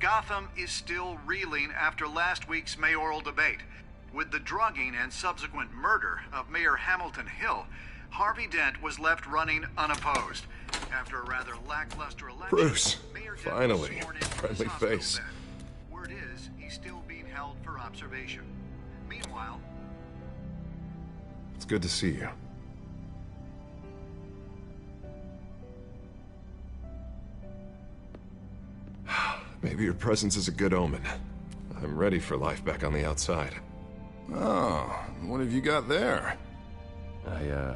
Gotham is still reeling after last week's mayoral debate. With the drugging and subsequent murder of Mayor Hamilton Hill, Harvey Dent was left running unopposed. After a rather lackluster election, Bruce, Mayor Dent finally, was sworn in to friendly his hospital face. bed. Word is, he's still being held for observation. Meanwhile, It's good to see you. Maybe your presence is a good omen. I'm ready for life back on the outside. Oh, what have you got there? I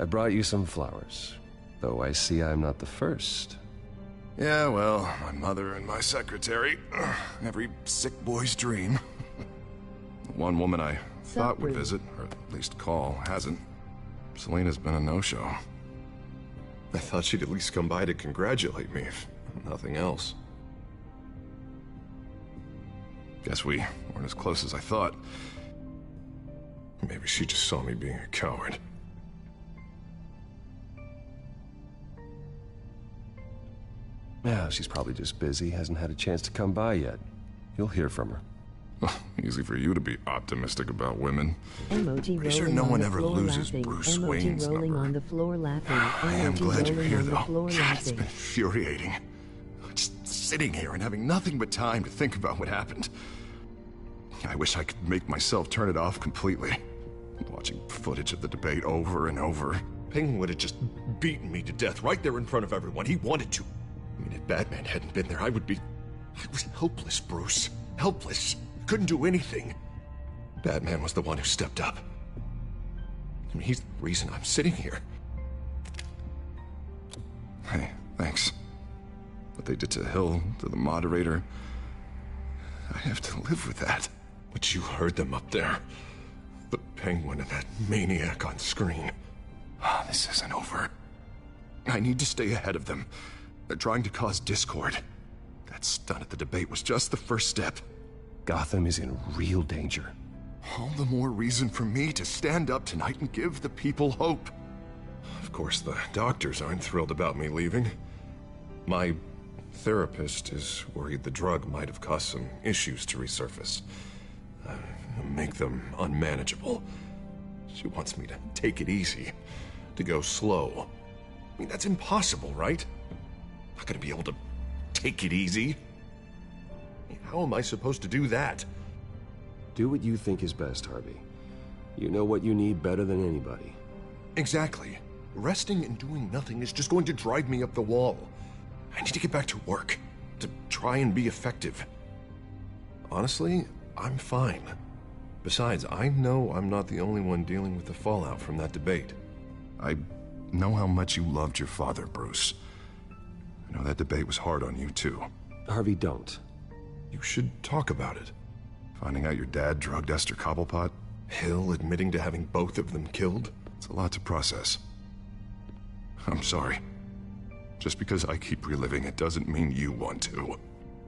brought you some flowers, though I see I'm not the first. Yeah, well, my mother and my secretary. Every sick boy's dream. One woman I thought would visit, or at least call, hasn't. Selena's been a no-show. I thought she'd at least come by to congratulate me, if nothing else. Guess we weren't as close as I thought. Maybe she just saw me being a coward. Yeah, she's probably just busy, hasn't had a chance to come by yet. You'll hear from her. Easy for you to be optimistic about women. Emoji Pretty sure rolling no on one the ever floor loses laughing. Bruce Emoji Wayne's rolling number. on the floor laughing. I am Emoji glad you're rolling here, on the though. floor God, it's laughing. been infuriating. Just sitting here and having nothing but time to think about what happened. I wish I could make myself turn it off completely. Watching footage of the debate over and over. Penguin would have just beaten me to death right there in front of everyone. He wanted to. I mean, if Batman hadn't been there, I was helpless, Bruce. Helpless. Couldn't do anything. Batman was the one who stepped up. I mean, he's the reason I'm sitting here. Hey, thanks. What they did to Hill, to the moderator, I have to live with that. But you heard them up there. The Penguin and that maniac on screen. This isn't over. I need to stay ahead of them. They're trying to cause discord. That stunt at the debate was just the first step. Gotham is in real danger. All the more reason for me to stand up tonight and give the people hope. Of course, the doctors aren't thrilled about me leaving. My therapist is worried the drug might have caused some issues to resurface. Make them unmanageable. She wants me to take it easy, to go slow. I mean, that's impossible, right? I'm not gonna be able to take it easy. How am I supposed to do that? Do what you think is best, Harvey. You know what you need better than anybody. Exactly. Resting and doing nothing is just going to drive me up the wall. I need to get back to work, to try and be effective. Honestly, I'm fine. Besides, I know I'm not the only one dealing with the fallout from that debate. I know how much you loved your father, Bruce. I know that debate was hard on you, too. Harvey, don't. You should talk about it. Finding out your dad drugged Esther Cobblepot, Hill admitting to having both of them killed. It's a lot to process. I'm sorry. Just because I keep reliving it doesn't mean you want to.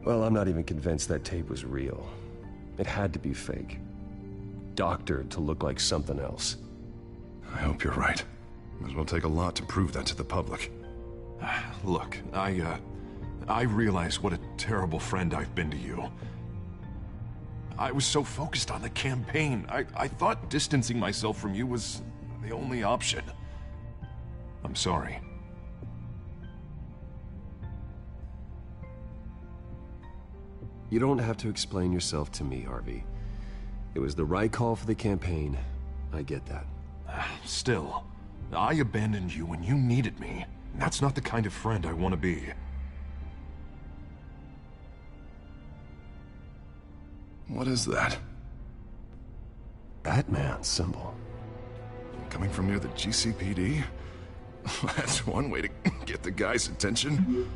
Well, I'm not even convinced that tape was real. It had to be fake. Doctored to look like something else. I hope you're right. It will take a lot to prove that to the public. Look, I realize what a terrible friend I've been to you. I was so focused on the campaign. I thought distancing myself from you was the only option. I'm sorry. You don't have to explain yourself to me, Harvey. It was the right call for the campaign. I get that. Still, I abandoned you when you needed me. That's not the kind of friend I want to be. What is that? Batman symbol. Coming from near the GCPD? That's one way to get the guy's attention.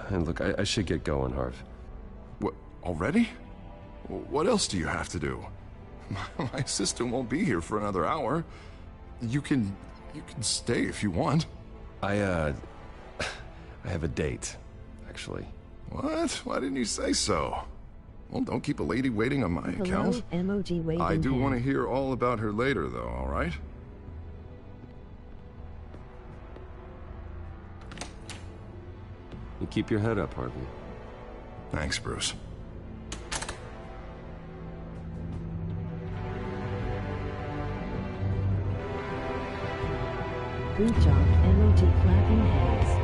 And look, I should get going, Harv. What, already? What else do you have to do? My assistant won't be here for another hour. You can stay if you want. I have a date, actually. What? Why didn't you say so? Well, don't keep a lady waiting on my account. Emoji waving I do hand. want to hear all about her later, though, all right? You keep your head up, Harvey. Thanks, Bruce. Good job, MOG clapping hands.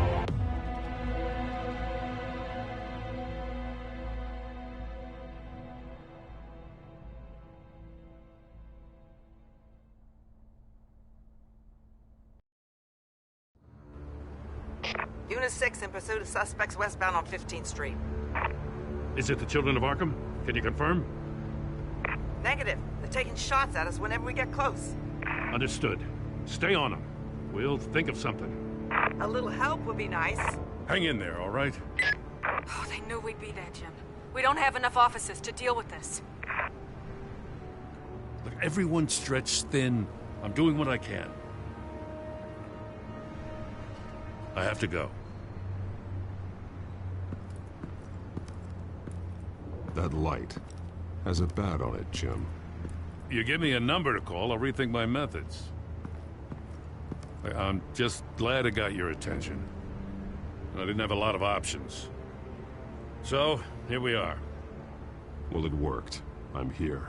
Unit 6 in pursuit of suspects westbound on 15th Street. Is it the Children of Arkham? Can you confirm? Negative. They're taking shots at us whenever we get close. Understood. Stay on them. We'll think of something. A little help would be nice. Hang in there, all right? Oh, they knew we'd be there, Jim. We don't have enough officers to deal with this. Look, everyone's stretched thin. I'm doing what I can. I have to go. That light has a bat on it, Jim. You give me a number to call, I'll rethink my methods. I'm just glad I got your attention. I didn't have a lot of options. So, here we are. Well, it worked. I'm here.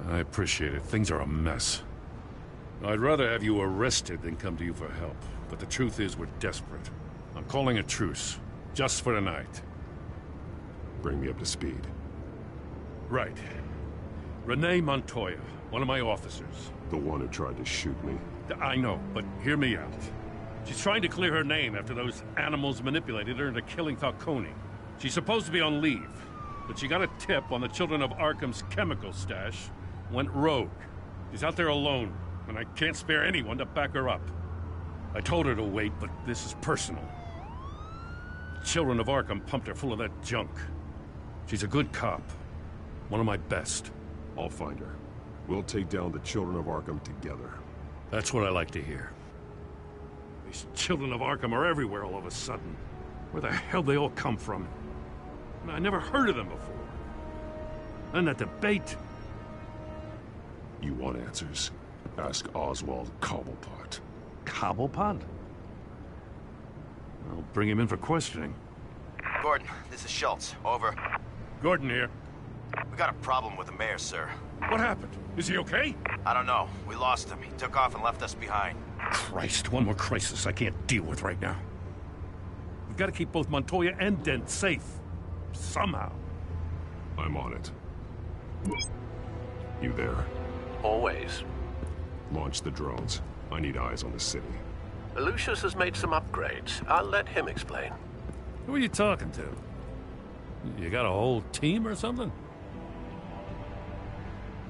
I appreciate it. Things are a mess. I'd rather have you arrested than come to you for help. But the truth is, we're desperate. I'm calling a truce. Just for tonight. Bring me up to speed. Right. Renee Montoya, one of my officers. The one who tried to shoot me. I know, but hear me out. She's trying to clear her name after those animals manipulated her into killing Falcone. She's supposed to be on leave, but she got a tip on the Children of Arkham's chemical stash, went rogue. She's out there alone, and I can't spare anyone to back her up. I told her to wait, but this is personal. The Children of Arkham pumped her full of that junk. She's a good cop. One of my best. I'll find her. We'll take down the Children of Arkham together. That's what I like to hear. These Children of Arkham are everywhere all of a sudden. Where the hell they all come from? I never heard of them before. And that debate. You want answers? Ask Oswald Cobblepot. Cobblepot? I'll bring him in for questioning. Gordon, this is Schultz. Over. Gordon here. We got a problem with the mayor, sir. What happened? Is he okay? I don't know. We lost him. He took off and left us behind. Christ, one more crisis I can't deal with right now. We've got to keep both Montoya and Dent safe. Somehow. I'm on it. You there? Always. Launch the drones. I need eyes on the city. Lucius has made some upgrades. I'll let him explain. Who are you talking to? You got a whole team or something?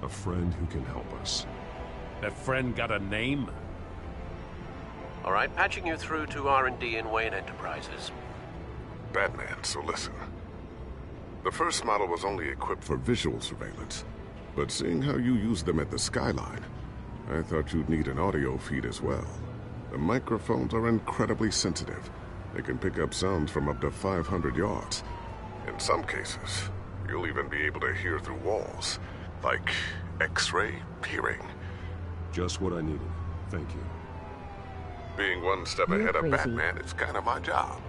A friend who can help us. That friend got a name? All right, patching you through to R&D in Wayne Enterprises. Batman, so listen. The first model was only equipped for visual surveillance, but seeing how you use them at the Skyline, I thought you'd need an audio feed as well. The microphones are incredibly sensitive. They can pick up sounds from up to 500 yards. In some cases, you'll even be able to hear through walls, like X-ray peering. Just what I needed. Thank you. Being one step You're ahead of crazy. Batman is kind of my job.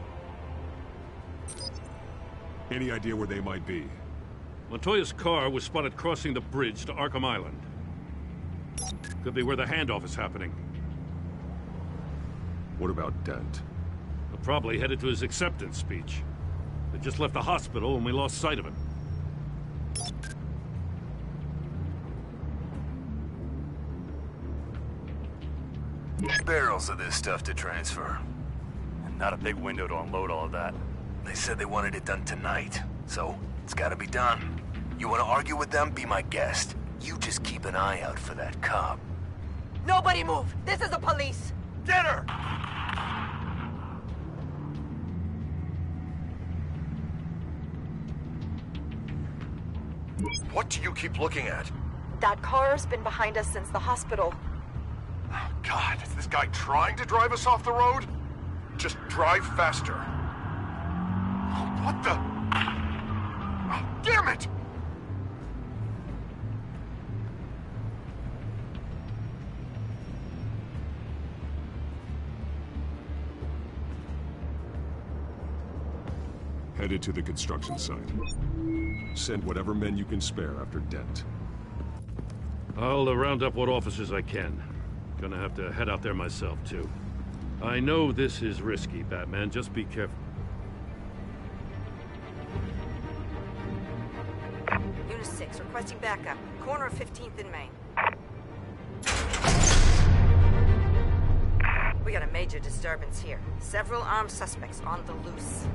Any idea where they might be? Montoya's car was spotted crossing the bridge to Arkham Island. Could be where the handoff is happening. What about Dent? They're probably headed to his acceptance speech. They just left the hospital and we lost sight of him. Barrels of this stuff to transfer. And not a big window to unload all of that. They said they wanted it done tonight, so it's gotta be done. You wanna argue with them? Be my guest. You just keep an eye out for that cop. Nobody move! This is the police! Get her! What do you keep looking at? That car's been behind us since the hospital. Oh, God, is this guy trying to drive us off the road? Just drive faster. Oh, what the? Oh, damn it! headed to the construction site. Send whatever men you can spare after Dent. I'll round up what officers I can. Gonna have to head out there myself, too. I know this is risky, Batman. Just be careful. Unit 6, requesting backup. Corner of 15th and Main. We got a major disturbance here. Several armed suspects on the loose.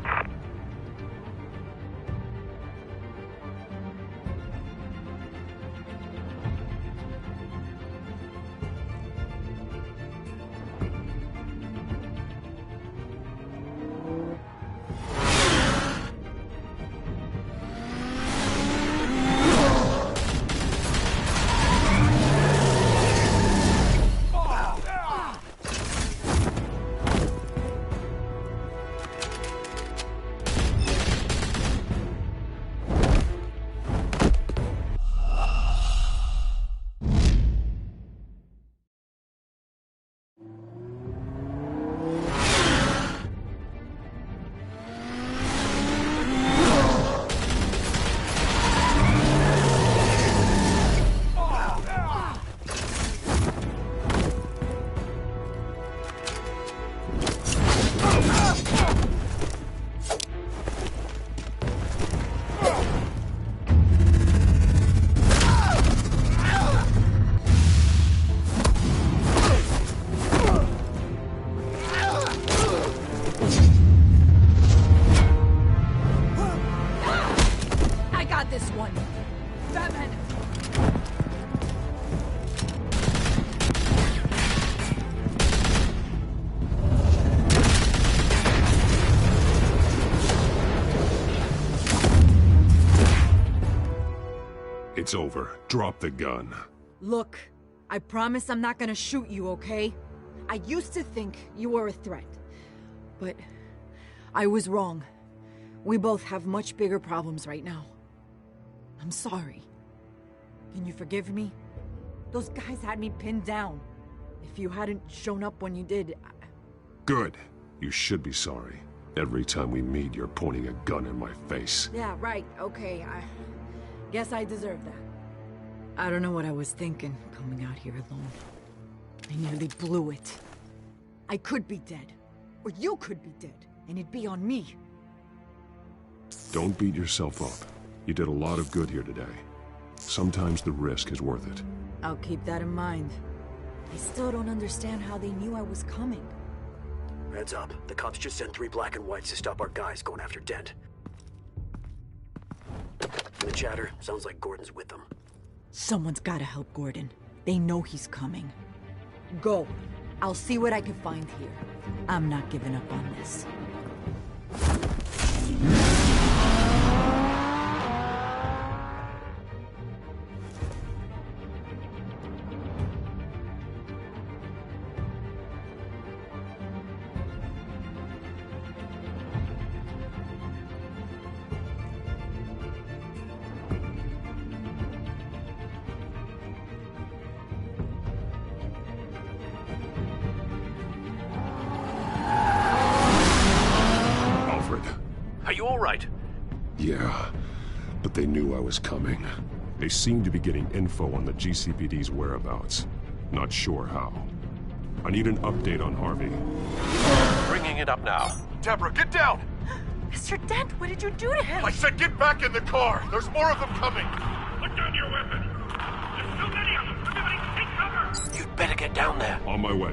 It's over. Drop the gun. Look, I promise I'm not gonna shoot you, okay? I used to think you were a threat, but I was wrong. We both have much bigger problems right now. I'm sorry. Can you forgive me? Those guys had me pinned down. If you hadn't shown up when you did... Good. You should be sorry. Every time we meet, you're pointing a gun in my face. Yeah, right, okay, I guess I deserve that. I don't know what I was thinking, coming out here alone. I nearly blew it. I could be dead. Or you could be dead, and it'd be on me. Don't beat yourself up. You did a lot of good here today. Sometimes the risk is worth it. I'll keep that in mind. I still don't understand how they knew I was coming. Heads up. The cops just sent 3 black and whites to stop our guys going after Dent. From the chatter, sounds like Gordon's with them. Someone's gotta help Gordon. They know he's coming. Go. I'll see what I can find here. I'm not giving up on this. Are you all right? Yeah, but they knew I was coming. They seem to be getting info on the GCPD's whereabouts. Not sure how. I need an update on Harvey. Bringing it up now. Deborah, get down! Mr. Dent, what did you do to him? I said get back in the car! There's more of them coming! Put down your weapon! There's too many of them! Everybody take cover! You'd better get down there. On my way.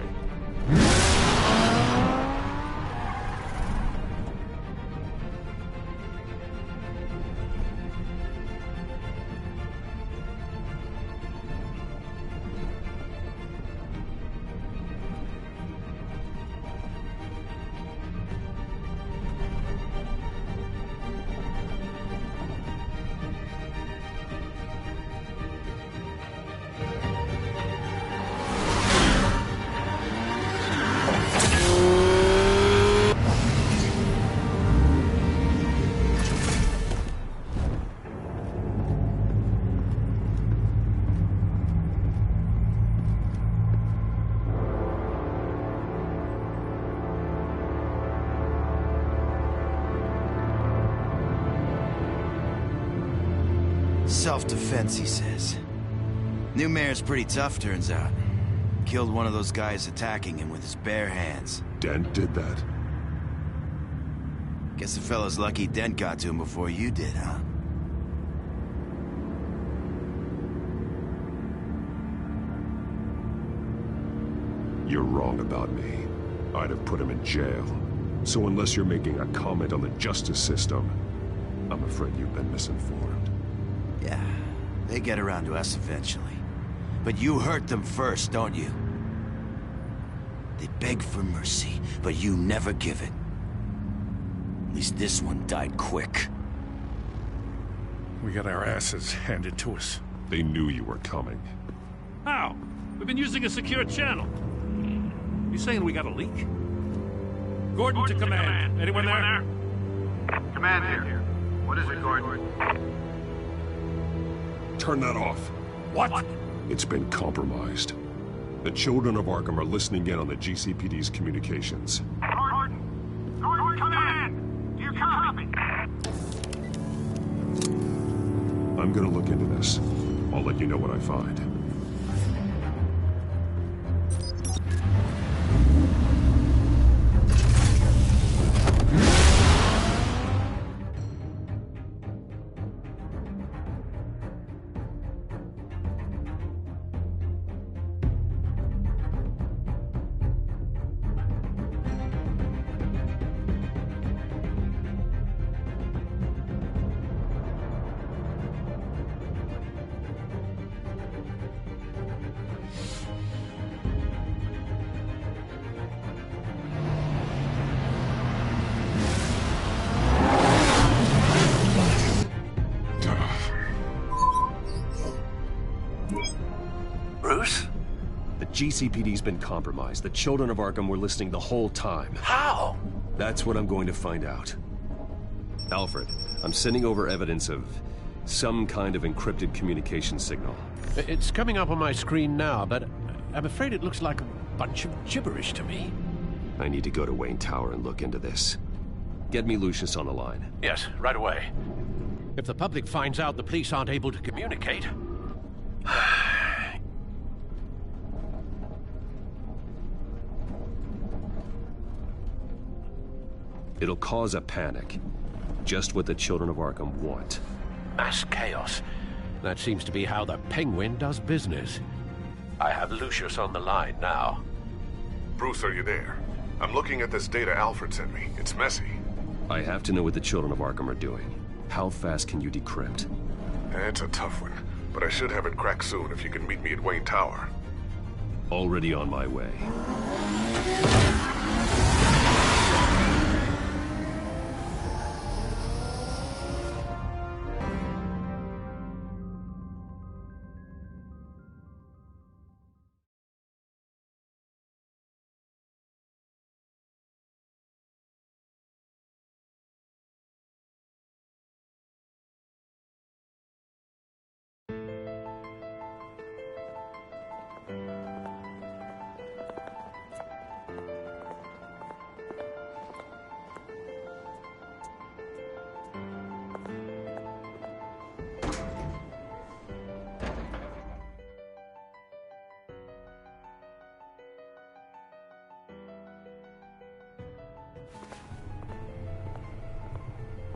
Self-defense, he says. New mayor's pretty tough, turns out. Killed one of those guys attacking him with his bare hands. Dent did that? Guess the fella's lucky Dent got to him before you did, huh? You're wrong about me. I'd have put him in jail. So unless you're making a comment on the justice system, I'm afraid you've been misinformed. Yeah, they get around to us eventually. But you hurt them first, don't you? They beg for mercy, but you never give it. At least this one died quick. We got our asses handed to us. They knew you were coming. How? We've been using a secure channel. You saying we got a leak? Gordon to command. Anyone there? Command here. What is it, Gordon? Turn that off. What? It's been compromised. The children of Arkham are listening in on the GCPD's communications. Gordon, command! Do you copy? I'm gonna look into this. I'll let you know what I find. GCPD's been compromised. The children of Arkham were listening the whole time. How? That's what I'm going to find out. Alfred, I'm sending over evidence of some kind of encrypted communication signal. It's coming up on my screen now, but I'm afraid it looks like a bunch of gibberish to me. I need to go to Wayne Tower and look into this. Get me Lucius on the line. Yes, right away. If the public finds out the police aren't able to communicate... It'll cause a panic. Just what the children of Arkham want. Mass chaos. That seems to be how the Penguin does business. I have Lucius on the line now. Bruce, are you there? I'm looking at this data Alfred sent me. It's messy. I have to know what the children of Arkham are doing. How fast can you decrypt? It's a tough one, but I should have it cracked soon if you can meet me at Wayne Tower. Already on my way.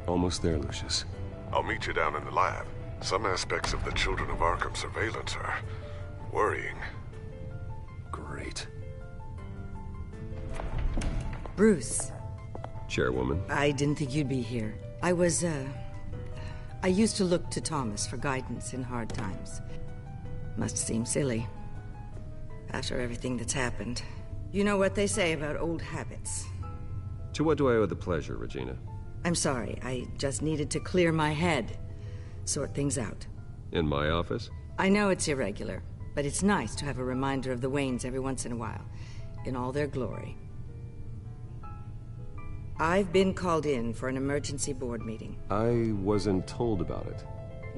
Almost there, Lucius. I'll meet you down in the lab. Some aspects of the Children of Arkham surveillance are worrying. Great. Bruce. Chairwoman. I didn't think you'd be here. I used to look to Thomas for guidance in hard times. Must seem silly. After everything that's happened. You know what they say about old habits. To what do I owe the pleasure, Regina? I'm sorry, I just needed to clear my head. Sort things out. In my office? I know it's irregular, but it's nice to have a reminder of the Waynes every once in a while. In all their glory. I've been called in for an emergency board meeting. I wasn't told about it.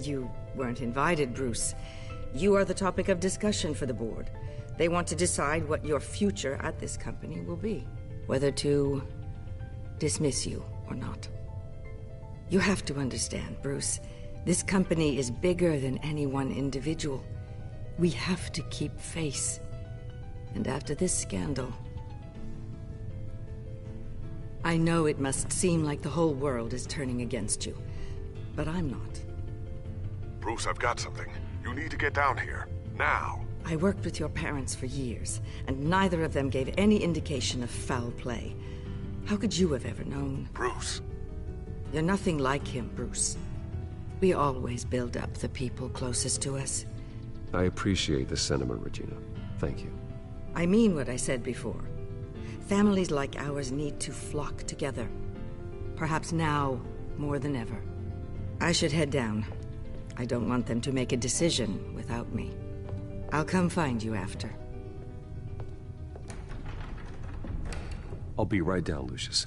You weren't invited, Bruce. You are the topic of discussion for the board. They want to decide what your future at this company will be. Whether to dismiss you or not. You have to understand, Bruce. This company is bigger than any one individual. We have to keep face. And after this scandal... I know it must seem like the whole world is turning against you, but I'm not. Bruce, I've got something. You need to get down here. Now. I worked with your parents for years, and neither of them gave any indication of foul play. How could you have ever known? Bruce. You're nothing like him, Bruce. We always build up the people closest to us. I appreciate the sentiment, Regina. Thank you. I mean what I said before. Families like ours need to flock together. Perhaps now, more than ever. I should head down. I don't want them to make a decision without me. I'll come find you after. I'll be right down, Lucius.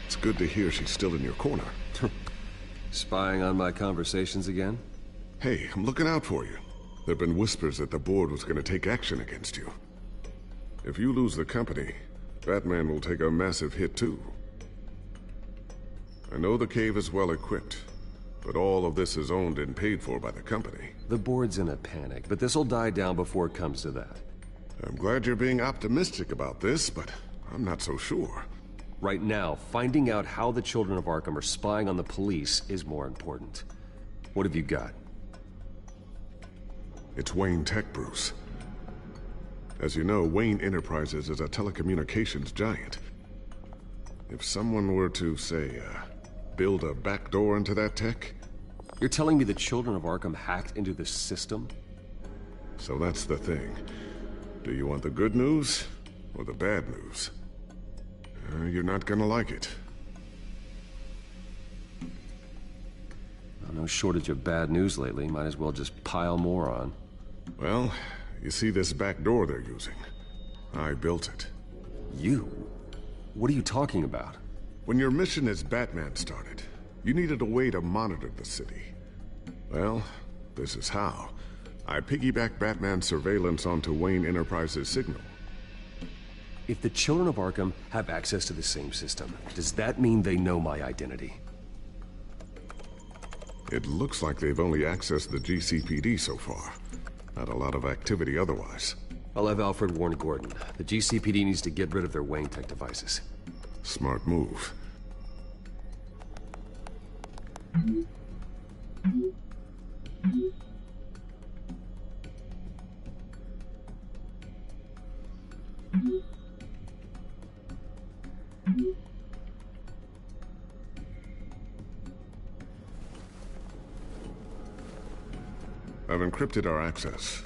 It's good to hear she's still in your corner. Spying on my conversations again? Hey, I'm looking out for you. There've been whispers that the board was going to take action against you. If you lose the company, Batman will take a massive hit too. I know the cave is well equipped, but all of this is owned and paid for by the company. The board's in a panic, but this'll die down before it comes to that. I'm glad you're being optimistic about this, but I'm not so sure. Right now, finding out how the children of Arkham are spying on the police is more important. What have you got? It's Wayne Tech, Bruce. As you know, Wayne Enterprises is a telecommunications giant. If someone were to, say, build a backdoor into that tech... You're telling me the children of Arkham hacked into the system? So that's the thing. Do you want the good news or the bad news? You're not gonna like it. No shortage of bad news lately. Might as well just pile more on. Well, you see this back door they're using? I built it. You? What are you talking about? When your mission as Batman started, you needed a way to monitor the city. Well, this is how. I piggybacked Batman's surveillance onto Wayne Enterprises' signal. If the children of Arkham have access to the same system, does that mean they know my identity? It looks like they've only accessed the GCPD so far. Not a lot of activity otherwise. I'll have Alfred warn Gordon. The GCPD needs to get rid of their Wayne Tech devices. Smart move. I've encrypted our access.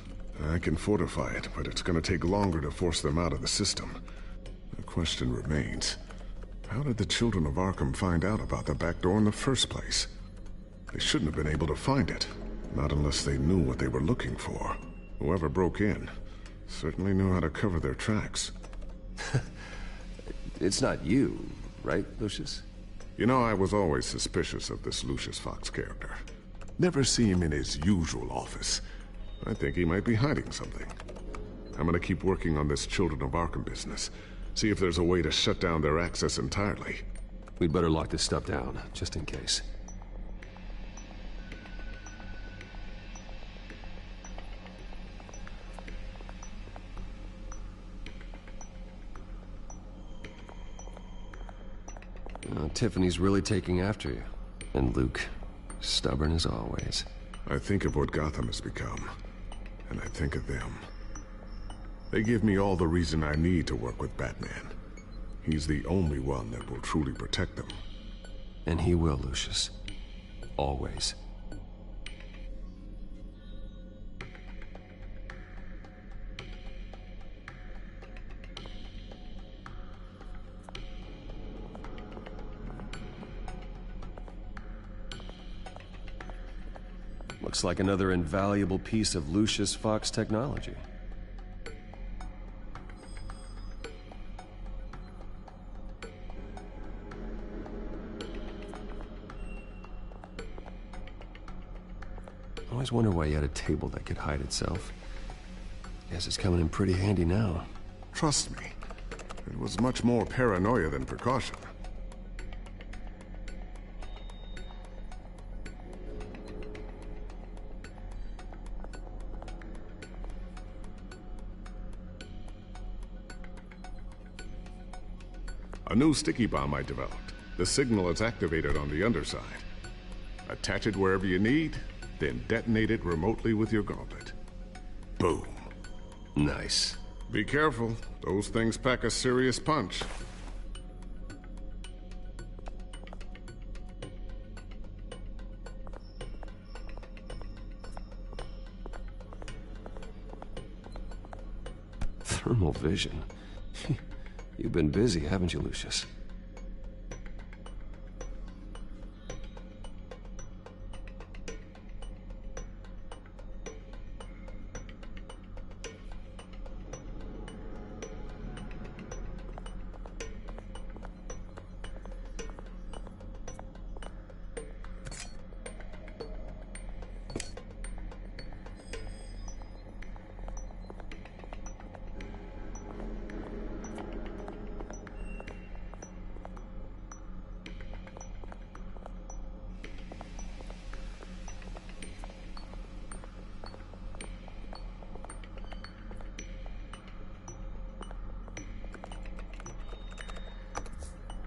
I can fortify it, but it's gonna take longer to force them out of the system. The question remains, how did the children of Arkham find out about the back door in the first place? They shouldn't have been able to find it, not unless they knew what they were looking for. Whoever broke in certainly knew how to cover their tracks. It's not you, right, Lucius? You know, I was always suspicious of this Lucius Fox character. Never see him in his usual office. I think he might be hiding something. I'm gonna keep working on this Children of Arkham business. See if there's a way to shut down their access entirely. We'd better lock this stuff down, just in case. Tiffany's really taking after you. And Luke, stubborn as always. I think of what Gotham has become, and I think of them. They give me all the reason I need to work with Batman. He's the only one that will truly protect them. And he will, Lucius. Always. Looks like another invaluable piece of Lucius Fox technology. I always wonder why you had a table that could hide itself. Guess it's coming in pretty handy now. Trust me, it was much more paranoia than precaution. A new sticky bomb I developed. The signal is activated on the underside. Attach it wherever you need, then detonate it remotely with your gauntlet. Boom. Nice. Be careful. Those things pack a serious punch. Thermal vision. You've been busy, haven't you, Lucius?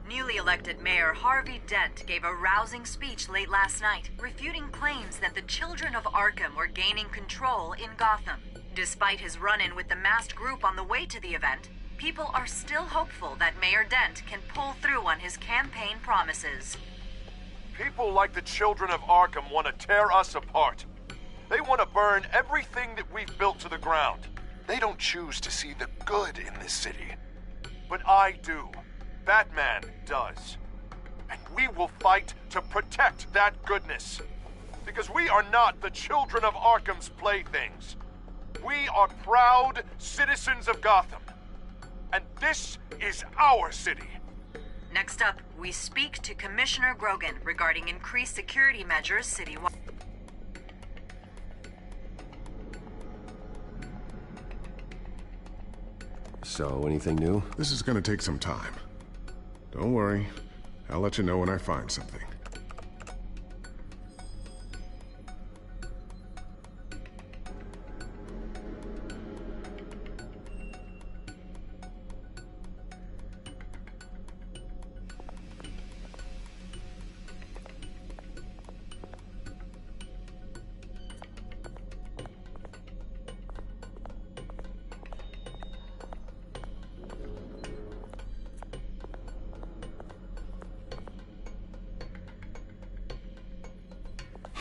Newly elected Mayor Harvey Dent gave a rousing speech late last night, refuting claims that the children of Arkham were gaining control in Gotham. Despite his run-in with the masked group on the way to the event, people are still hopeful that Mayor Dent can pull through on his campaign promises. People like the children of Arkham want to tear us apart. They want to burn everything that we've built to the ground. They don't choose to see the good in this city. But I do. Batman does. And we will fight to protect that goodness. Because we are not the children of Arkham's playthings. We are proud citizens of Gotham. And this is our city. Next up, we speak to Commissioner Grogan regarding increased security measures citywide. So, anything new? This is gonna take some time. Don't worry. I'll let you know when I find something.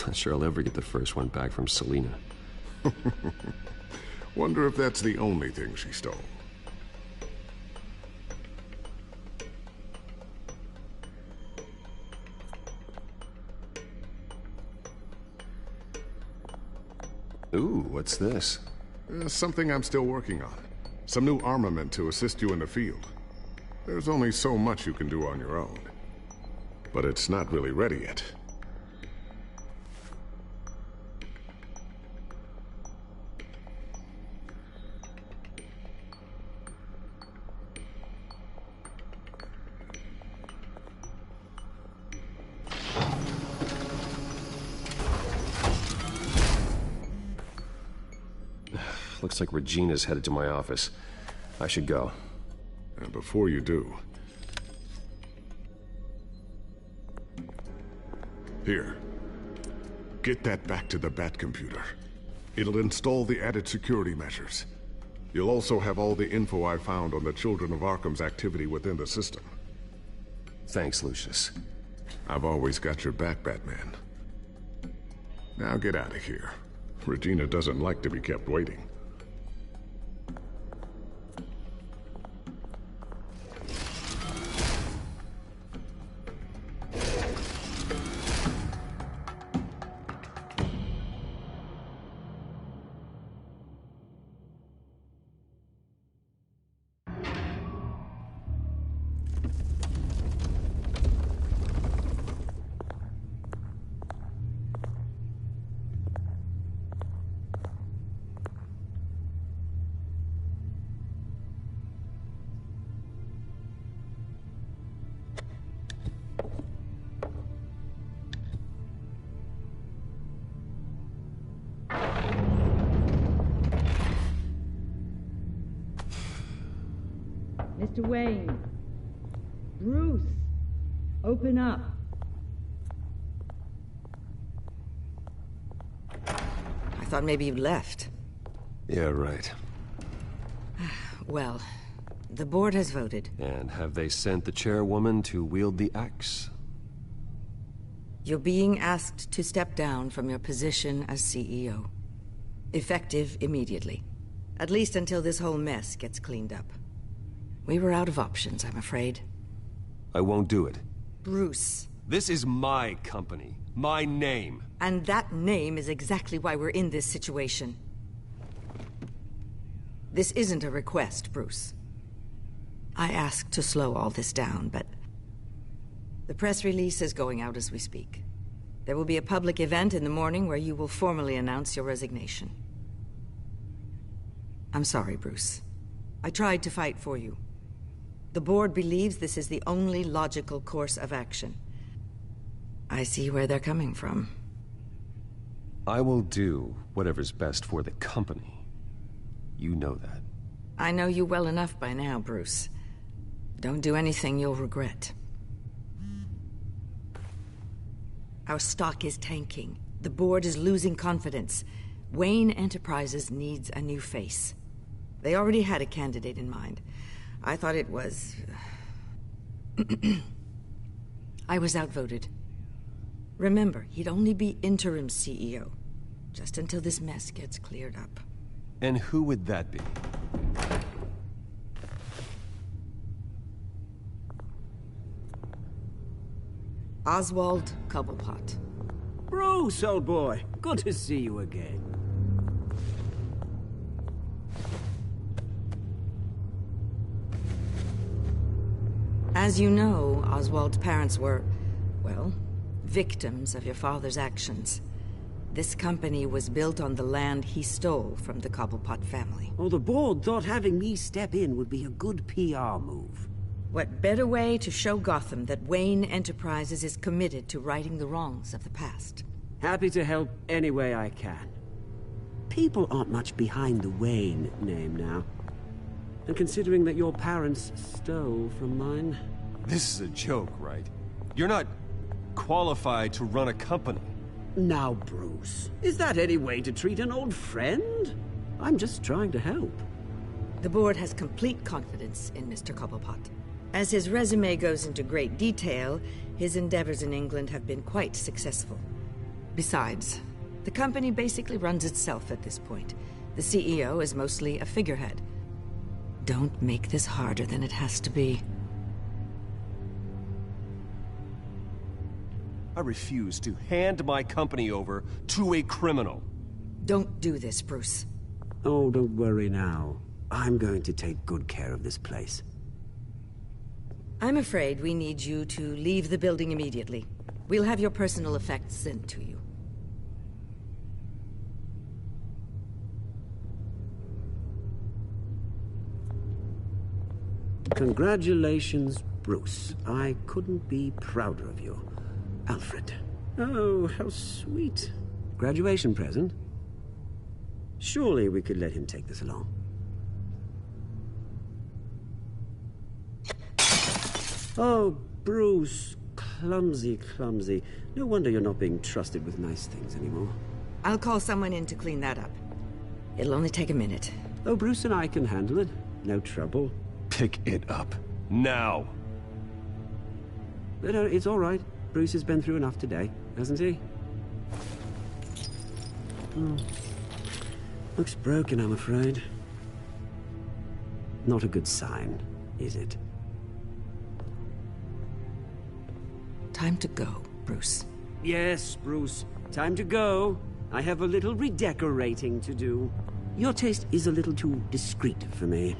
Not sure I'll ever get the first one back from Selina. Wonder if that's the only thing she stole. Ooh, what's this? Something I'm still working on. Some new armament to assist you in the field. There's only so much you can do on your own. But it's not really ready yet. Looks like Regina's headed to my office. I should go. And before you do... Here. Get that back to the Bat computer. It'll install the added security measures. You'll also have all the info I found on the Children of Arkham's activity within the system. Thanks, Lucius. I've always got your back, Batman. Now get out of here. Regina doesn't like to be kept waiting. Mr. Wayne. Bruce. Open up. I thought maybe you left. Yeah, right. Well, the board has voted. And have they sent the chairwoman to wield the axe? You're being asked to step down from your position as CEO. Effective immediately. At least until this whole mess gets cleaned up. We were out of options, I'm afraid. I won't do it. Bruce. This is my company. My name. And that name is exactly why we're in this situation. This isn't a request, Bruce. I asked to slow all this down, but... the press release is going out as we speak. There will be a public event in the morning where you will formally announce your resignation. I'm sorry, Bruce. I tried to fight for you. The board believes this is the only logical course of action. I see where they're coming from. I will do whatever's best for the company. You know that. I know you well enough by now, Bruce. Don't do anything you'll regret. Our stock is tanking. The board is losing confidence. Wayne Enterprises needs a new face. They already had a candidate in mind. I thought it was... I was outvoted. Remember, he'd only be interim CEO. Just until this mess gets cleared up. And who would that be? Oswald Cobblepot. Bruce, old boy. Good to see you again. As you know, Oswald's parents were, well, victims of your father's actions. This company was built on the land he stole from the Cobblepot family. Oh, the board thought having me step in would be a good PR move. What better way to show Gotham that Wayne Enterprises is committed to righting the wrongs of the past? Happy to help any way I can. People aren't much behind the Wayne name now. And considering that your parents stole from mine... This is a joke, right? You're not qualified to run a company. Now, Bruce, is that any way to treat an old friend? I'm just trying to help. The board has complete confidence in Mr. Cobblepot. As his resume goes into great detail, his endeavors in England have been quite successful. Besides, the company basically runs itself at this point. The CEO is mostly a figurehead. Don't make this harder than it has to be. I refuse to hand my company over to a criminal. Don't do this, Bruce. Oh, don't worry now. I'm going to take good care of this place. I'm afraid we need you to leave the building immediately. We'll have your personal effects sent to you. Congratulations, Bruce. I couldn't be prouder of you. Alfred. Oh, how sweet. Graduation present? Surely we could let him take this along. Oh, Bruce. Clumsy, clumsy. No wonder you're not being trusted with nice things anymore. I'll call someone in to clean that up. It'll only take a minute. Oh, Bruce and I can handle it. No trouble. Pick it up. Now! But it's all right. Bruce has been through enough today, hasn't he? Looks broken, I'm afraid. Not a good sign, is it? Time to go, Bruce. Yes, Bruce. Time to go. I have a little redecorating to do. Your taste is a little too discreet for me.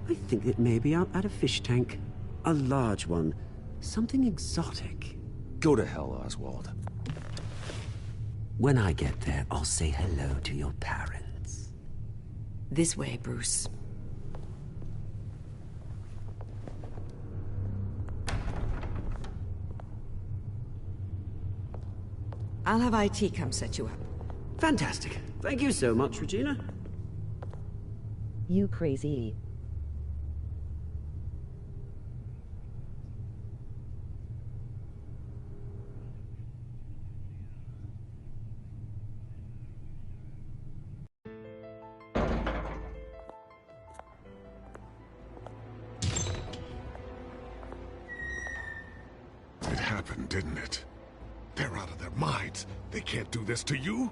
I think that maybe I'll add a fish tank. A large one. Something exotic. Go to hell, Oswald. When I get there, I'll say hello to your parents. This way, Bruce. I'll have IT come set you up. Fantastic. Thank you so much, Regina. You crazy. It happened, didn't it? They're out of their minds. They can't do this to you?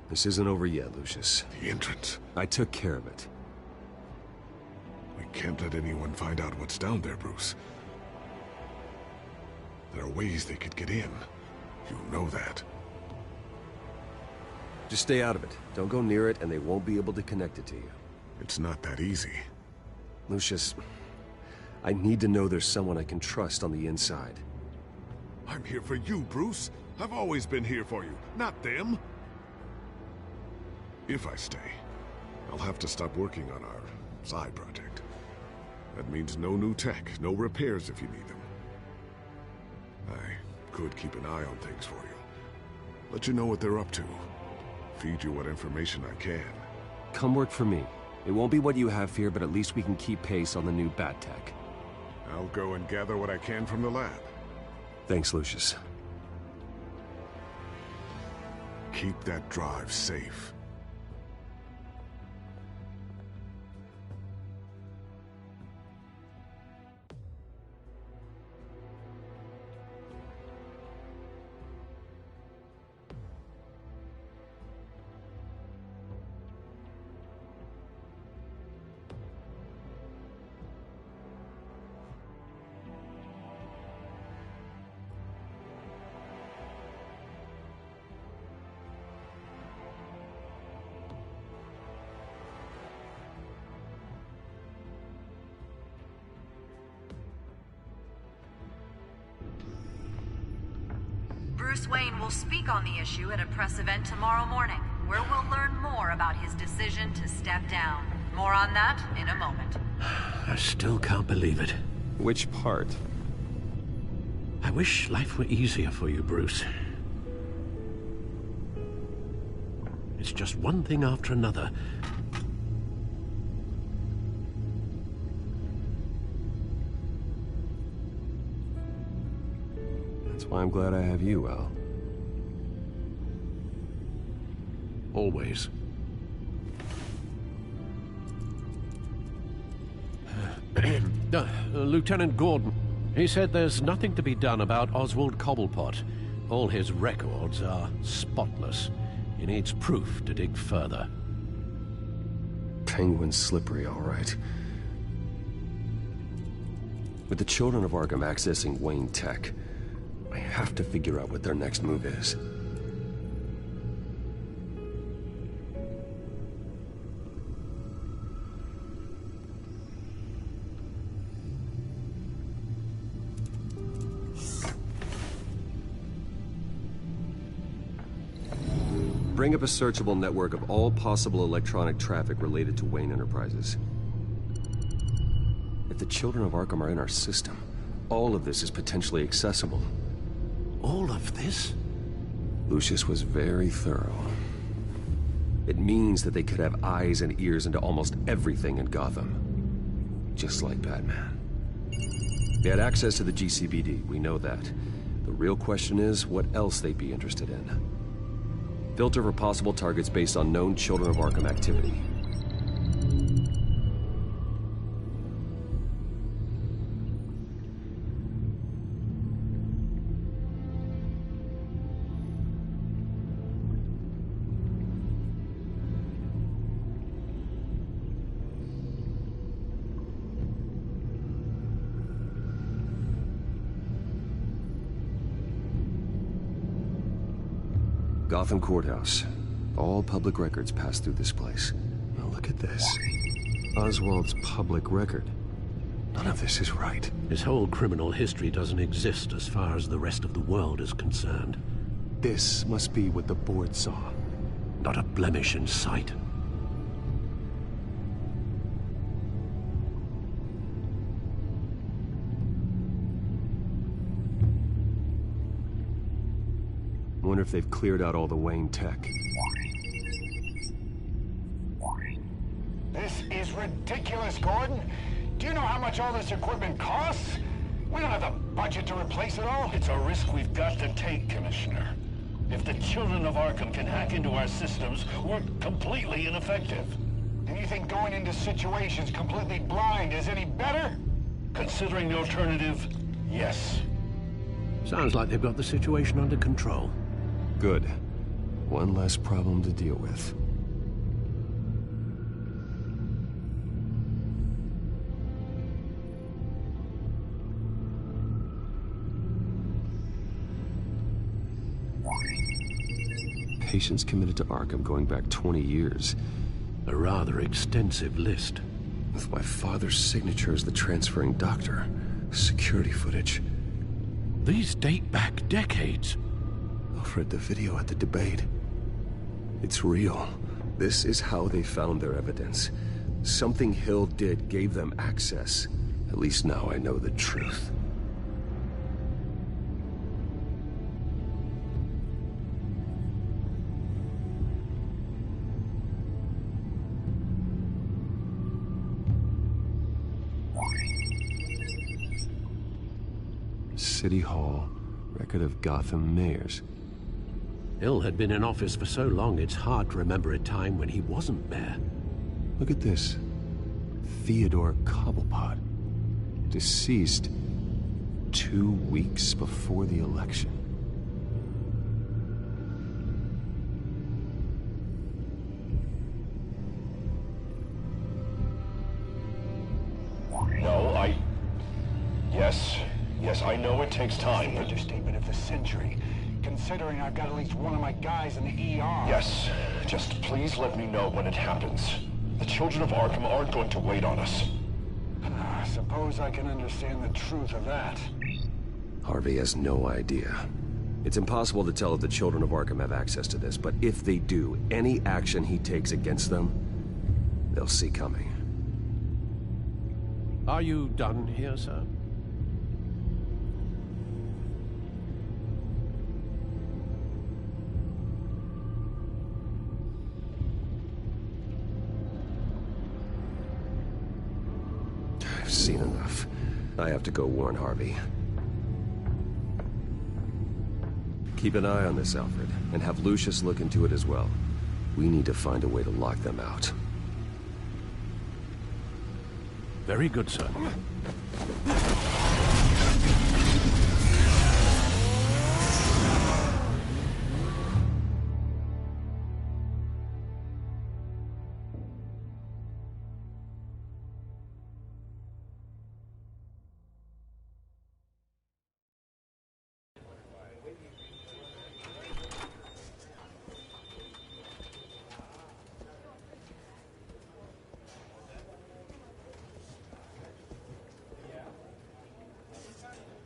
This isn't over yet, Lucius. The entrance. I took care of it. We can't let anyone find out what's down there, Bruce. There are ways they could get in. You know that. Just stay out of it. Don't go near it, and they won't be able to connect it to you. It's not that easy. Lucius, I need to know there's someone I can trust on the inside. I'm here for you, Bruce. I've always been here for you, not them. If I stay, I'll have to stop working on our side project. That means no new tech, no repairs if you need them. I could keep an eye on things for you. Let you know what they're up to. Feed you what information I can. Come work for me. It won't be what you have here, but at least we can keep pace on the new bat tech. I'll go and gather what I can from the lab. Thanks, Lucius. Keep that drive safe. Bruce Wayne will speak on the issue at a press event tomorrow morning, where we'll learn more about his decision to step down. More on that in a moment. I still can't believe it. Which part? I wish life were easier for you, Bruce. It's just one thing after another. That's why I'm glad I have you, Al. Always. Lieutenant Gordon, he said there's nothing to be done about Oswald Cobblepot. All his records are spotless. He needs proof to dig further. Penguin's slippery, all right. With the children of Arkham accessing Wayne Tech, I have to figure out what their next move is. Bring up a searchable network of all possible electronic traffic related to Wayne Enterprises. If the children of Arkham are in our system, all of this is potentially accessible. All of this? Lucius was very thorough. It means that they could have eyes and ears into almost everything in Gotham. Just like Batman. They had access to the GCPD, we know that. The real question is, what else they'd be interested in. Filter for possible targets based on known Children of Arkham activity. Gotham Courthouse. All public records pass through this place. Now look at this. Oswald's public record. None of this is right. His whole criminal history doesn't exist as far as the rest of the world is concerned. This must be what the board saw. Not a blemish in sight. I wonder if they've cleared out all the Wayne tech. This is ridiculous, Gordon. Do you know how much all this equipment costs? We don't have the budget to replace it all. It's a risk we've got to take, Commissioner. If the Children of Arkham can hack into our systems, we're completely ineffective. And you think going into situations completely blind is any better? Considering the alternative, yes. Sounds like they've got the situation under control. Good. One less problem to deal with. Patients committed to Arkham going back 20 years. A rather extensive list. With my father's signature as the transferring doctor. Security footage. These date back decades. I've read the video at the debate. It's real. This is how they found their evidence. Something Hill did gave them access. At least now I know the truth. City Hall, record of Gotham mayors. Hill had been in office for so long, it's hard to remember a time when he wasn't mayor. Look at this. Theodore Cobblepot. Deceased 2 weeks before the election. No, Yes, I know it takes time, but... Understatement of the century. Considering I've got at least one of my guys in the ER. Yes, just please let me know when it happens. The Children of Arkham aren't going to wait on us. I suppose I can understand the truth of that. Harvey has no idea. It's impossible to tell if the Children of Arkham have access to this, but if they do, any action he takes against them, they'll see coming. Are you done here, sir? I've seen enough. I have to go warn Harvey. Keep an eye on this, Alfred, and have Lucius look into it as well. We need to find a way to lock them out. Very good, sir.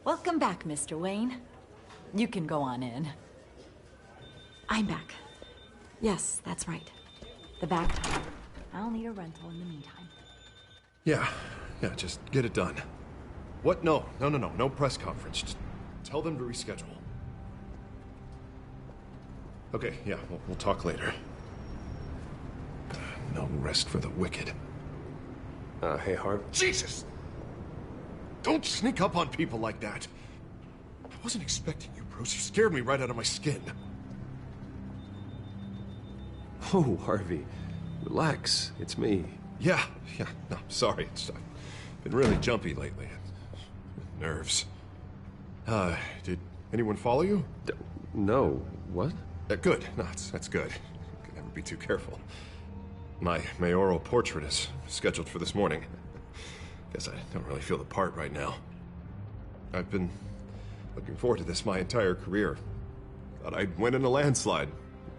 Welcome back, Mr. Wayne. You can go on in. I'm back. Yes, that's right. The back tire. I'll need a rental in the meantime. Yeah, just get it done. What? No press conference. Just tell them to reschedule. Okay, yeah, we'll talk later. No rest for the wicked. Hey, Harv. Jesus! Don't sneak up on people like that. I wasn't expecting you, Bruce. You scared me right out of my skin. Oh, Harvey. Relax. It's me. Yeah. No, sorry. I've been really jumpy lately. Nerves. Did anyone follow you? No. What? Good. No, that's good. Could never be too careful. My mayoral portrait is scheduled for this morning. Guess I don't really feel the part right now. I've been looking forward to this my entire career. Thought I'd win in a landslide,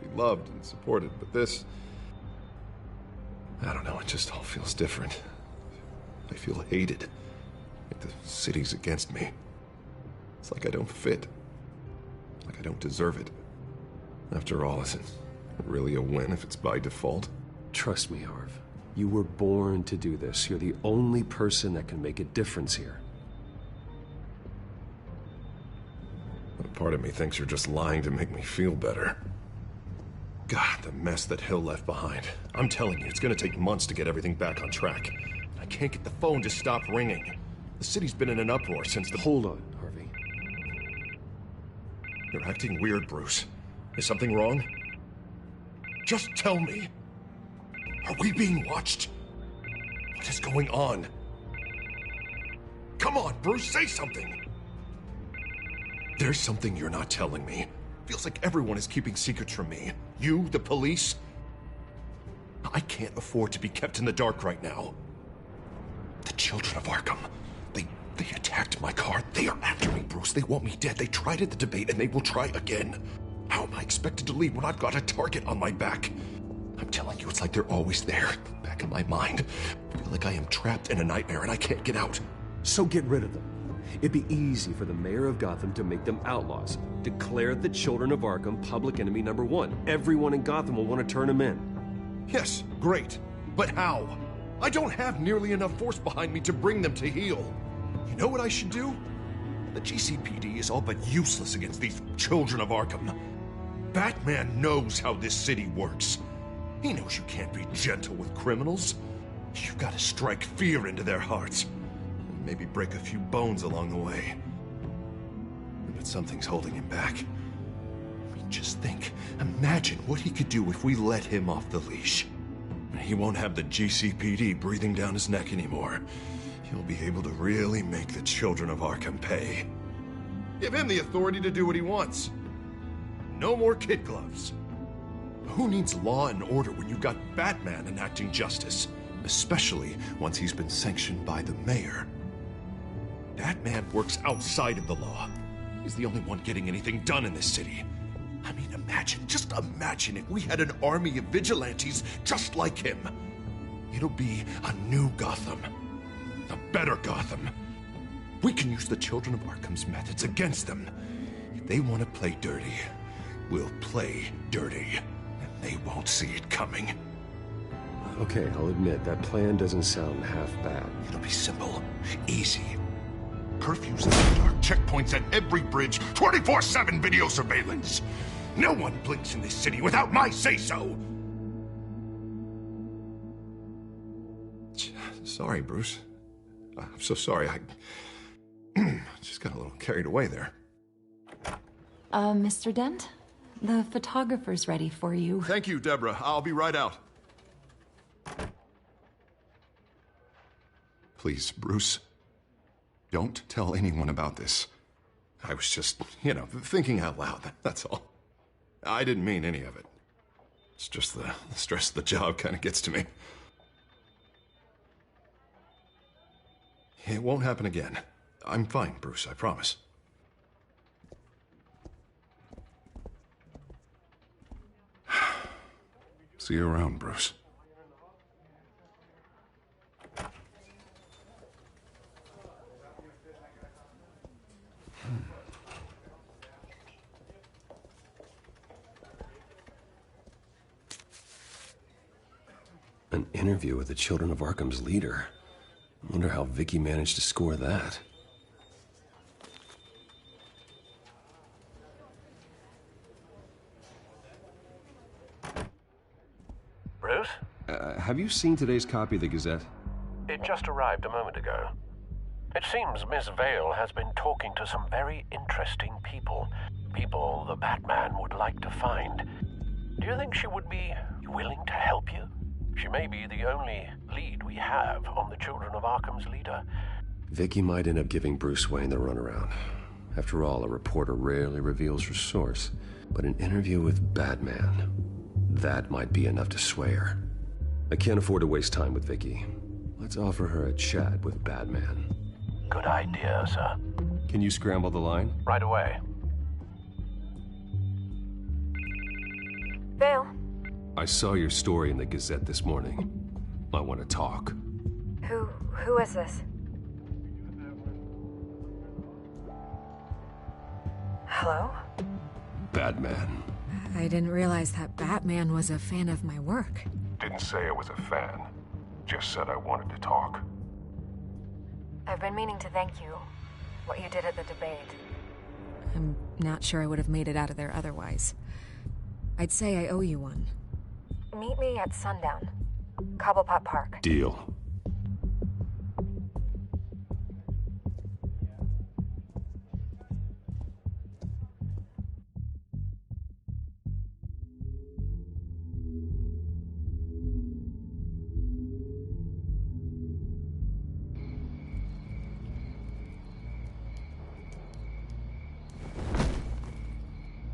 be loved and supported, but this... I don't know, it just all feels different. I feel hated. Like the city's against me. It's like I don't fit. Like I don't deserve it. After all, is it really a win if it's by default? Trust me, Harv. You were born to do this. You're the only person that can make a difference here. A part of me thinks you're just lying to make me feel better. God, the mess that Hill left behind. I'm telling you, it's gonna take months to get everything back on track. I can't get the phone to stop ringing. The city's been in an uproar since the... Hold on, Harvey. You're acting weird, Bruce. Is something wrong? Just tell me. Are we being watched? What is going on? Come on, Bruce, say something! There's something you're not telling me. Feels like everyone is keeping secrets from me. You, the police. I can't afford to be kept in the dark right now. The children of Arkham. They attacked my car. They are after me, Bruce. They want me dead. They tried at the debate, and they will try again. How am I expected to leave when I've got a target on my back? I'm telling you, it's like they're always there, back in my mind. I feel like I am trapped in a nightmare and I can't get out. So get rid of them. It'd be easy for the mayor of Gotham to make them outlaws. Declare the children of Arkham public enemy #1. Everyone in Gotham will want to turn them in. Yes, great. But how? I don't have nearly enough force behind me to bring them to heel. You know what I should do? The GCPD is all but useless against these children of Arkham. Batman knows how this city works. He knows you can't be gentle with criminals. You've got to strike fear into their hearts. And maybe break a few bones along the way. But something's holding him back. I mean, just think. Imagine what he could do if we let him off the leash. He won't have the GCPD breathing down his neck anymore. He'll be able to really make the children of Arkham pay. Give him the authority to do what he wants. No more kid gloves. Who needs law and order when you've got Batman enacting justice? Especially once he's been sanctioned by the mayor. Batman works outside of the law. He's the only one getting anything done in this city. I mean, just imagine if we had an army of vigilantes just like him. It'll be a new Gotham. A better Gotham. We can use the children of Arkham's methods against them. If they want to play dirty, we'll play dirty. And they won't see it coming. Okay, I'll admit, that plan doesn't sound half bad. It'll be simple. Easy. Curfews in the dark, checkpoints at every bridge, 24/7 video surveillance. No one blinks in this city without my say-so. Sorry, Bruce. I'm so sorry. I just got a little carried away there. Mr. Dent? The photographer's ready for you. Thank you, Deborah. I'll be right out. Please, Bruce. Don't tell anyone about this. I was just, thinking out loud, that's all. I didn't mean any of it. It's just the stress of the job kind of gets to me. It won't happen again. I'm fine, Bruce, I promise. See you around, Bruce. An interview with the Children of Arkham's leader. I wonder how Vicky managed to score that. Bruce? Have you seen today's copy of the Gazette? It just arrived a moment ago. It seems Miss Vale has been talking to some very interesting people. People the Batman would like to find. Do you think she would be willing to help you? She may be the only lead we have on the Children of Arkham's leader. Vicky might end up giving Bruce Wayne the runaround. After all, a reporter rarely reveals her source. But an interview with Batman, that might be enough to sway her. I can't afford to waste time with Vicky. Let's offer her a chat with Batman. Good idea, sir. Can you scramble the line? Right away. Vale. I saw your story in the Gazette this morning. I want to talk. Who is this? Hello? Batman. I didn't realize that Batman was a fan of my work. Didn't say I was a fan. Just said I wanted to talk. I've been meaning to thank you. What you did at the debate. I'm not sure I would have made it out of there otherwise. I'd say I owe you one. Meet me at sundown. Cobblepot Park. Deal.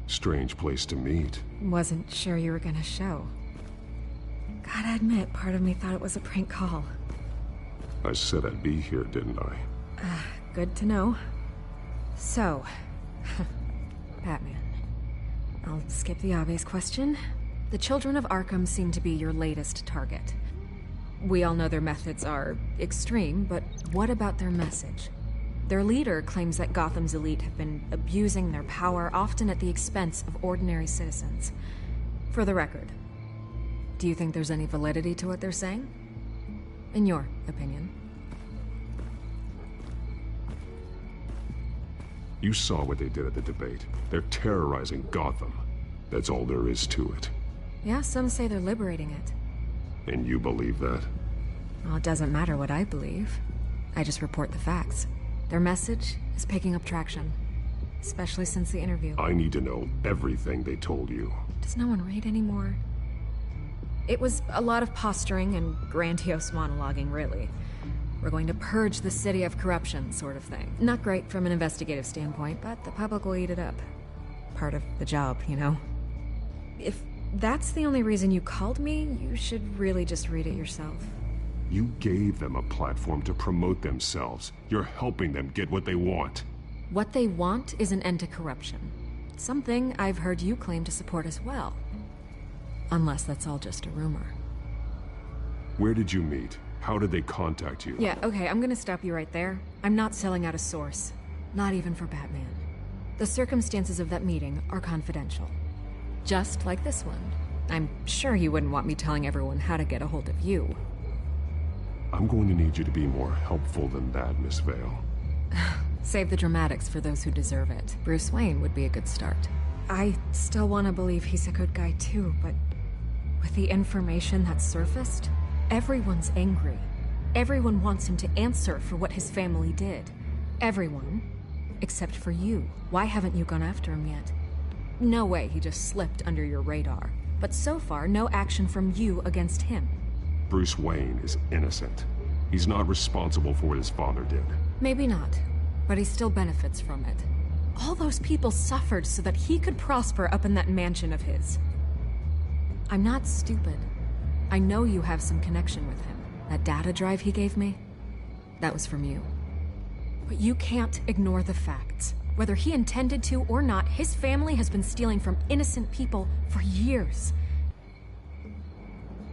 Strange place to meet. Wasn't sure you were gonna show. Gotta admit, part of me thought it was a prank call. I said I'd be here, didn't I? Good to know. So, Batman. I'll skip the obvious question. The Children of Arkham seem to be your latest target. We all know their methods are extreme, but what about their message? Their leader claims that Gotham's elite have been abusing their power, often at the expense of ordinary citizens. For the record, do you think there's any validity to what they're saying? In your opinion? You saw what they did at the debate. They're terrorizing Gotham. That's all there is to it. Yeah, some say they're liberating it. And you believe that? Well, it doesn't matter what I believe. I just report the facts. Their message is picking up traction, especially since the interview. I need to know everything they told you. Does no one read anymore? It was a lot of posturing and grandiose monologuing, really. We're going to purge the city of corruption, sort of thing. Not great from an investigative standpoint, but the public will eat it up. Part of the job, you know? If that's the only reason you called me, you should really just read it yourself. You gave them a platform to promote themselves. You're helping them get what they want. What they want is an end to corruption. Something I've heard you claim to support as well. Unless that's all just a rumor. Where did you meet? How did they contact you? Yeah, okay, I'm gonna stop you right there. I'm not selling out a source. Not even for Batman. The circumstances of that meeting are confidential. Just like this one. I'm sure you wouldn't want me telling everyone how to get a hold of you. I'm going to need you to be more helpful than that, Miss Vale. Save the dramatics for those who deserve it. Bruce Wayne would be a good start. I still want to believe he's a good guy too, but with the information that's surfaced, everyone's angry. Everyone wants him to answer for what his family did. Everyone, except for you. Why haven't you gone after him yet? No way he just slipped under your radar. But so far, no action from you against him. Bruce Wayne is innocent. He's not responsible for what his father did. Maybe not, but he still benefits from it. All those people suffered so that he could prosper up in that mansion of his. I'm not stupid. I know you have some connection with him. That data drive he gave me, that was from you. But you can't ignore the facts. Whether he intended to or not, his family has been stealing from innocent people for years.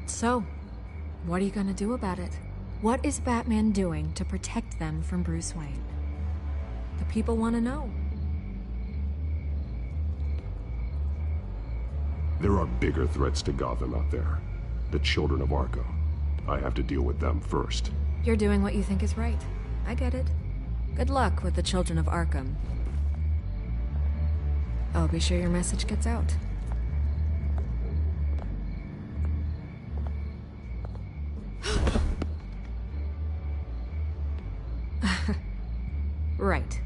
So, what are you gonna do about it? What is Batman doing to protect them from Bruce Wayne? The people want to know. There are bigger threats to Gotham out there. The Children of Arkham. I have to deal with them first. You're doing what you think is right. I get it. Good luck with the Children of Arkham. I'll be sure your message gets out. right.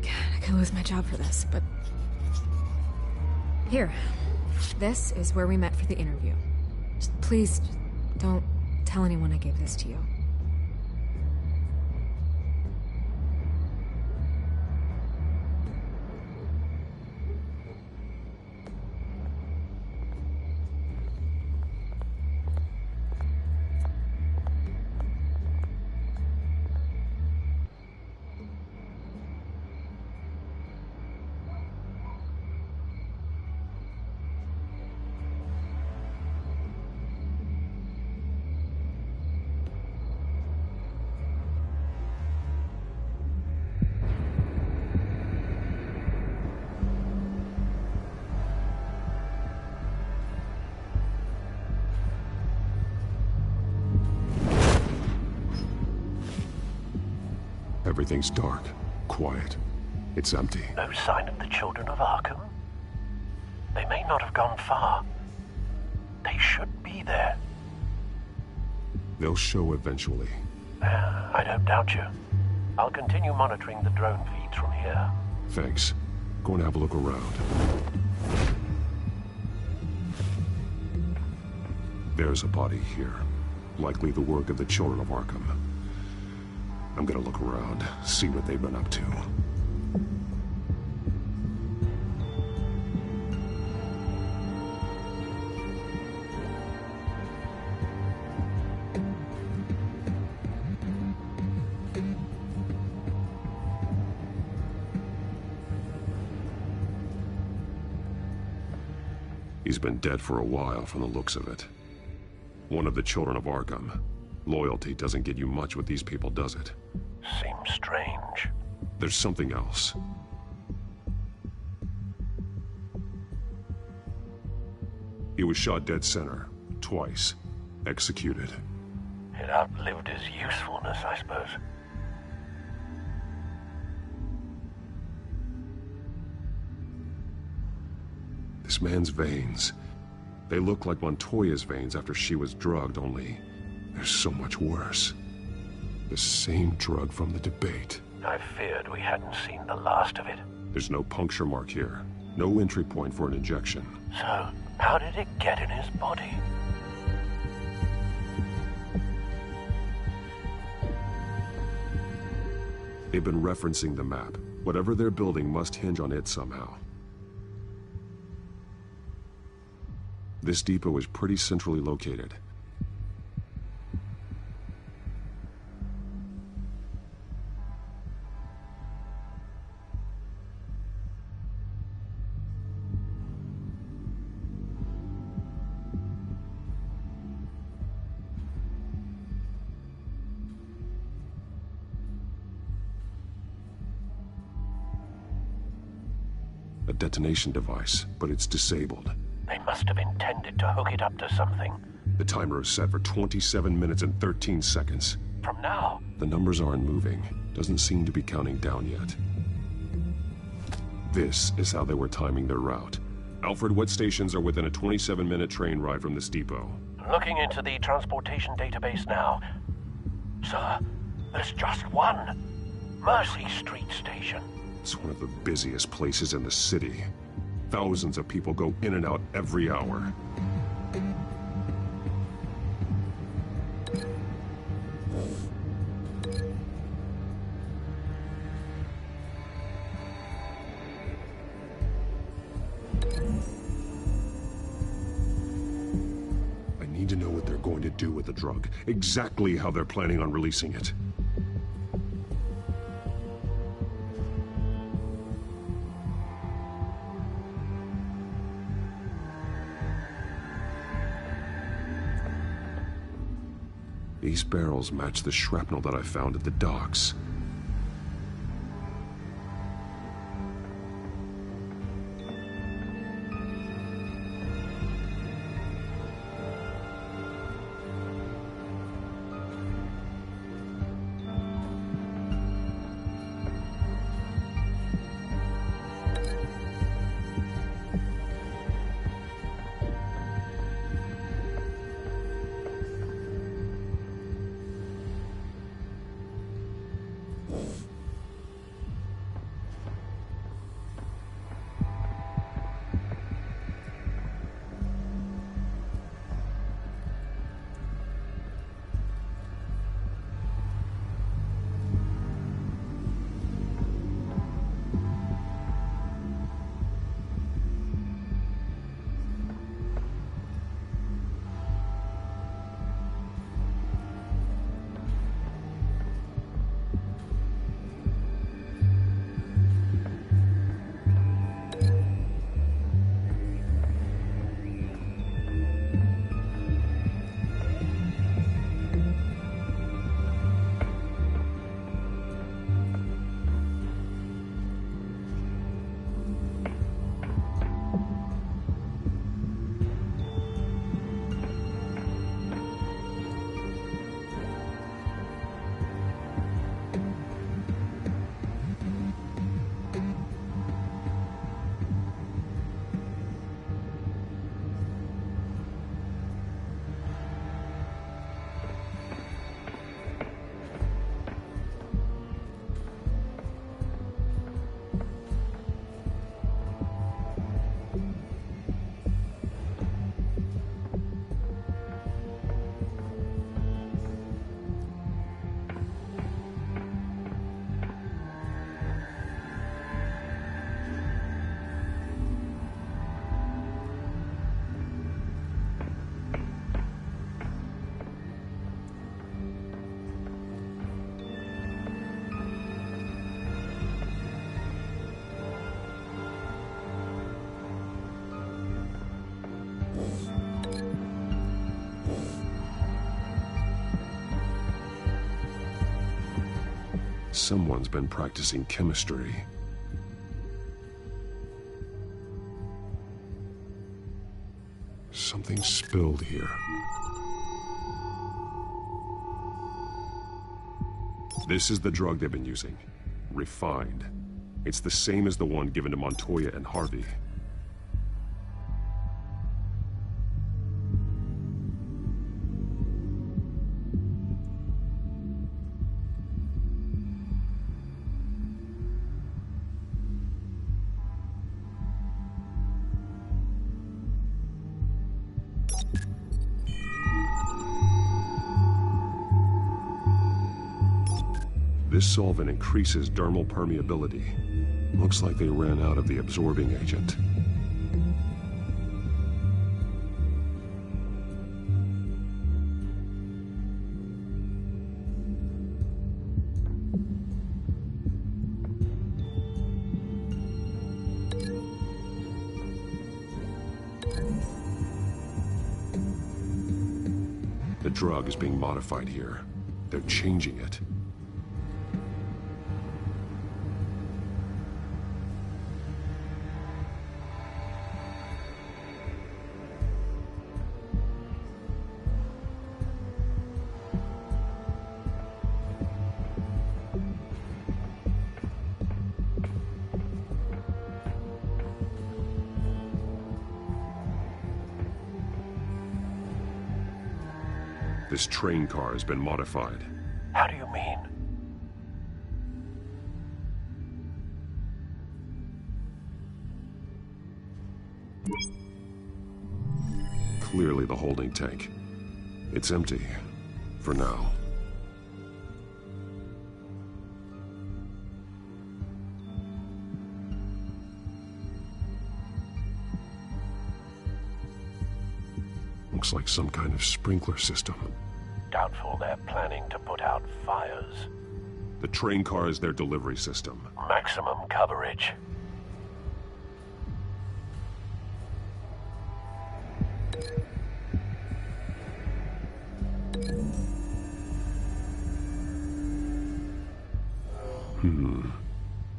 God, I could lose my job for this, but... Here. This is where we met for the interview. Just please, don't tell anyone I gave this to you. Everything's dark, quiet. It's empty. No sign of the children of Arkham? They may not have gone far. They should be there. They'll show eventually. I don't doubt you. I'll continue monitoring the drone feeds from here. Thanks. Go and have a look around. There's a body here. Likely the work of the children of Arkham. I'm gonna look around, see what they've been up to. He's been dead for a while from the looks of it. One of the children of Arkham. Loyalty doesn't get you much with these people, does it? Seems strange. There's something else. He was shot dead center, twice, executed. It outlived his usefulness, I suppose. This man's veins. They look like Montoya's veins after she was drugged, only they're so much worse. The same drug from the debate. I feared we hadn't seen the last of it. There's no puncture mark here. No entry point for an injection. So, how did it get in his body? They've been referencing the map. Whatever they're building must hinge on it somehow. This depot is pretty centrally located. A detonation device, but it's disabled. They must have intended to hook it up to something. The timer is set for 27 minutes and 13 seconds. From now? The numbers aren't moving. Doesn't seem to be counting down yet. This is how they were timing their route. Alfred, what stations are within a 27-minute train ride from this depot? Looking into the transportation database now. Sir, there's just one. Mercy Street Station. It's one of the busiest places in the city. Thousands of people go in and out every hour. I need to know what they're going to do with the drug. Exactly how they're planning on releasing it. These barrels match the shrapnel that I found at the docks. someone's been practicing chemistry. Something spilled here. This is the drug they've been using. Refined. It's the same as the one given to Montoya and Harvey. This solvent increases dermal permeability. Looks like they ran out of the absorbing agent. The drug is being modified here. They're changing it. This train car has been modified. How do you mean? Clearly the holding tank. It's empty. For now. Looks like some kind of sprinkler system. Doubtful they're planning to put out fires. The train car is their delivery system. Maximum coverage.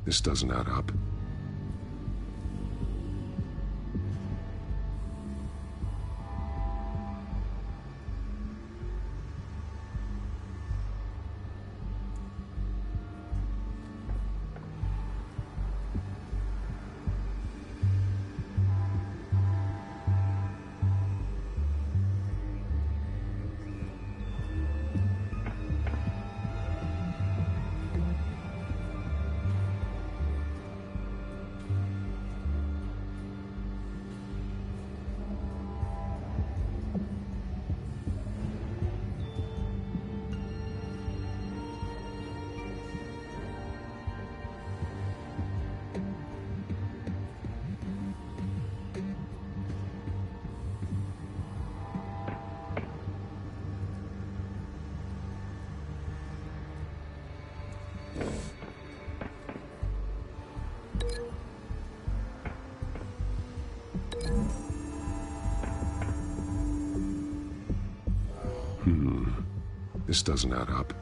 This doesn't add up. This doesn't add up.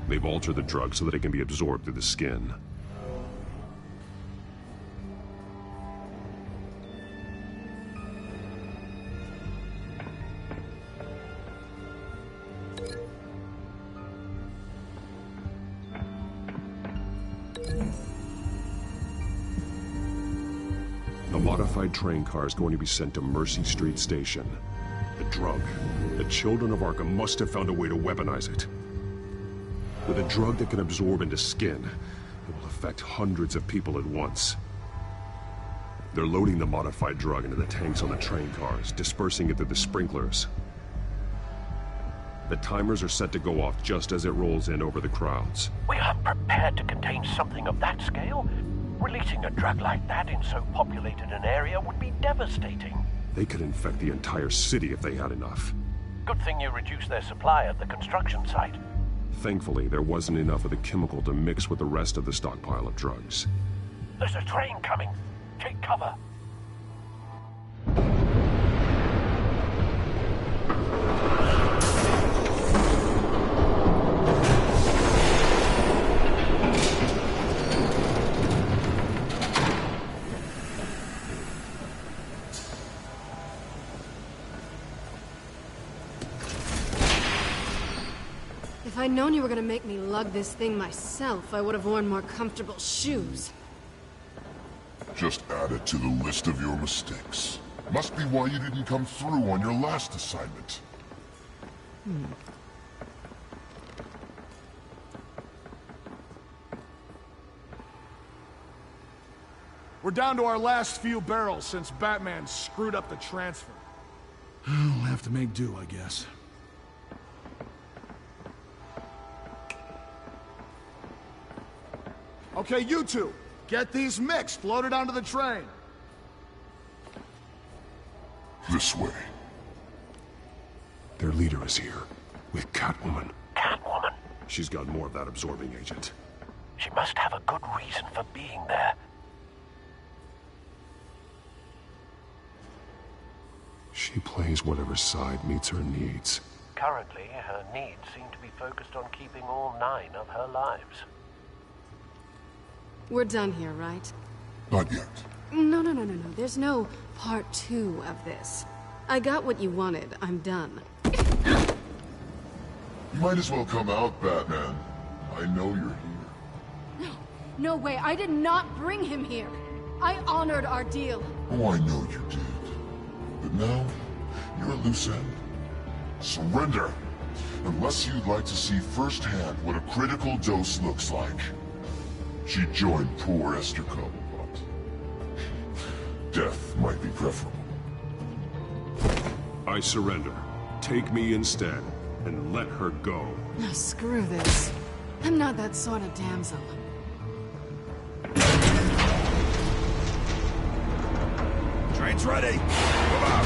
They've altered the drug so that it can be absorbed through the skin. The modified train car is going to be sent to Mercy Street Station. The drug. The children of Arkham must have found a way to weaponize it. With a drug that can absorb into skin, it will affect hundreds of people at once. They're loading the modified drug into the tanks on the train cars, dispersing it through the sprinklers. The timers are set to go off just as it rolls in over the crowds. We aren't prepared to contain something of that scale. Releasing a drug like that in so populated an area would be devastating. They could infect the entire city if they had enough. Good thing you reduced their supply at the construction site. Thankfully, there wasn't enough of the chemical to mix with the rest of the stockpile of drugs. There's a train coming. Take cover. If I'd known you were gonna make me lug this thing myself, I would have worn more comfortable shoes. Just add it to the list of your mistakes. Must be why you didn't come through on your last assignment. We're down to our last few barrels since Batman screwed up the transfer. We'll have to make do, I guess. Okay, you two, get these mixed, loaded onto the train. This way. Their leader is here, with Catwoman. Catwoman? She's got more of that absorbing agent. She must have a good reason for being there. She plays whatever side meets her needs. Currently, her needs seem to be focused on keeping all 9 of her lives. We're done here, right? Not yet. No. There's no part 2 of this. I got what you wanted. I'm done. You might as well come out, Batman. I know you're here. No way. I did not bring him here. I honored our deal. Oh, I know you did. But now, you're a loose end. Surrender! Unless you'd like to see firsthand what a critical dose looks like. She joined poor Esther Cobblepot. Death might be preferable. I surrender. Take me instead, and let her go. Oh, screw this. I'm not that sort of damsel. Train's ready! Move out!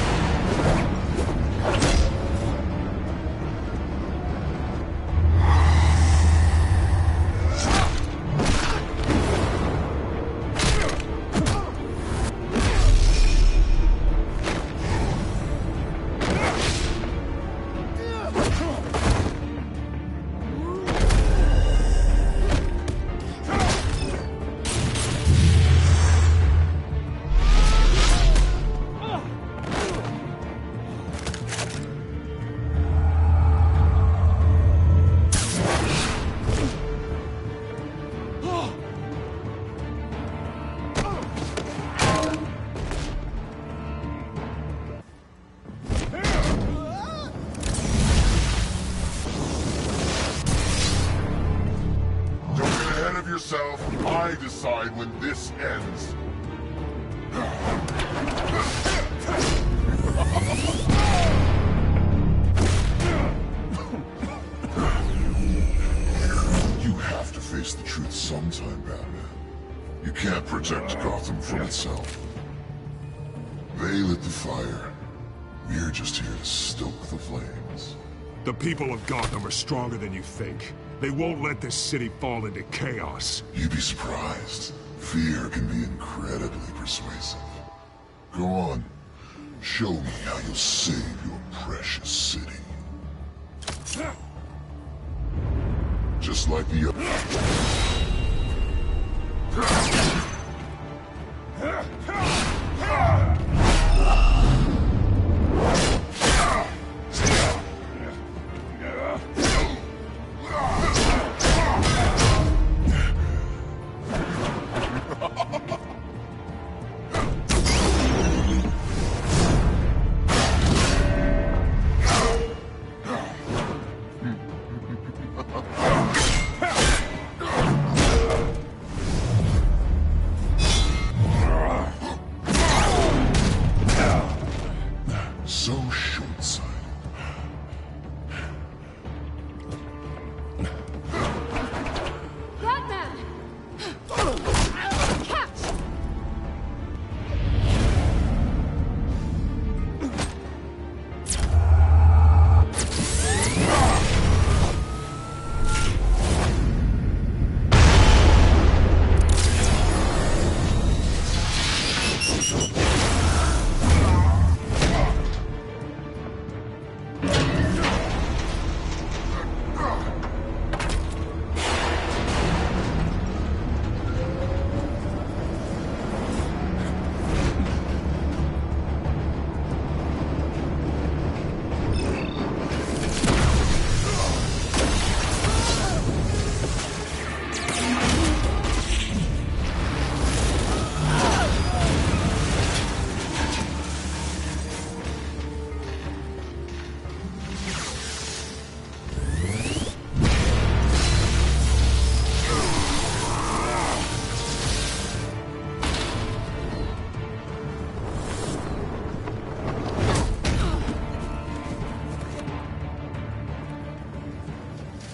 I decide when this ends. You have to face the truth sometime, Batman. You can't protect Gotham from itself. They lit the fire. We're just here to stoke the flames. The people of Gotham are stronger than you think. They won't let this city fall into chaos. You'd be surprised. Fear can be incredibly persuasive. Go on. Show me how you'll save your precious city. Just like the so short-sighted. Batman! Catch!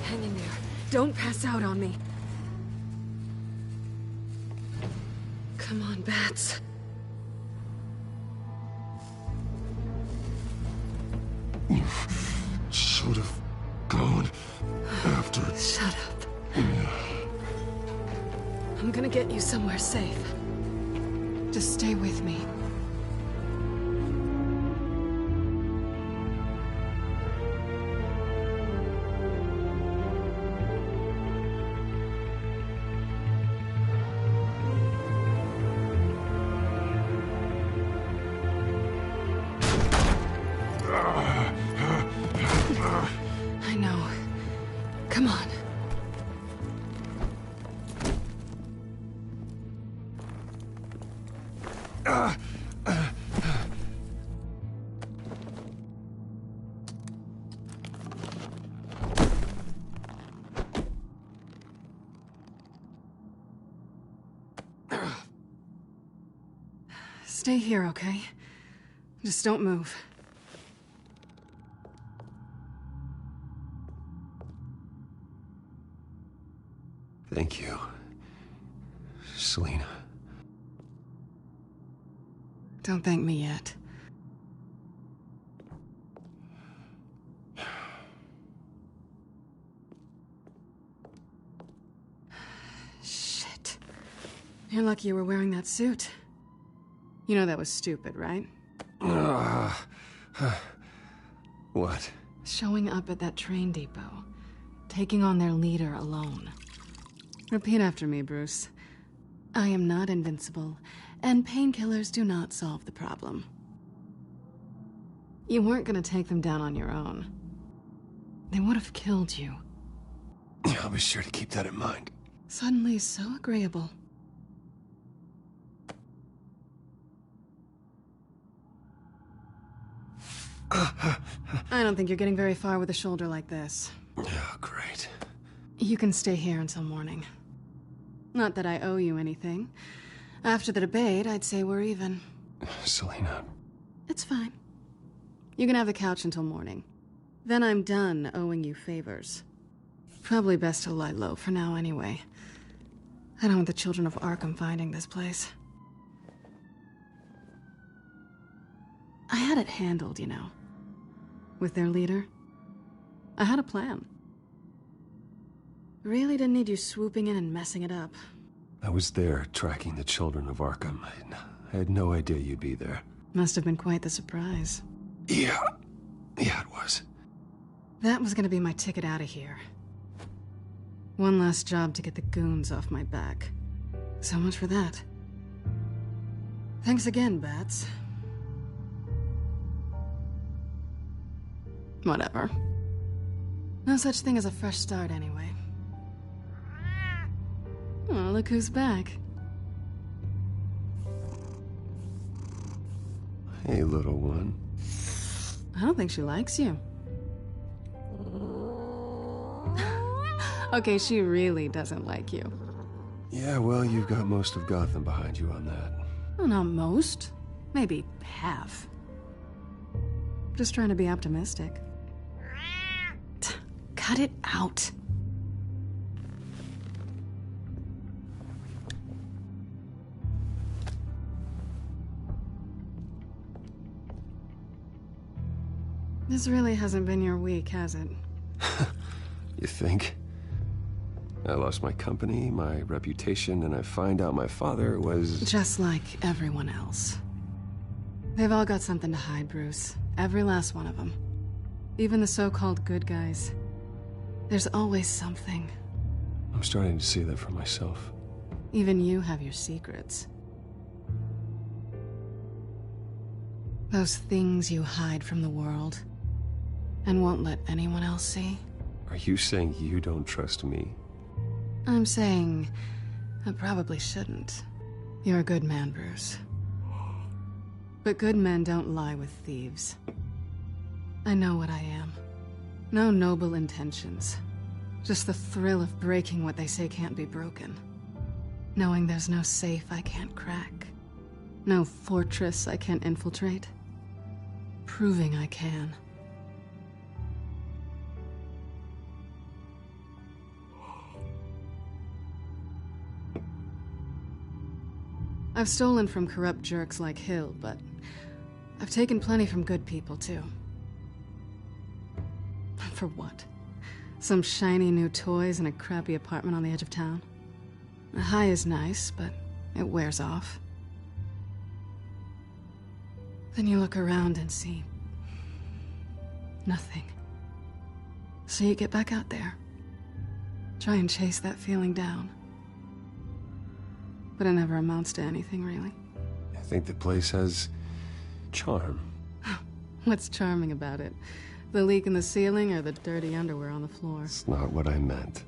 Hang in there. Don't pass out on me. Come on, Bats. Should have gone after. Shut up. I'm gonna get you somewhere safe. Just stay with me. I know. Come on. Stay here, okay? Just don't move. Thank you, Selina. Don't thank me yet. Shit. You're lucky you were wearing that suit. You know that was stupid, right? What? Showing up at that train depot. Taking on their leader alone. Repeat after me, Bruce. I am not invincible, and painkillers do not solve the problem. You weren't gonna take them down on your own. They would have killed you. I'll be sure to keep that in mind. Suddenly so agreeable. I don't think you're getting very far with a shoulder like this. Oh, great. You can stay here until morning. Not that I owe you anything. After the debate, I'd say we're even. Selina. It's fine. You can have the couch until morning. Then I'm done owing you favors. Probably best to lie low for now anyway. I don't want the children of Arkham finding this place. I had it handled, you know. With their leader. I had a plan. Really didn't need you swooping in and messing it up. I was there, tracking the children of Arkham. I had no idea you'd be there. Must have been quite the surprise. Yeah, it was. That was gonna be my ticket out of here. One last job to get the goons off my back. So much for that. Thanks again, Bats. Whatever. No such thing as a fresh start, anyway. Oh, look who's back. Hey, little one. I don't think she likes you. Okay, she really doesn't like you. Yeah, well, you've got most of Gotham behind you on that. Well, not most. Maybe half. Just trying to be optimistic. Cut it out. This really hasn't been your week, has it? You think? I lost my company, my reputation, and I find out my father was... Just like everyone else. They've all got something to hide, Bruce. Every last one of them. Even the so-called good guys. There's always something. I'm starting to see that for myself. Even you have your secrets. Those things you hide from the world and won't let anyone else see. Are you saying you don't trust me? I'm saying I probably shouldn't. You're a good man, Bruce. But good men don't lie with thieves. I know what I am. No noble intentions. Just the thrill of breaking what they say can't be broken. Knowing there's no safe I can't crack. No fortress I can't infiltrate. Proving I can. I've stolen from corrupt jerks like Hill, but I've taken plenty from good people, too. For what? Some shiny new toys in a crappy apartment on the edge of town? A high is nice, but it wears off. Then you look around and see nothing. So you get back out there. Try and chase that feeling down. But it never amounts to anything, really. I think the place has charm. What's charming about it? The leak in the ceiling or the dirty underwear on the floor? It's not what I meant.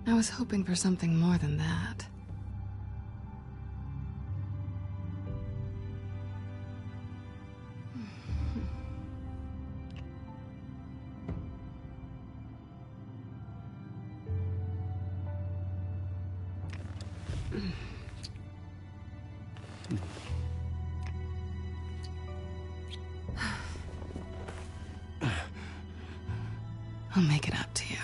I was hoping for something more than that. I'll make it up to you.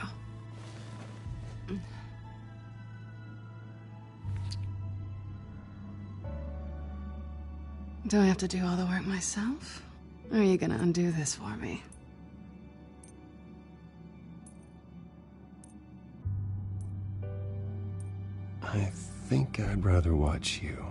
Do I have to do all the work myself? Or are you gonna undo this for me? I think I'd rather watch you.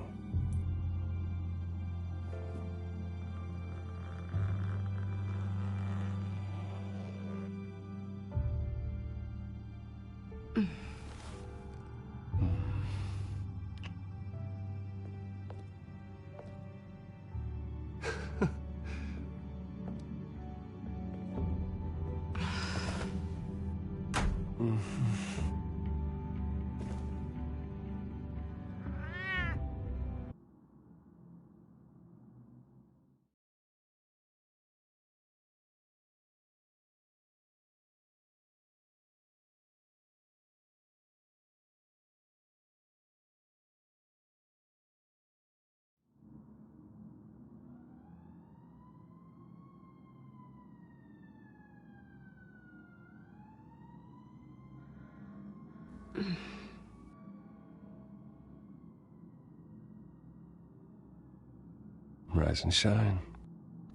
Rise and shine.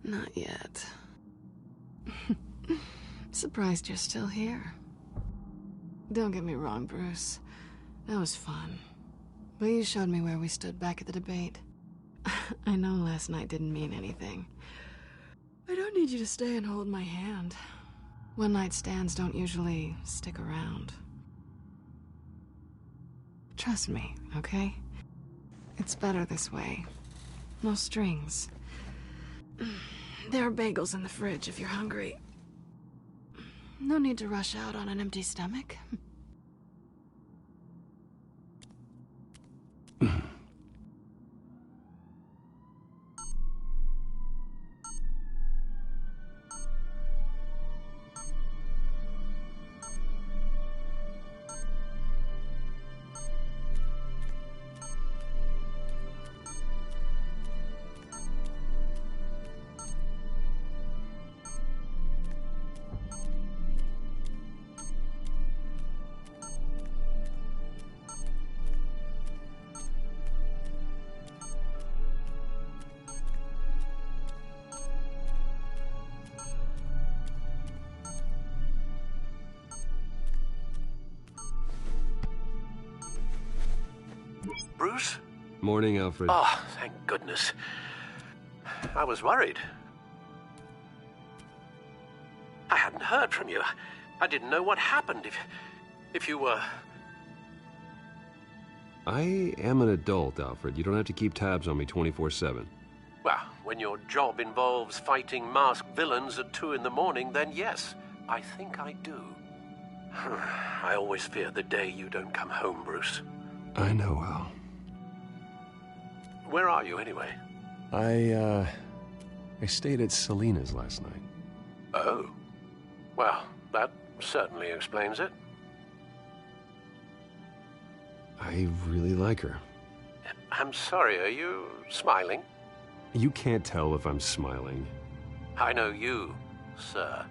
Not yet. Surprised you're still here. Don't get me wrong, Bruce. That was fun. But you showed me where we stood back at the debate. I know last night didn't mean anything. I don't need you to stay and hold my hand. One-night stands don't usually stick around. Trust me, okay? It's better this way. No strings. There are bagels in the fridge if you're hungry. No need to rush out on an empty stomach. Bruce? Morning, Alfred. Oh, thank goodness. I was worried. I hadn't heard from you. I didn't know what happened if you were... I am an adult, Alfred. You don't have to keep tabs on me 24/7. Well, when your job involves fighting masked villains at 2 in the morning, then yes, I think I do. I always fear the day you don't come home, Bruce. I know, Al. Where are you, anyway? I stayed at Selena's last night. Oh. Well, that certainly explains it. I really like her. I'm sorry, are you smiling? You can't tell if I'm smiling. I know you, sir.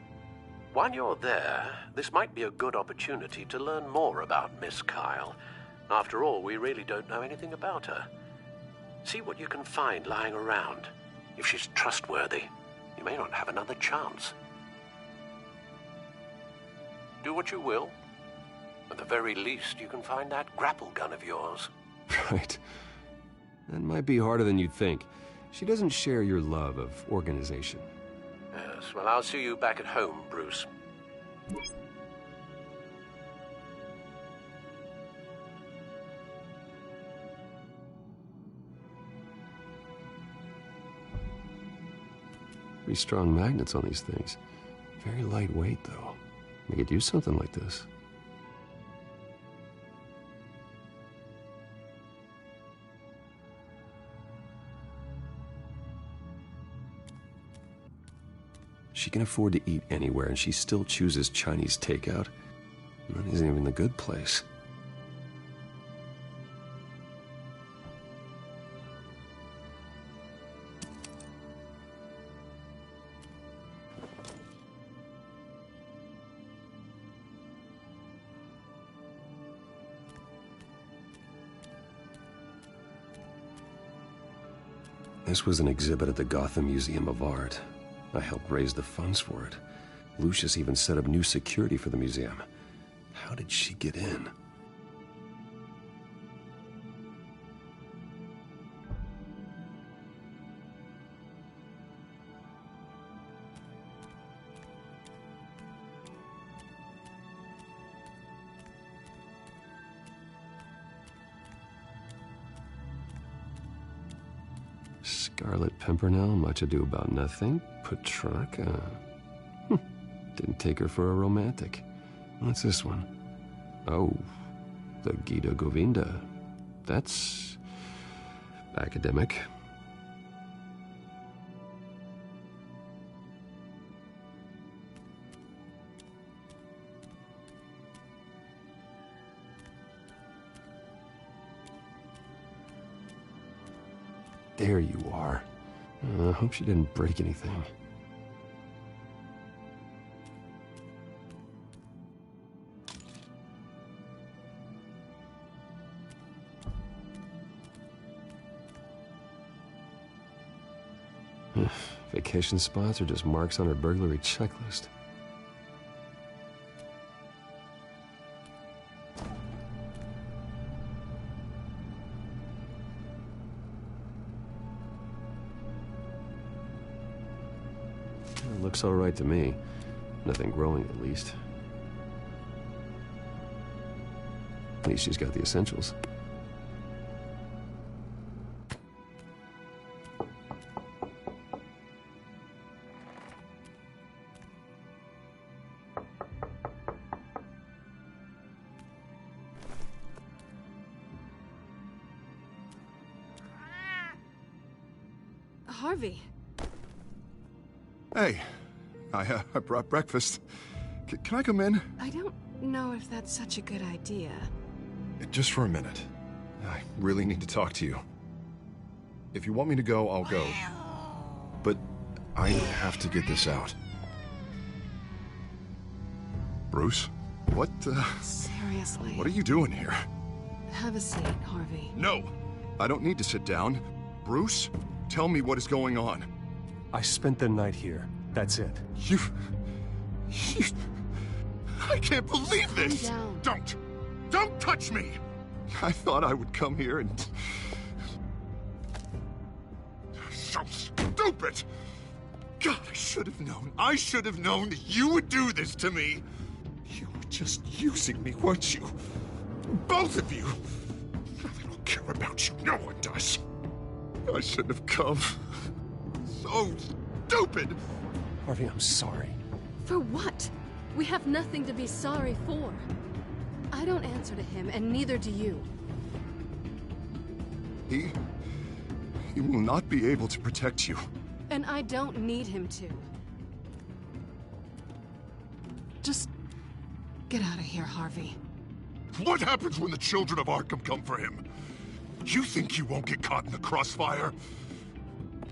While you're there, this might be a good opportunity to learn more about Miss Kyle. After all, we really don't know anything about her. See what you can find lying around. If she's trustworthy, you may not have another chance. Do what you will. At the very least, you can find that grapple gun of yours. Right. That might be harder than you'd think. She doesn't share your love of organization. Yes, well, I'll see you back at home, Bruce. Pretty strong magnets on these things. Very lightweight, though. We could use something like this. She can afford to eat anywhere, and she still chooses Chinese takeout. And that isn't even the good place. This was an exhibit at the Gotham Museum of Art. I helped raise the funds for it. Lucius even set up new security for the museum. How did she get in? Scarlet Pimpernel, Much Ado About Nothing, Petrarca. Didn't take her for a romantic. What's this one? Oh, the Gita Govinda. That's academic. There you are. I hope she didn't break anything. Vacation spots are just marks on her burglary checklist. It looks all right to me. Nothing growing, at least. At least she's got the essentials. Harvey. Hey, I brought breakfast. Can I come in? I don't know if that's such a good idea. Just for a minute. I really need to talk to you. If you want me to go, I'll go. But I have to get this out. Bruce? What, Seriously. What are you doing here? Have a seat, Harvey. No! I don't need to sit down. Bruce, tell me what is going on. I spent the night here. That's it. You... I can't believe this! Calm down. Don't touch me! I thought I would come here and... So stupid! God, I should have known. I should have known that you would do this to me. You were just using me, weren't you? Both of you. I don't care about you. No one does. I shouldn't have come. So stupid. Harvey, I'm sorry. For what? We have nothing to be sorry for. I don't answer to him, and neither do you. He will not be able to protect you. And I don't need him to. Just get out of here, Harvey. What happens when the children of Arkham come for him? You think you won't get caught in the crossfire?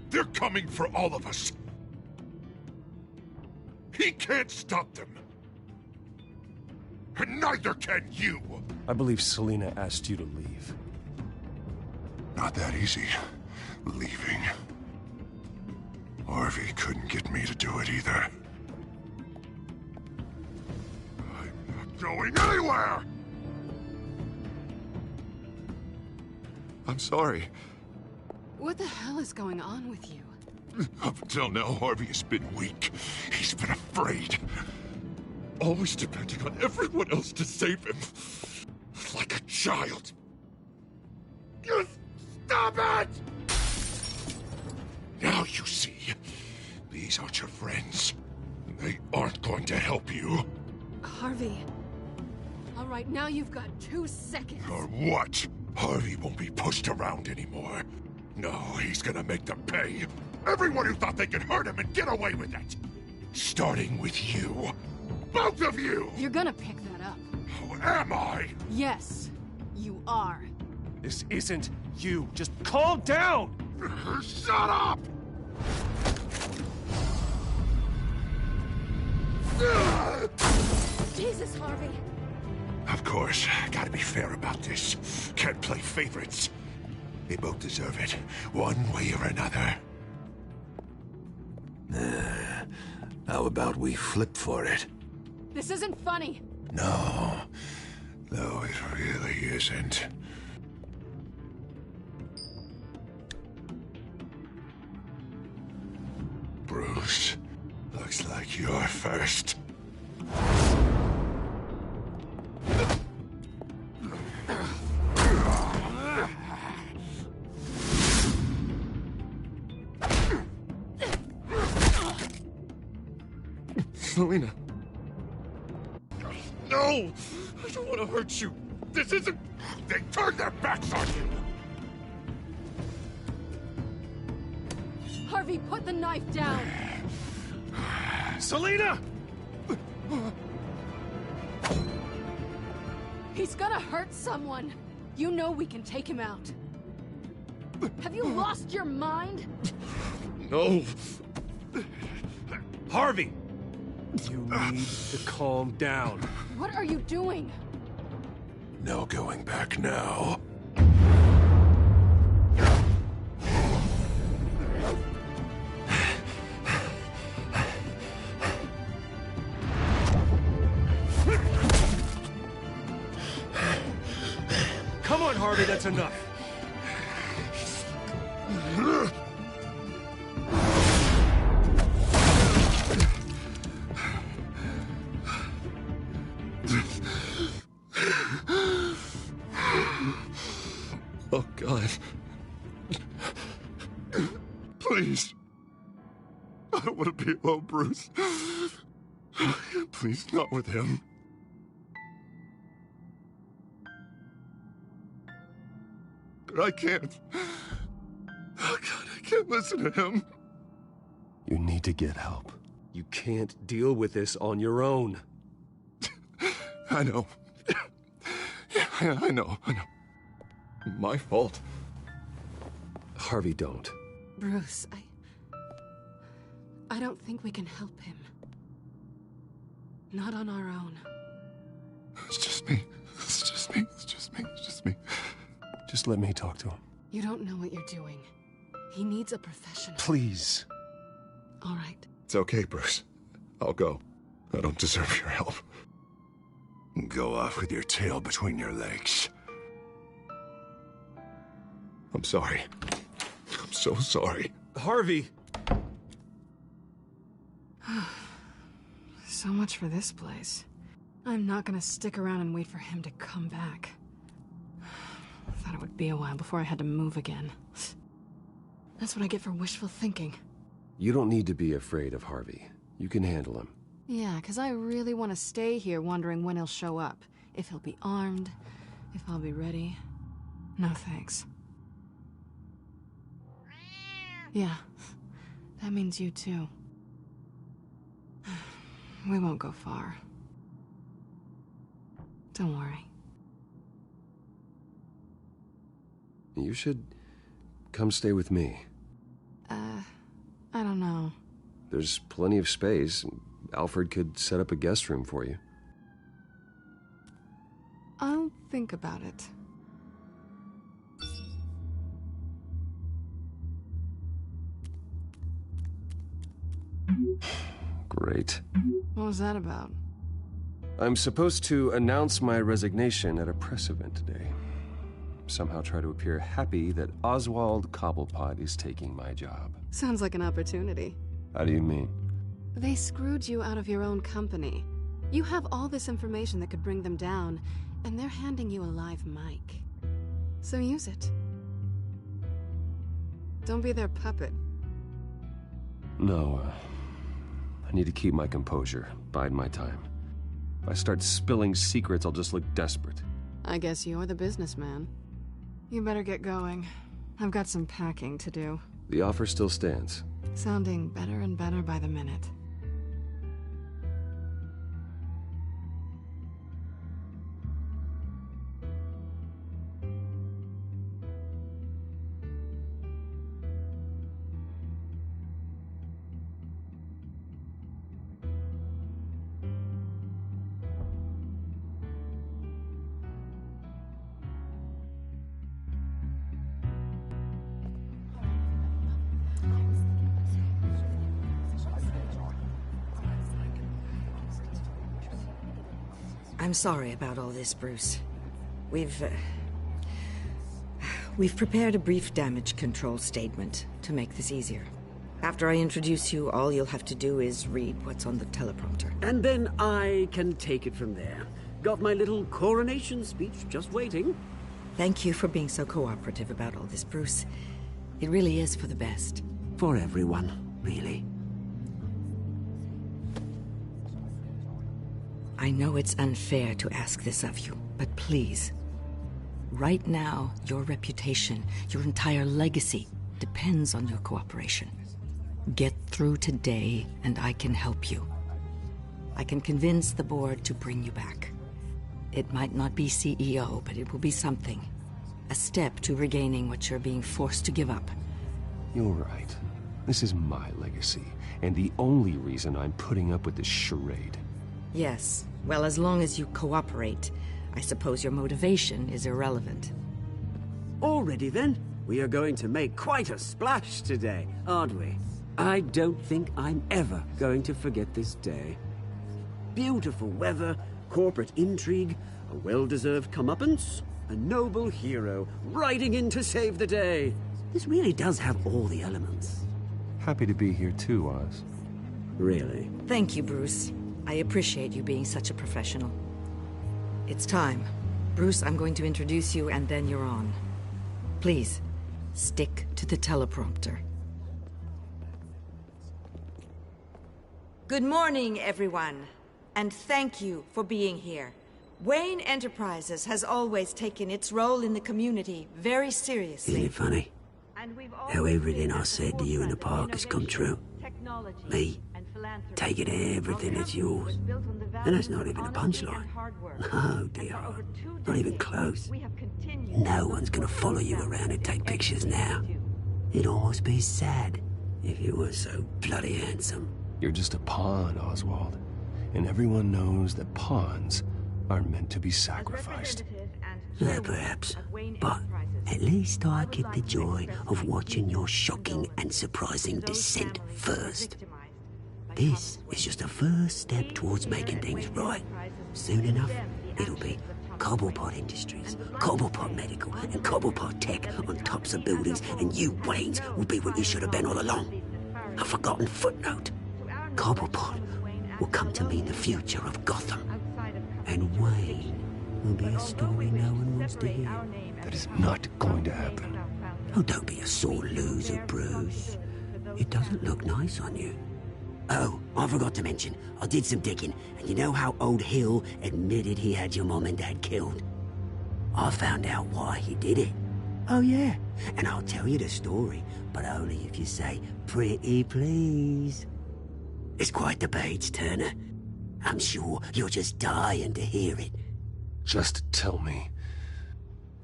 They're coming for all of us. He can't stop them. And neither can you. I believe Selina asked you to leave. Not that easy, leaving. Harvey couldn't get me to do it either. I'm not going anywhere! I'm sorry. What the hell is going on with you? Up until now, Harvey has been weak. He's been afraid. Always depending on everyone else to save him. Like a child. You stop it! Now you see. These aren't your friends. They aren't going to help you. Harvey. All right, now you've got 2 seconds. Or what? Harvey won't be pushed around anymore. No, he's gonna make them pay. Everyone who thought they could hurt him and get away with it. Starting with you. Both of you! You're gonna pick that up. Who am I? Yes, you are. This isn't you. Just calm down! Shut up! Jesus, Harvey. Of course, gotta be fair about this. Can't play favorites. They both deserve it, one way or another. How about we flip for it? This isn't funny. No, it really isn't. Bruce, looks like you're first. Selina. No! I don't want to hurt you. This isn't... They turned their backs on you! Harvey, put the knife down! Selina! He's gonna hurt someone. You know we can take him out. Have you lost your mind? No. Harvey! You need to calm down. What are you doing? No going back now. Come on, Harvey, that's enough. Oh, God. Please. I don't want to be alone, Bruce. Please, not with him. But I can't. Oh, God, I can't listen to him. You need to get help. You can't deal with this on your own. I know. Yeah, I know. My fault. Harvey, don't. Bruce, I don't think we can help him. Not on our own. It's just me. It's just me. Just let me talk to him. You don't know what you're doing. He needs a professional. Please. All right. It's okay, Bruce. I'll go. I don't deserve your help. Go off with your tail between your legs. I'm sorry. I'm so sorry. Harvey! So much for this place. I'm not gonna stick around and wait for him to come back. I thought it would be a while before I had to move again. That's what I get for wishful thinking. You don't need to be afraid of Harvey. You can handle him. Yeah, because I really want to stay here wondering when he'll show up. If he'll be armed, if I'll be ready. No thanks. Yeah, that means you too. We won't go far. Don't worry. You should come stay with me. I don't know. There's plenty of space. Alfred could set up a guest room for you. I'll think about it. Great. What was that about? I'm supposed to announce my resignation at a press event today. Somehow try to appear happy that Oswald Cobblepot is taking my job. Sounds like an opportunity. How do you mean? They screwed you out of your own company. You have all this information that could bring them down, and they're handing you a live mic. So use it. Don't be their puppet. No, I need to keep my composure, bide my time. If I start spilling secrets, I'll just look desperate. I guess you're the businessman. You better get going. I've got some packing to do. The offer still stands. Sounding better and better by the minute. I'm sorry about all this, Bruce. We've prepared a brief damage control statement to make this easier. After I introduce you, all you'll have to do is read what's on the teleprompter. And then I can take it from there. Got my little coronation speech just waiting. Thank you for being so cooperative about all this, Bruce. It really is for the best. For everyone, really. I know it's unfair to ask this of you, but please. Right now, your reputation, your entire legacy, depends on your cooperation. Get through today, and I can help you. I can convince the board to bring you back. It might not be CEO, but it will be something. A step to regaining what you're being forced to give up. You're right. This is my legacy, and the only reason I'm putting up with this charade. Yes. Well, as long as you cooperate, I suppose your motivation is irrelevant. Already then, we are going to make quite a splash today, aren't we? I don't think I'm ever going to forget this day. Beautiful weather, corporate intrigue, a well-deserved comeuppance, A noble hero, riding in to save the day. This really does have all the elements. Happy to be here too, Oz. Really? Thank you, Bruce. I appreciate you being such a professional. It's time. Bruce, I'm going to introduce you and then you're on. Please, stick to the teleprompter. Good morning, everyone. And thank you for being here. Wayne Enterprises has always taken its role in the community very seriously. Isn't it funny? How everything I said to you in the park has come true. Me, taking everything that's yours. And that's not even a punchline. No, dear. Not even close. No one's gonna follow you around and take pictures now. It'd almost be sad if you were so bloody handsome. You're just a pawn, Oswald. And everyone knows that pawns are meant to be sacrificed. Perhaps. But at least I get the joy of watching your shocking and surprising descent first. This is just a first step towards making things right. Soon enough, it'll be Cobblepot Industries, Cobblepot Medical, and Cobblepot Tech on tops of buildings, and you, Waynes, will be what you should have been all along. A forgotten footnote. Cobblepot will come to mean the future of Gotham. And Wayne will be a story no one wants to hear. That is not going to happen. Oh, don't be a sore loser, Bruce. It doesn't look nice on you. Oh, I forgot to mention, I did some digging, and you know how old Hill admitted he had your mom and dad killed? I found out why he did it. Oh, yeah, and I'll tell you the story, but only if you say, pretty please. It's quite the page, Turner. I'm sure you're just dying to hear it. Just tell me.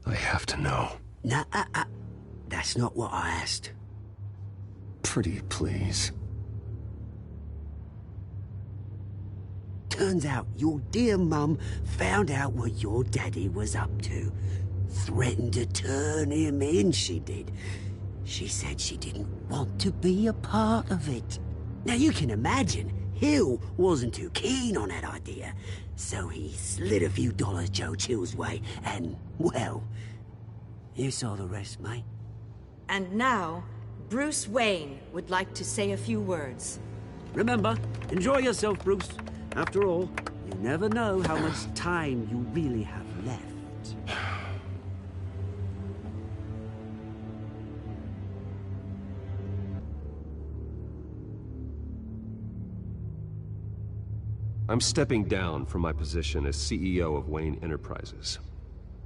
I have to know. Nah, that's not what I asked. Pretty please. Turns out your dear mum found out what your daddy was up to. Threatened to turn him in, she did. She said she didn't want to be a part of it. Now you can imagine, Hill wasn't too keen on that idea. So he slid a few dollars Joe Chill's way, and, well, you saw the rest, mate. And now, Bruce Wayne would like to say a few words. Remember, enjoy yourself, Bruce. After all, you never know how much time you really have left. I'm stepping down from my position as CEO of Wayne Enterprises.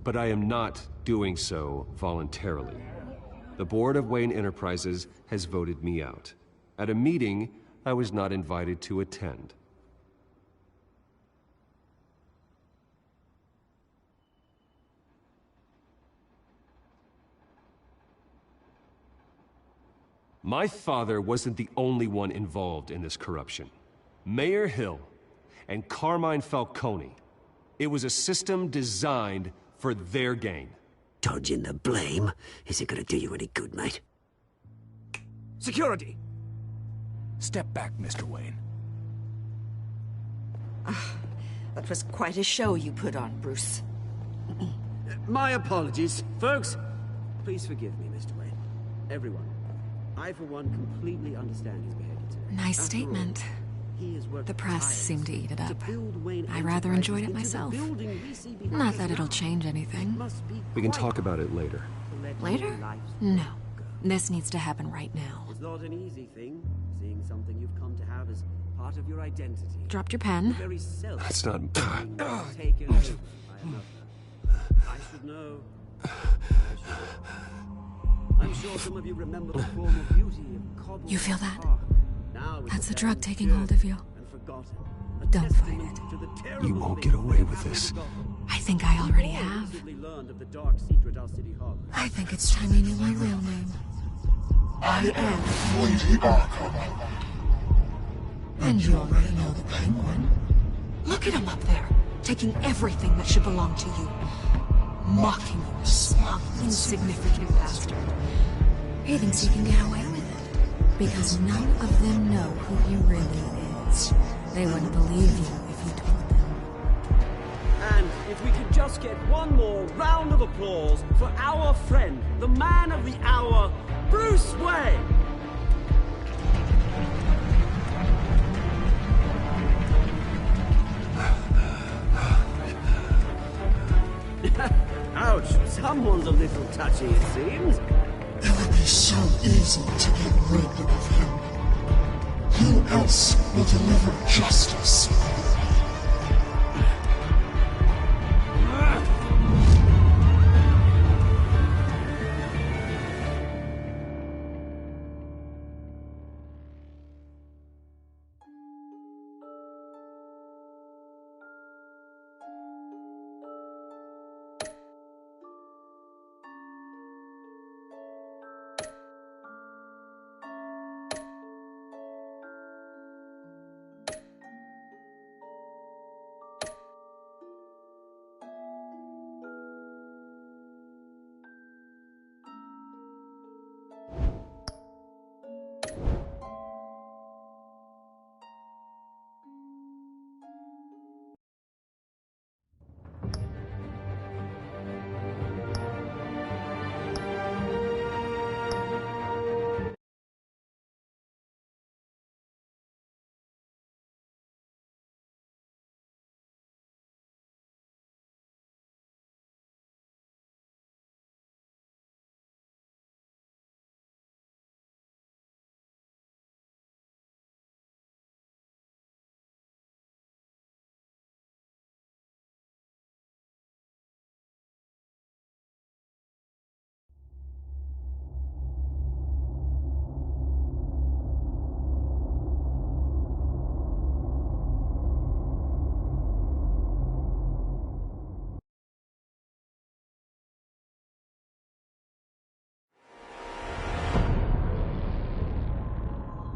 But I am not doing so voluntarily. The board of Wayne Enterprises has voted me out. At a meeting I was not invited to attend. My father wasn't the only one involved in this corruption. Mayor Hill and Carmine Falcone. It was a system designed for their gain. Dodging the blame isn't gonna do you any good, mate. Security! Step back, Mr. Wayne. That was quite a show you put on, Bruce. My apologies. Folks, please forgive me, Mr. Wayne. Everyone. I, for one, completely understand his behavior today. Nice statement. The press seemed to eat it up. I rather enjoyed it myself. Not that it'll change anything. We can talk about it later. Later? No. This needs to happen right now. It's not an easy thing, seeing something you've come to have as part of your identity. Dropped your pen. That's not... Taken over by another. I should know. I'm sure some of you remember the former beauty of Cobble. You feel that? That's the drug taking hold of you. Don't fight it. You won't get away with this. I think I already have. I think it's time you knew my real name. I am Lady Arkham. And you already know the Penguin. Look at him up there, taking everything that should belong to you. Mocking you, smug, insignificant bastard. He thinks he can get away with it. Because none of them know who he really is. They wouldn't believe you if you told them. And if we could just get one more round of applause. applause for our friend, the man of the hour, Bruce Wayne! Ouch, someone's a little touchy, it seems. It would be so easy to get rid of him. Who else will deliver justice?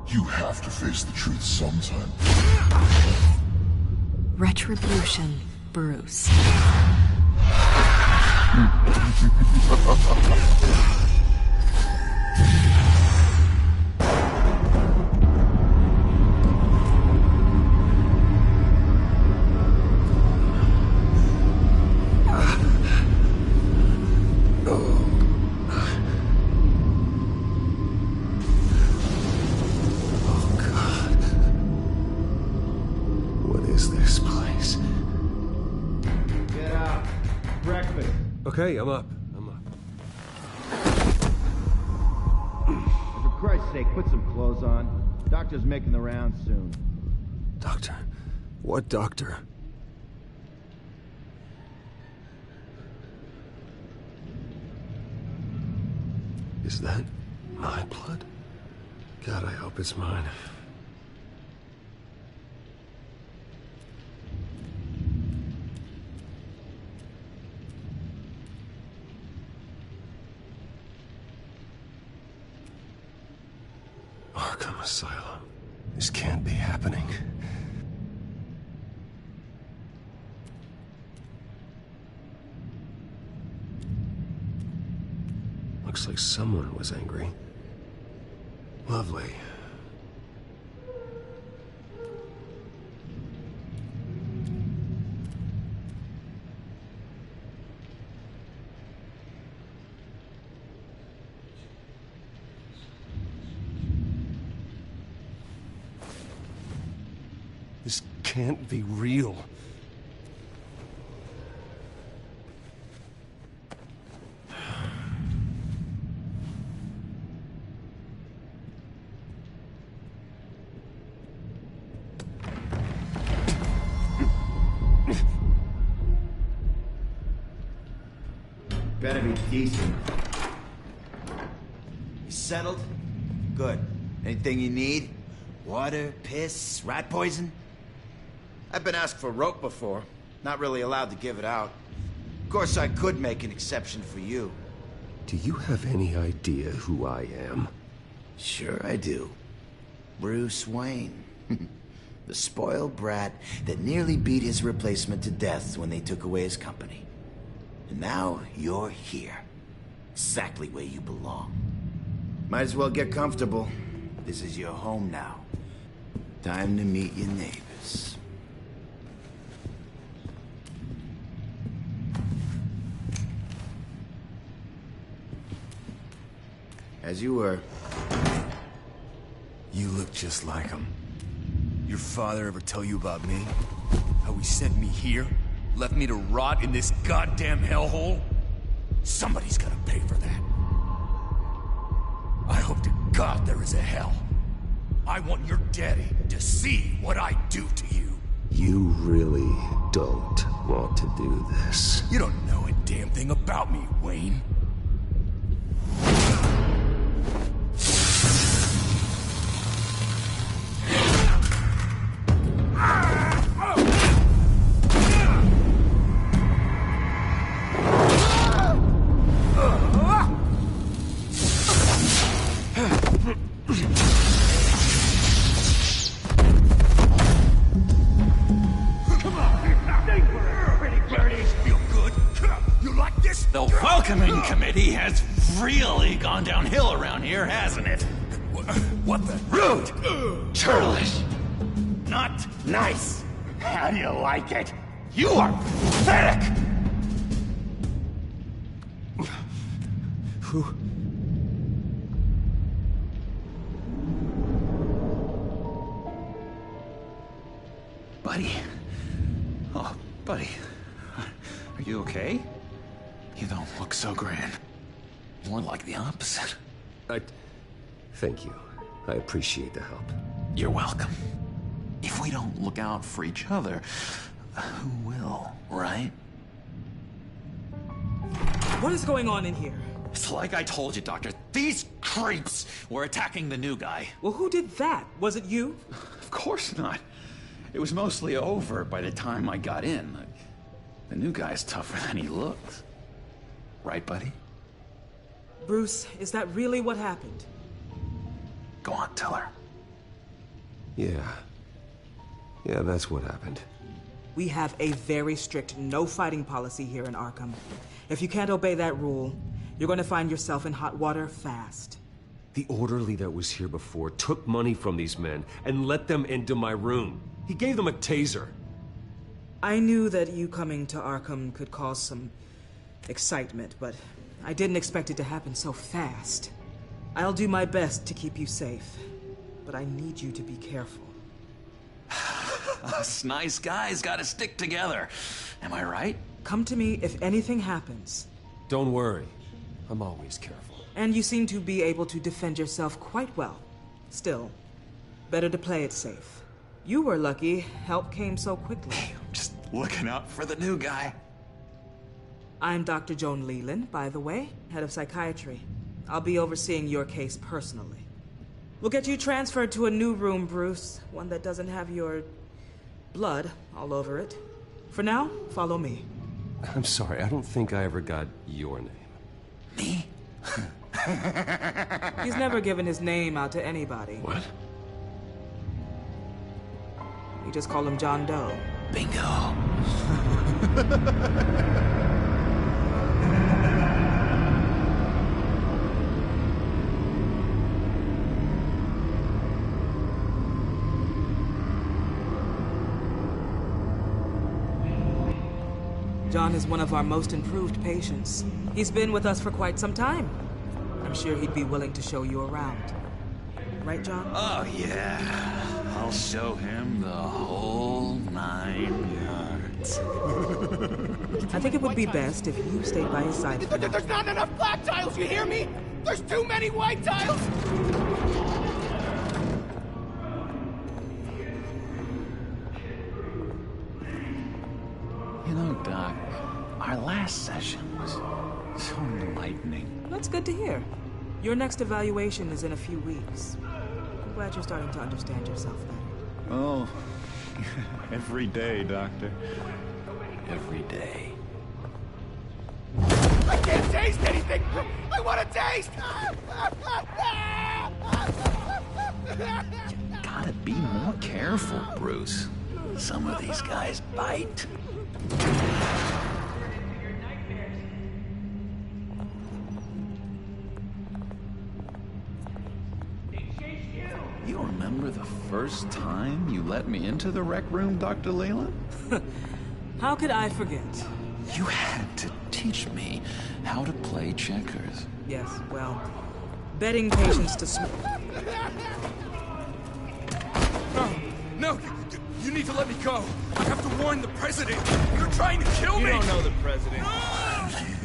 You have to face the truth sometime. Retribution, Bruce. Okay, I'm up. For Christ's sake, put some clothes on. Doctor's making the rounds soon. Doctor? What doctor? Is that my blood? God, I hope it's mine. Arkham Asylum. This can't be happening. Looks like someone was angry. Lovely. This can't be real. Better be decent. You settled? Good. Anything you need? Water, piss, rat poison? I've been asked for rope before. Not really allowed to give it out. Of course, I could make an exception for you. Do you have any idea who I am? Sure I do. Bruce Wayne. The spoiled brat that nearly beat his replacement to death when they took away his company. And now you're here. Exactly where you belong. Might as well get comfortable. This is your home now. Time to meet your neighbors. As you were. You look just like him. Your father ever tell you about me? How he sent me here? Left me to rot in this goddamn hellhole? Somebody's gotta pay for that. I hope to God there is a hell. I want your daddy to see what I do to you. You really don't want to do this. You don't know a damn thing about me, Wayne. The welcoming committee has really gone downhill around here, hasn't it? What the? Rude! Churlish! Not nice! How do you like it? You are pathetic! Who? Buddy. Oh, buddy. Are you okay? You don't look so grand. More like the opposite. Thank you. I appreciate the help. You're welcome. If we don't look out for each other, who will, right? What is going on in here? It's like I told you, Doctor. These creeps were attacking the new guy. Well, who did that? Was it you? Of course not. It was mostly over by the time I got in. The new guy's tougher than he looks. Right, buddy? Bruce, is that really what happened? Go on, tell her. Yeah, that's what happened. We have a very strict no fighting policy here in Arkham. If you can't obey that rule, you're going to find yourself in hot water fast. The orderly that was here before took money from these men and let them into my room. He gave them a taser. I knew that you coming to Arkham could cause some excitement, but I didn't expect it to happen so fast. I'll do my best to keep you safe, but I need you to be careful. Us nice guys gotta stick together. Am I right? Come to me if anything happens. Don't worry. I'm always careful. And you seem to be able to defend yourself quite well. Still, better to play it safe. You were lucky help came so quickly. Just looking out for the new guy. I'm Dr. Joan Leland, by the way, head of psychiatry. I'll be overseeing your case personally. We'll get you transferred to a new room, Bruce. One that doesn't have your blood all over it. For now, follow me. I'm sorry, I don't think I ever got your name. Me? He's never given his name out to anybody. What? We just call him John Doe. Bingo. John is one of our most improved patients. He's been with us for quite some time. I'm sure he'd be willing to show you around. Right, John? Oh, yeah. I'll show him the whole 9 yards. I think it would be best if you stayed by his side. There's not enough black tiles, you hear me? There's too many white tiles! You know, Doc, our last session was so enlightening. That's good to hear. Your next evaluation is in a few weeks. I'm glad you're starting to understand yourself better. Oh, every day, Doctor. Every day. I can't taste anything! I want to taste! You gotta be more careful, Bruce. Some of these guys bite. You remember the first time you let me into the rec room, Dr. Leland? How could I forget? You had to teach me how to play checkers. Yes, well, Bedding patients to smoke. No! You need to let me go! I have to warn the president! You're trying to kill me! You don't know the president.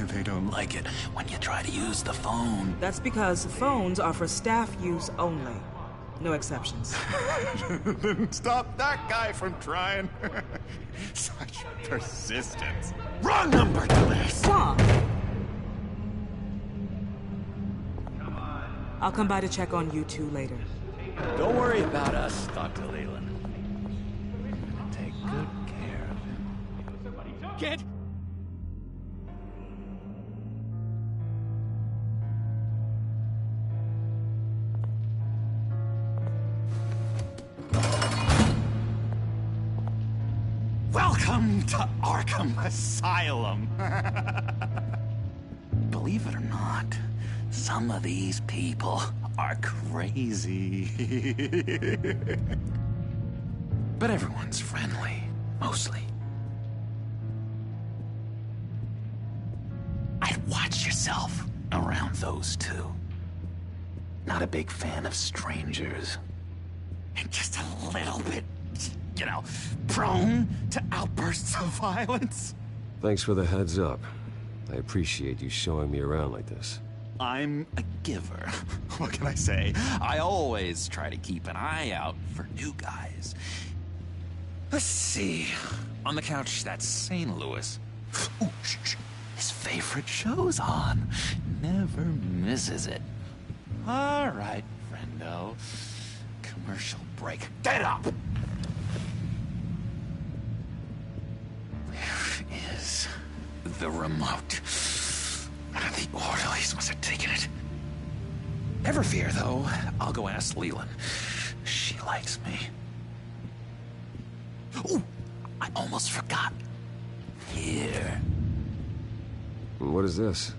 They don't like it when you try to use the phone. That's because phones are for staff use only. No exceptions. Then stop that guy from trying. Such persistence. Wrong number to this! Stop! I'll come by to check on you two later. Don't worry about us, Dr. Leland. Take good care of him. Kid! Welcome to Arkham Asylum. Believe it or not, some of these people are crazy. But everyone's friendly, mostly. I'd watch yourself around those two. Not a big fan of strangers. And just a little bit, you know, prone to outbursts of violence. Thanks for the heads up. I appreciate you showing me around like this. I'm a giver. What can I say? I always try to keep an eye out for new guys. Let's see. On the couch, that's St. Louis. Ooh, shh. His favorite show's on. Never misses it. All right, friendo. Commercial break. Get up! Where is the remote? One of the orderlies must have taken it. Never fear, though. I'll go ask Leland. She likes me. Ooh, I almost forgot. Here. What is this?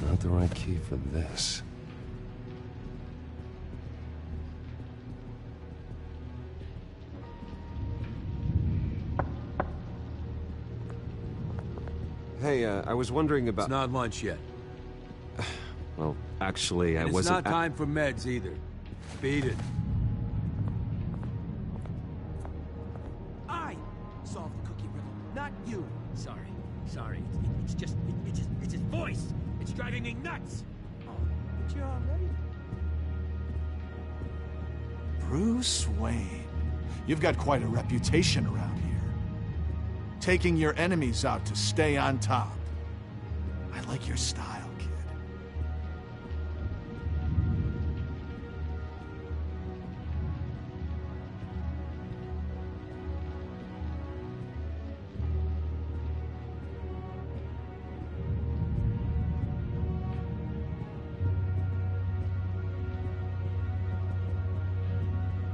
Not the right key for this. Hey, I was wondering about... It's not lunch yet. Well, actually, I It's wasn't... not time for meds either. Beat it. I solved the cookie riddle, not you. Sorry. It's his voice. It's driving me nuts. Oh, but you're all ready. Bruce Wayne. You've got quite a reputation around here. Taking your enemies out to stay on top. I like your style, kid.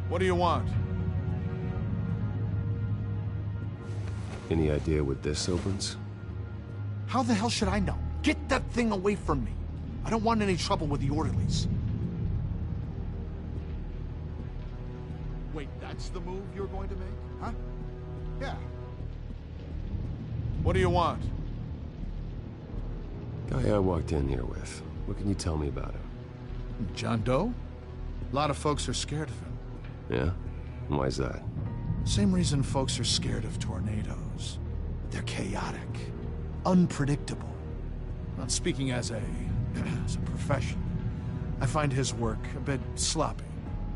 What do you want? Any idea what this opens? How the hell should I know? Get that thing away from me. I don't want any trouble with the orderlies. Wait, that's the move you're going to make? Huh? Yeah. What do you want? Guy I walked in here with. What can you tell me about him? John Doe? A lot of folks are scared of him. Yeah? And why's that? Same reason folks are scared of tornadoes. They're chaotic, unpredictable. Not speaking as a profession. I find his work a bit sloppy.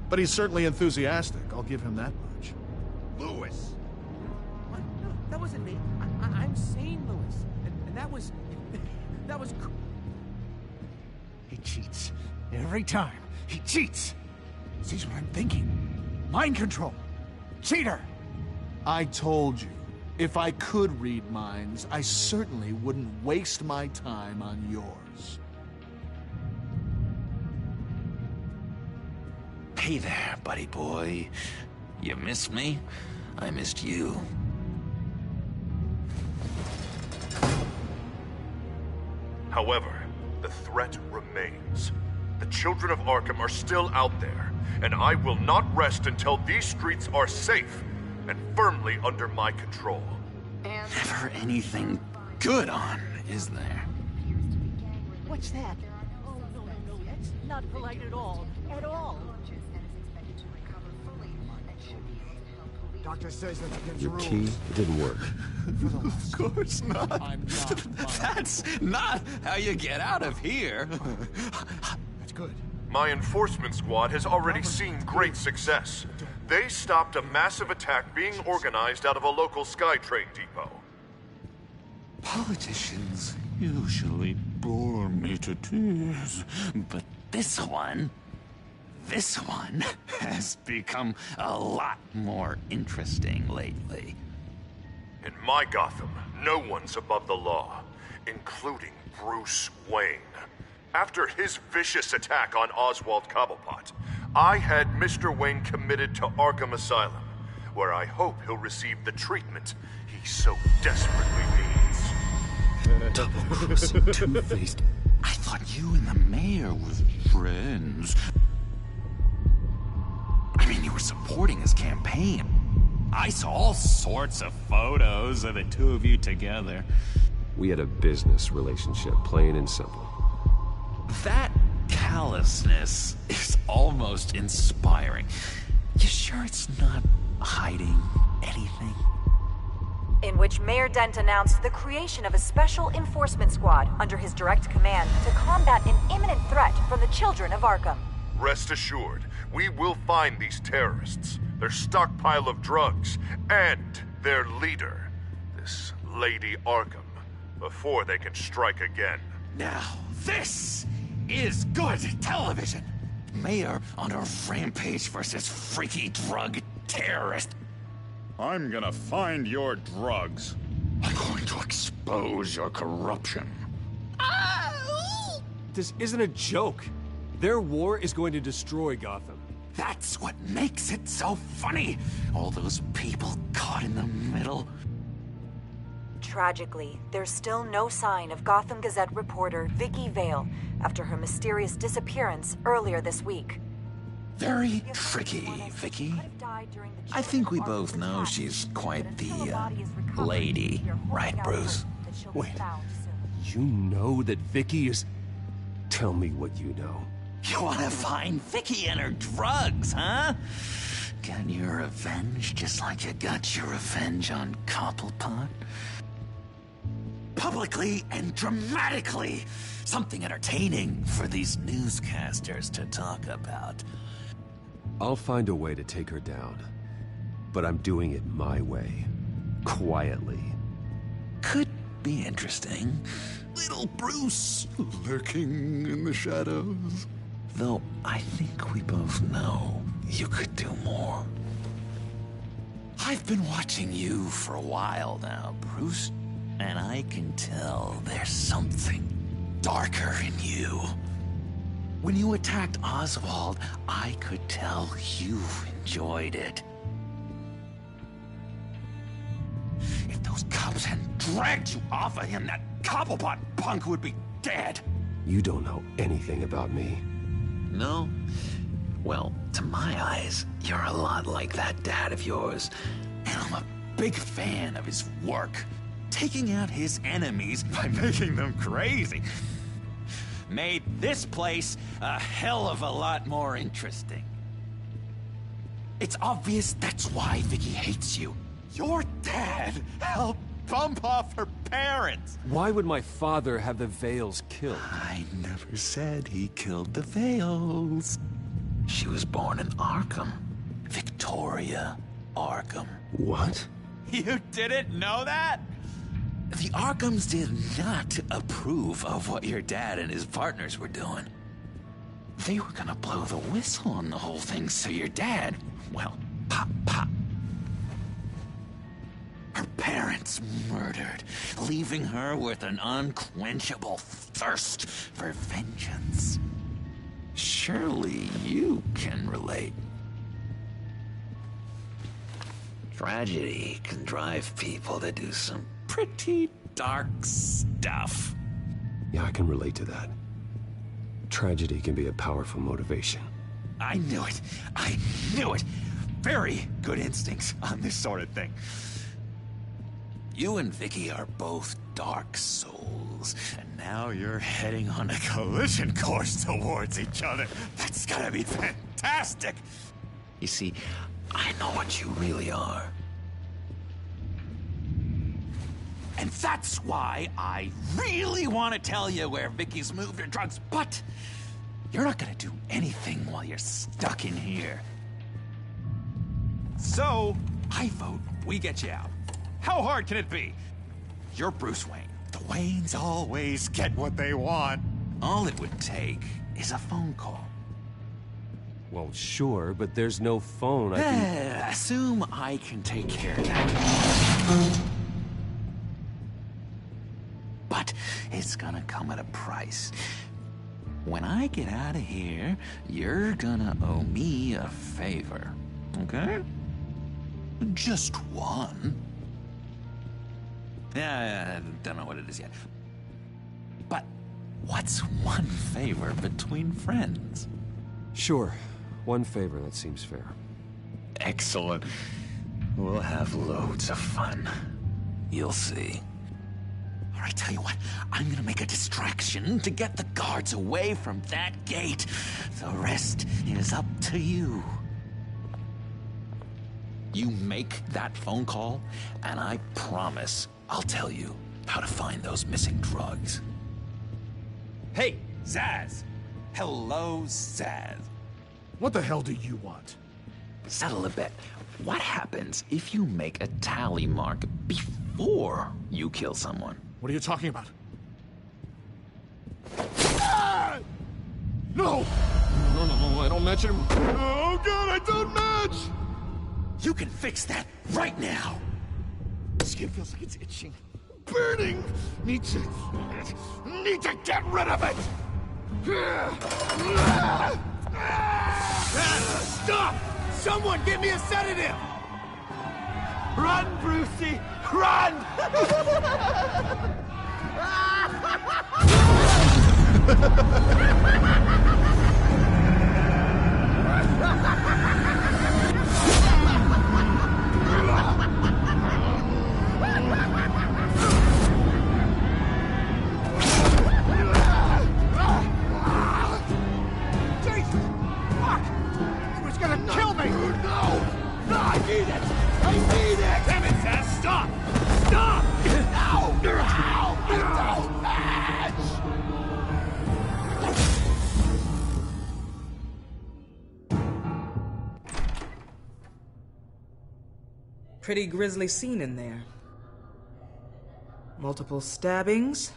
But he's certainly enthusiastic, I'll give him that much. Lewis! What? No, that wasn't me. I'm St. Louis. And that was... He cheats. Every time. He cheats! Sees what I'm thinking. Mind control. Cheater! I told you, if I could read minds, I certainly wouldn't waste my time on yours. Hey there, buddy boy. You missed me? I missed you. However, the threat remains. The children of Arkham are still out there, and I will not rest until these streets are safe and firmly under my control. Never anything good on, is there? What's that? Oh, no, that's not polite at all. At all. Doctor says that's against Your rules. key, it didn't work. Of course not. That's not how you get out of here. That's good. My enforcement squad has already seen great success. They stopped a massive attack being organized out of a local SkyTrain depot. Politicians usually bore me to tears, but this one has become a lot more interesting lately. In my Gotham, no one's above the law, including Bruce Wayne. After his vicious attack on Oswald Cobblepot, I had Mr. Wayne committed to Arkham Asylum, where I hope he'll receive the treatment he so desperately needs. Double-crossing, two-faced. I thought you and the mayor were friends. I mean, you were supporting his campaign. I saw all sorts of photos of the two of you together. We had a business relationship, plain and simple. That callousness is almost inspiring. You sure it's not hiding anything? In which Mayor Dent announced the creation of a special enforcement squad under his direct command to combat an imminent threat from the children of Arkham. Rest assured, we will find these terrorists, their stockpile of drugs, and their leader, this Lady Arkham, before they can strike again. Now, this is good television. Mayor on a rampage versus freaky drug terrorist. I'm gonna find your drugs. I'm going to expose your corruption. This isn't a joke. Their war is going to destroy Gotham. That's what makes it so funny. All those people caught in the middle. Tragically, there's still no sign of Gotham Gazette reporter Vicky Vale after her mysterious disappearance earlier this week. Very tricky, Vicky. I think we both know she's quite the, lady, right, Bruce? Wait, you know that Vicky is... Tell me what you know. You want to find Vicky and her drugs, huh? Get your revenge just like you got your revenge on Cobblepot? Publicly and dramatically. Something entertaining for these newscasters to talk about. I'll find a way to take her down. But I'm doing it my way. Quietly. Could be interesting. Little Bruce lurking in the shadows. Though I think we both know you could do more. I've been watching you for a while now, Bruce, and I can tell there's something darker in you. When you attacked Oswald, I could tell you enjoyed it. If those cops hadn't dragged you off of him, that Cobblepot punk would be dead. You don't know anything about me. No? Well, to my eyes, you're a lot like that dad of yours. And I'm a big fan of his work. Taking out his enemies by making them crazy. Made this place a hell of a lot more interesting. It's obvious that's why Vicky hates you. Your dad helped bump off her parents. Why would my father have the Vales killed? I never said he killed the Vales. She was born in Arkham. Victoria Arkham. What? You didn't know that? The Arkhams did not approve of what your dad and his partners were doing. They were gonna blow the whistle on the whole thing, so your dad, well, pop. Her parents murdered, leaving her with an unquenchable thirst for vengeance. Surely you can relate. Tragedy can drive people to do some pretty dark stuff. Yeah, I can relate to that. Tragedy can be a powerful motivation. I knew it. I knew it. Very good instincts on this sort of thing. You and Vicky are both dark souls, and now you're heading on a collision course towards each other. That's gotta be fantastic! You see, I know what you really are. And that's why I really want to tell you where Vicky's moved her drugs, but you're not gonna do anything while you're stuck in here. So, I vote we get you out. How hard can it be? You're Bruce Wayne. The Waynes always get what they want. All it would take is a phone call. Well, sure, but there's no phone. I can... Assume I can take care of that. But it's gonna come at a price. When I get out of here, you're gonna owe me a favor, okay? Just one. Yeah, I don't know what it is yet. But what's one favor between friends? Sure. One favor, that seems fair. Excellent. We'll have loads of fun. You'll see. All right, tell you what. I'm gonna make a distraction to get the guards away from that gate. The rest is up to you. You make that phone call, and I promise I'll tell you how to find those missing drugs. Hey, Zsasz! Hello, Zsasz. What the hell do you want? Settle a bet. What happens if you make a tally mark before you kill someone? What are you talking about? Ah! No! No, I don't match him. Oh, God, I don't match! You can fix that right now! Skin feels like it's itching. Burning! Need to get rid of it! Stop! Someone give me a sedative! Run, Brucey! Run! Pretty grisly scene in there. Multiple stabbings.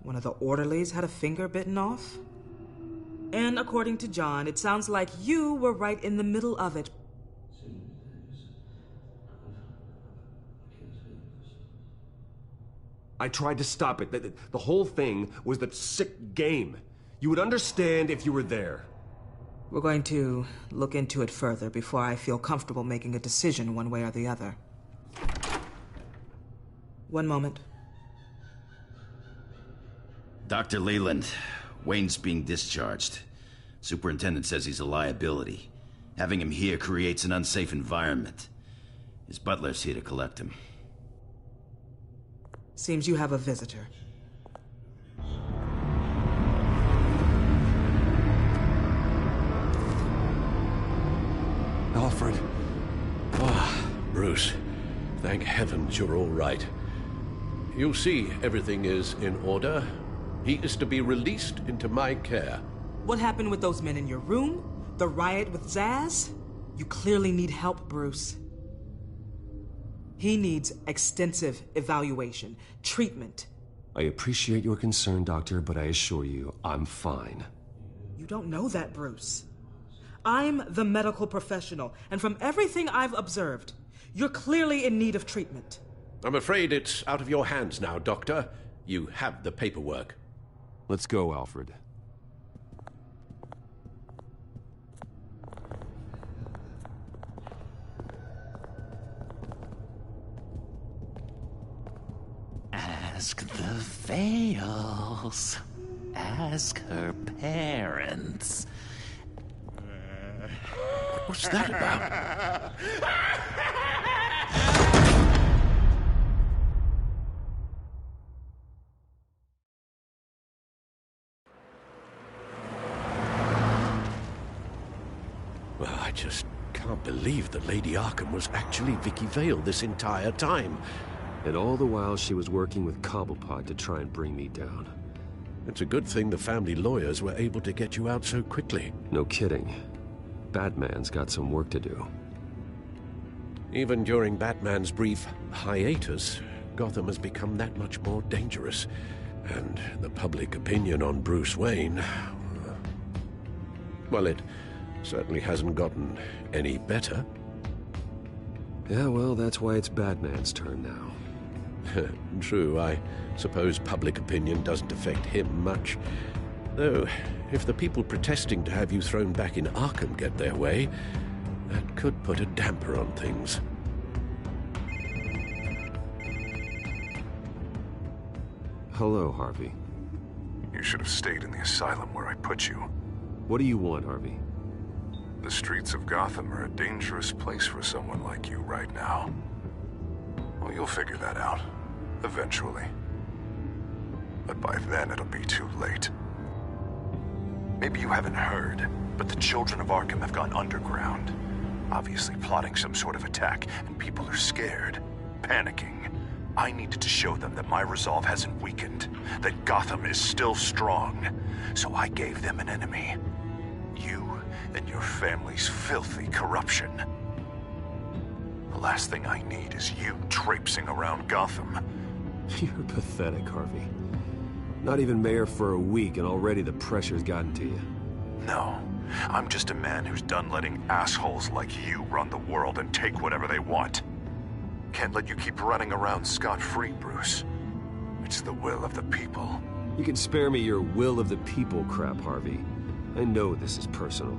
One of the orderlies had a finger bitten off. And according to John, it sounds like you were right in the middle of it. I tried to stop it. The whole thing was the sick game. You would understand if you were there. We're going to look into it further before I feel comfortable making a decision one way or the other. One moment. Dr. Leland, Wayne's being discharged. Superintendent says he's a liability. Having him here creates an unsafe environment. His butler's here to collect him. Seems you have a visitor. Alfred. Ah, Bruce. Thank heavens you're all right. You see, everything is in order. He is to be released into my care. What happened with those men in your room? The riot with Zsasz? You clearly need help, Bruce. He needs extensive evaluation, treatment. I appreciate your concern, Doctor, but I assure you, I'm fine. You don't know that, Bruce. I'm the medical professional, and from everything I've observed, you're clearly in need of treatment. I'm afraid it's out of your hands now, Doctor. You have the paperwork. Let's go, Alfred. Ask the Veils. Ask her parents. What's that about? Well, I just can't believe that Lady Arkham was actually Vicky Vale this entire time. And all the while she was working with Cobblepot to try and bring me down. It's a good thing the family lawyers were able to get you out so quickly. No kidding. Batman's got some work to do. Even during Batman's brief hiatus, Gotham has become that much more dangerous. And the public opinion on Bruce Wayne... well, it certainly hasn't gotten any better. Yeah, well, that's why it's Batman's turn now. True, I suppose public opinion doesn't affect him much. Though, if the people protesting to have you thrown back in Arkham get their way, that could put a damper on things. Hello, Harvey. You should have stayed in the asylum where I put you. What do you want, Harvey? The streets of Gotham are a dangerous place for someone like you right now. Well, you'll figure that out, eventually. But by then, it'll be too late. Maybe you haven't heard, but the children of Arkham have gone underground. Obviously plotting some sort of attack, and people are scared, panicking. I needed to show them that my resolve hasn't weakened, that Gotham is still strong. So I gave them an enemy. You and your family's filthy corruption. The last thing I need is you traipsing around Gotham. You're pathetic, Harvey. Not even mayor for a week and already the pressure's gotten to you. No, I'm just a man who's done letting assholes like you run the world and take whatever they want. Can't let you keep running around scot-free, Bruce. It's the will of the people. You can spare me your will of the people crap, Harvey. I know this is personal.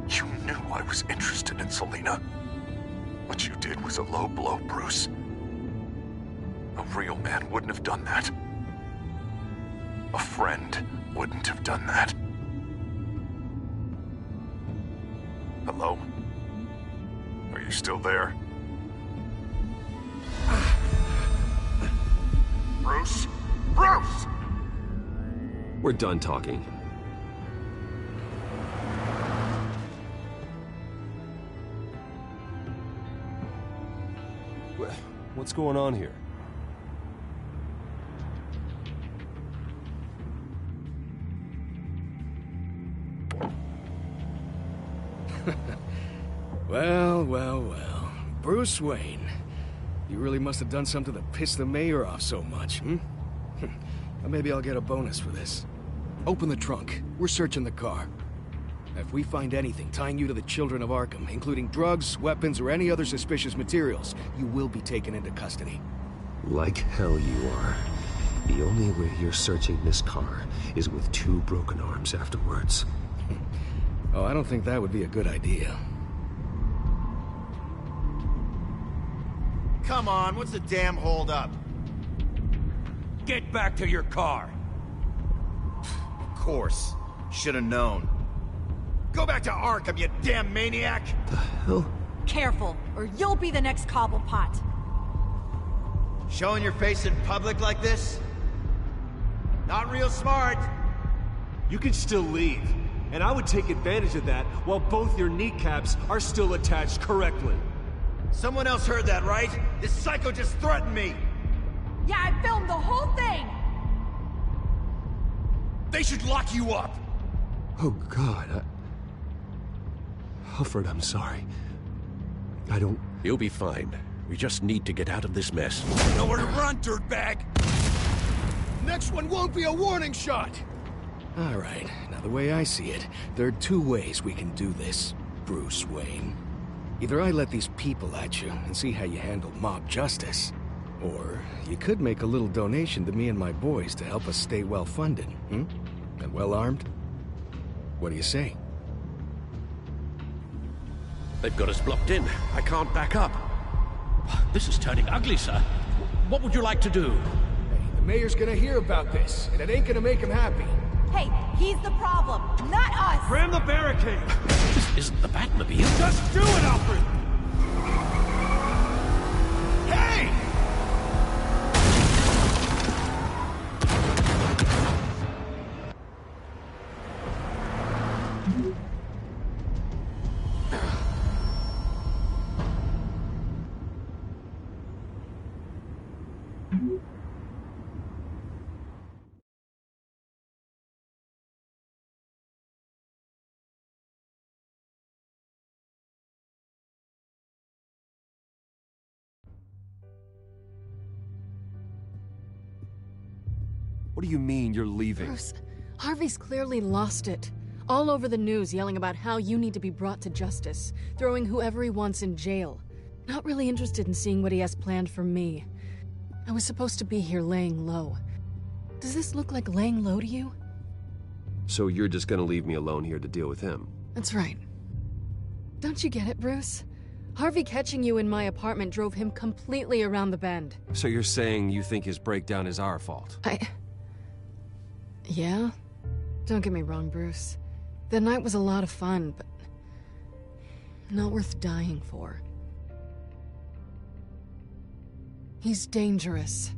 You knew I was interested in Selina. What you did was a low blow, Bruce. A real man wouldn't have done that. A friend wouldn't have done that. Hello? Are you still there? Bruce? Bruce! We're done talking. What's going on here? Well. Bruce Wayne. You really must have done something to piss the mayor off so much, hmm? Or maybe I'll get a bonus for this. Open the trunk. We're searching the car. If we find anything tying you to the children of Arkham, including drugs, weapons, or any other suspicious materials, you will be taken into custody. Like hell you are. The only way you're searching this car is with 2 broken arms afterwards. Oh, I don't think that would be a good idea. Come on, what's the damn holdup? Get back to your car! Of course. Should've known. Go back to Arkham, you damn maniac! The hell? Careful, or you'll be the next Cobblepot. Showing your face in public like this? Not real smart. You can still leave, and I would take advantage of that while both your kneecaps are still attached correctly. Someone else heard that, right? This psycho just threatened me! Yeah, I filmed the whole thing! They should lock you up! Oh, God, Alfred, I'm sorry. I don't... You'll be fine. We just need to get out of this mess. Nowhere to run, dirtbag! Next one won't be a warning shot! All right, now the way I see it, there are 2 ways we can do this, Bruce Wayne. Either I let these people at you and see how you handle mob justice, or you could make a little donation to me and my boys to help us stay well-funded, hmm? And well-armed? What do you say? They've got us blocked in. I can't back up. This is turning ugly, sir. What would you like to do? The mayor's gonna hear about this, and it ain't gonna make him happy. Hey, he's the problem, not us! Ram the barricade! This isn't the Batmobile. Just do it, Alfred! Hey! What do you mean you're leaving? Bruce, Harvey's clearly lost it. All over the news yelling about how you need to be brought to justice, throwing whoever he wants in jail. Not really interested in seeing what he has planned for me. I was supposed to be here laying low. Does this look like laying low to you? So you're just gonna leave me alone here to deal with him? That's right. Don't you get it, Bruce? Harvey catching you in my apartment drove him completely around the bend. So you're saying you think his breakdown is our fault? Yeah? Don't get me wrong, Bruce. The night was a lot of fun, but not worth dying for. He's dangerous.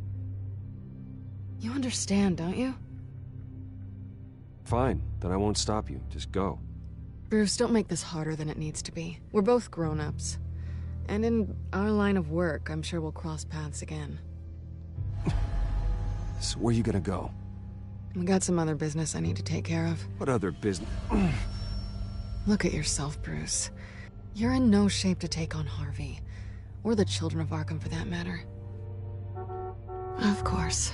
You understand, don't you? Fine, then I won't stop you. Just go. Bruce, don't make this harder than it needs to be. We're both grown-ups. And in our line of work, I'm sure we'll cross paths again. So where are you gonna go? We got some other business I need to take care of. What other business? Look at yourself, Bruce. You're in no shape to take on Harvey. Or the children of Arkham, for that matter. Of course.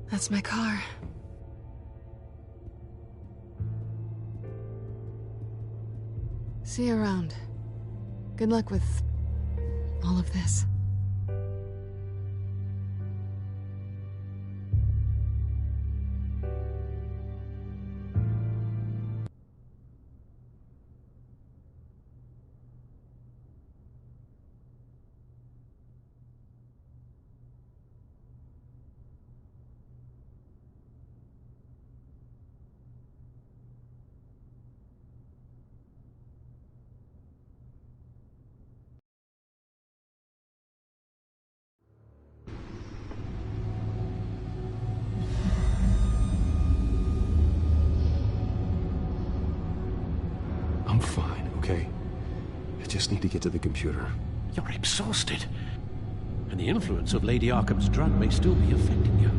That's my car. See you around. Good luck with all of this. I'm fine, okay? I just need to get to the computer. You're exhausted. And the influence of Lady Arkham's drug may still be affecting you.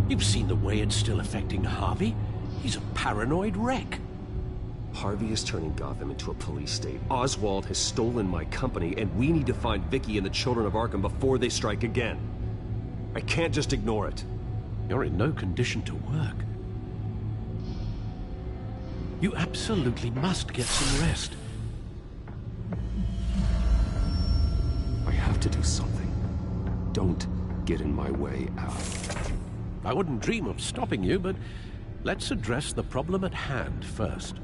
You've seen the way it's still affecting Harvey. He's a paranoid wreck. Harvey is turning Gotham into a police state. Oswald has stolen my company, and we need to find Vicky and the children of Arkham before they strike again. I can't just ignore it. You're in no condition to work. You absolutely must get some rest. I have to do something. Don't get in my way, Al. I wouldn't dream of stopping you, but let's address the problem at hand first.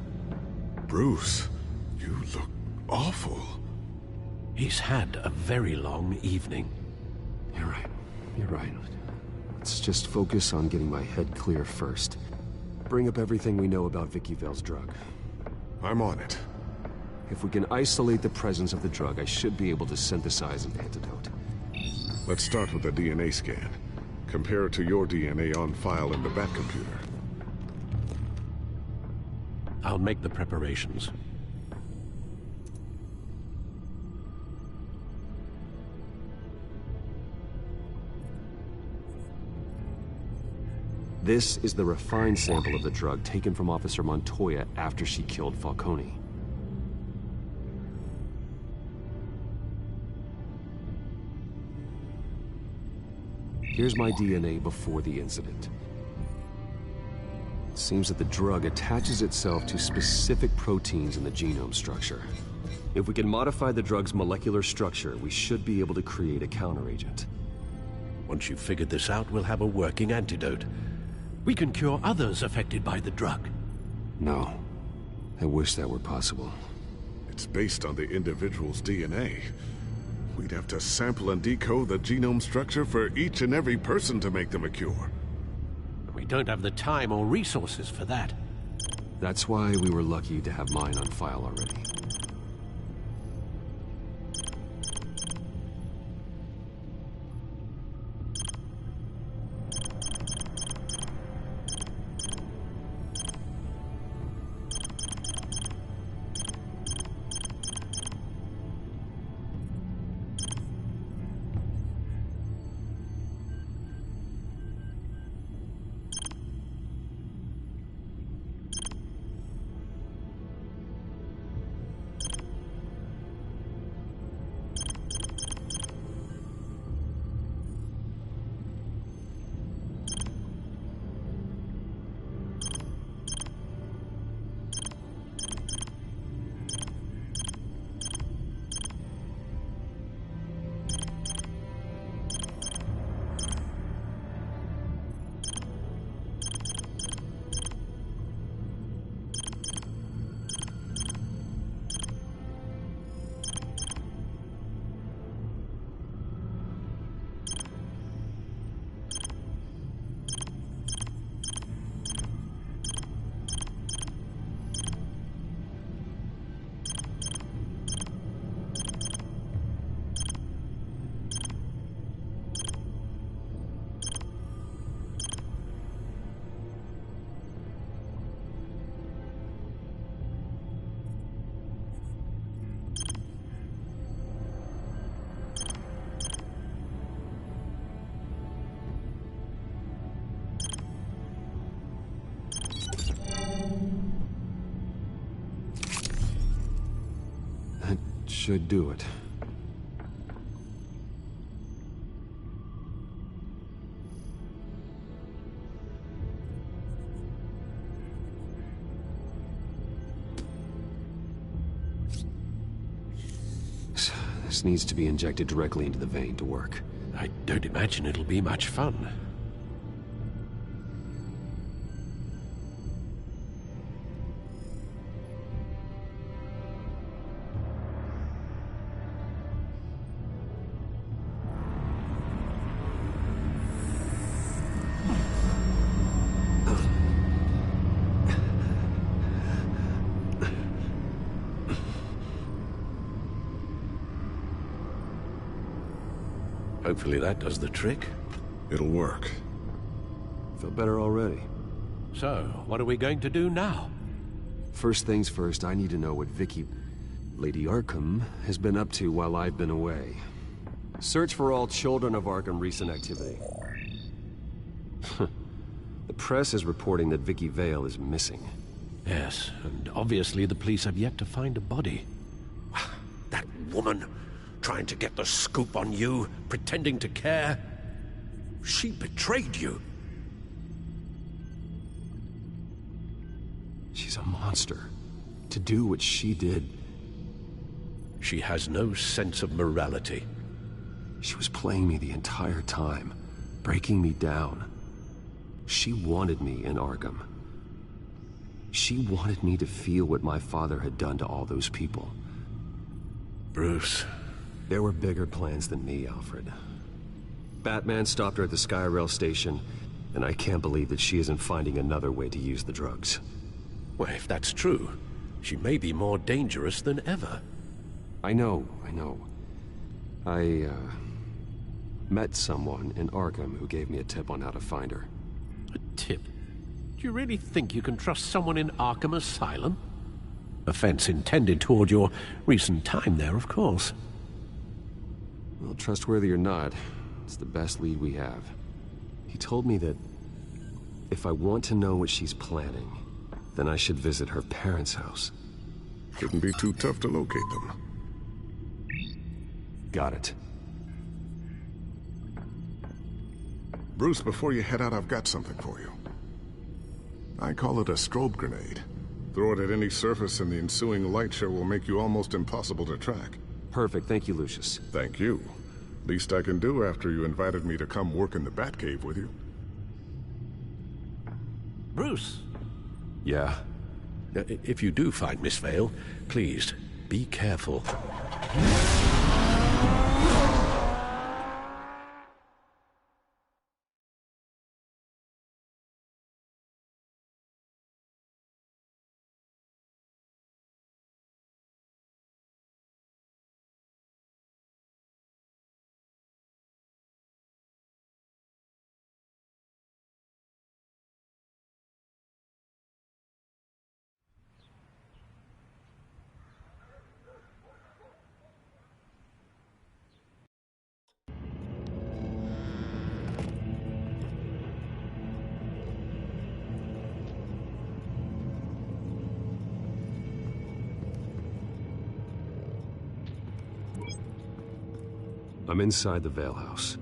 Bruce, you look awful. He's had a very long evening. You're right. You're right. Let's just focus on getting my head clear first. Bring up everything we know about Vicky Vale's drug. I'm on it. If we can isolate the presence of the drug, I should be able to synthesize an antidote. Let's start with a DNA scan. Compare it to your DNA on file in the Batcomputer. I'll make the preparations. This is the refined sample of the drug taken from Officer Montoya after she killed Falcone. Here's my DNA before the incident. It seems that the drug attaches itself to specific proteins in the genome structure. If we can modify the drug's molecular structure, we should be able to create a counteragent. Once you've figured this out, we'll have a working antidote. We can cure others affected by the drug. No. I wish that were possible. It's based on the individual's DNA. we'd have to sample and decode the genome structure for each and every person to make them a cure. We don't have the time or resources for that. That's why we were lucky to have mine on file already. That should do it. This needs to be injected directly into the vein to work. I don't imagine it'll be much fun. Hopefully that does the trick. It'll work. Feel better already. So, what are we going to do now? First things first, I need to know what Vicky, Lady Arkham, has been up to while I've been away. Search for all children of Arkham recent activity. The press is reporting that Vicky Vale is missing. Yes, and obviously the police have yet to find a body. That woman, trying to get the scoop on you, pretending to care. She betrayed you. She's a monster. To do what she did... She has no sense of morality. She was playing me the entire time, breaking me down. She wanted me in Arkham. She wanted me to feel what my father had done to all those people. Bruce... There were bigger plans than me, Alfred. Batman stopped her at the Skyrail station, and I can't believe that she isn't finding another way to use the drugs. Well, if that's true, she may be more dangerous than ever. I know. I met someone in Arkham who gave me a tip on how to find her. A tip? Do you really think you can trust someone in Arkham Asylum? Offense intended toward your recent time there, of course. Well, trustworthy or not, it's the best lead we have. He told me that if I want to know what she's planning, then I should visit her parents' house. Shouldn't be too tough to locate them. Got it. Bruce, before you head out, I've got something for you. I call it a strobe grenade. Throw it at any surface and the ensuing light show will make you almost impossible to track. Perfect, thank you, Lucius. Thank you. Least I can do after you invited me to come work in the Batcave with you. Bruce! Yeah? If you do find Miss Vale, please, be careful. I'm inside the Vale House.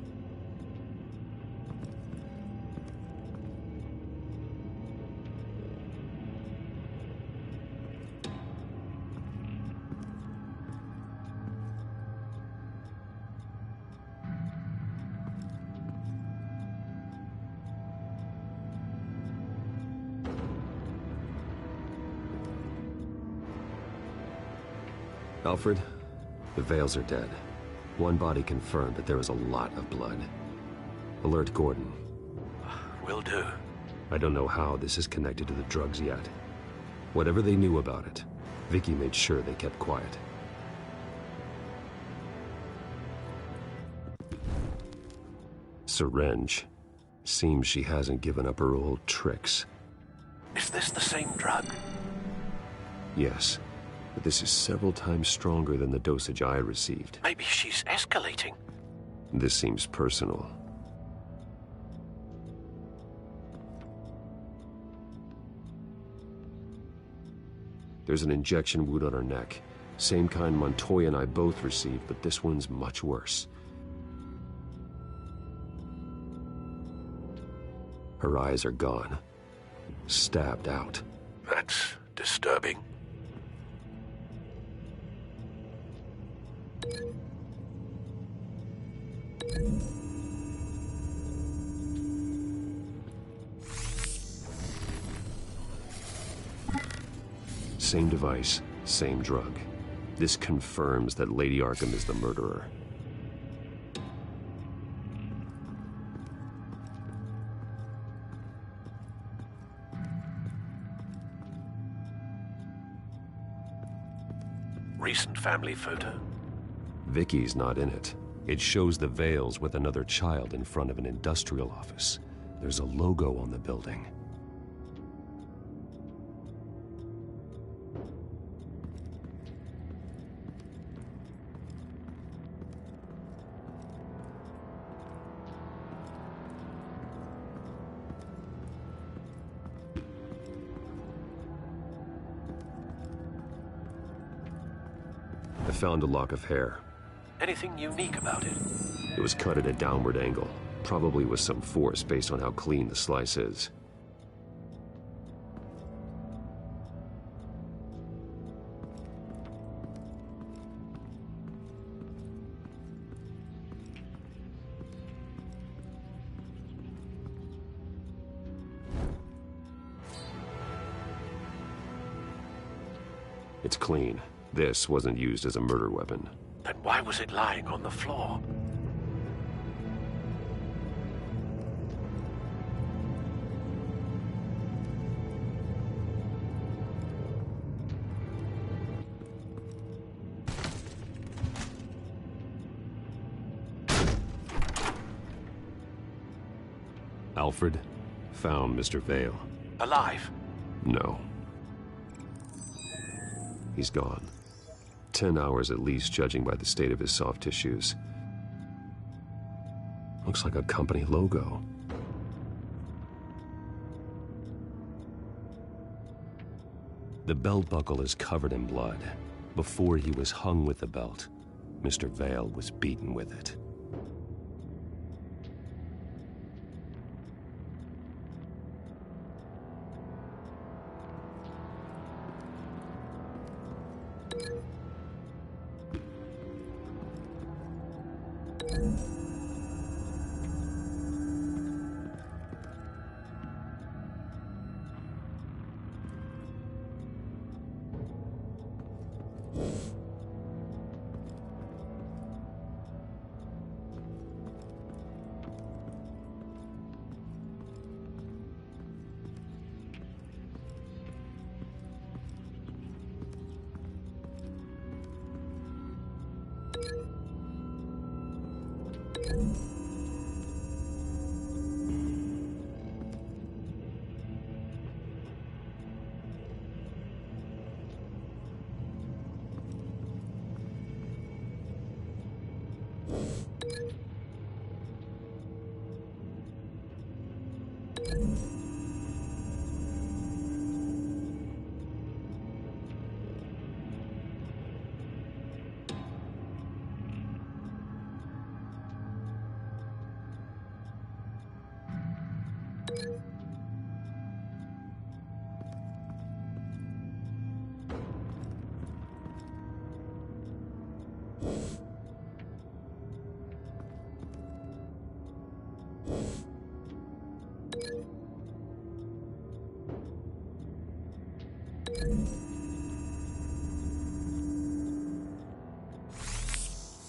Alfred, the Vales are dead. One body confirmed, but there is a lot of blood. Alert Gordon. Will do. I don't know how this is connected to the drugs yet. Whatever they knew about it, Vicky made sure they kept quiet. Syringe. Seems she hasn't given up her old tricks. Is this the same drug? Yes, but this is several times stronger than the dosage I received. Maybe she's escalating. This seems personal. There's an injection wound on her neck. Same kind Montoya and I both received, but this one's much worse. Her eyes are gone. Stabbed out. That's disturbing. Same device, same drug. This confirms that Lady Arkham is the murderer. Recent family photo? Vicky's not in it. It shows the Vales with another child in front of an industrial office. There's a logo on the building. I found a lock of hair. Anything unique about it? It was cut at a downward angle, probably with some force based on how clean the slice is. It's clean. This wasn't used as a murder weapon. Then why was it lying on the floor? Alfred found Mr. Vale. Alive? No. He's gone. 10 hours at least, judging by the state of his soft tissues. Looks like a company logo. The belt buckle is covered in blood. Before he was hung with the belt, Mr. Vale was beaten with it.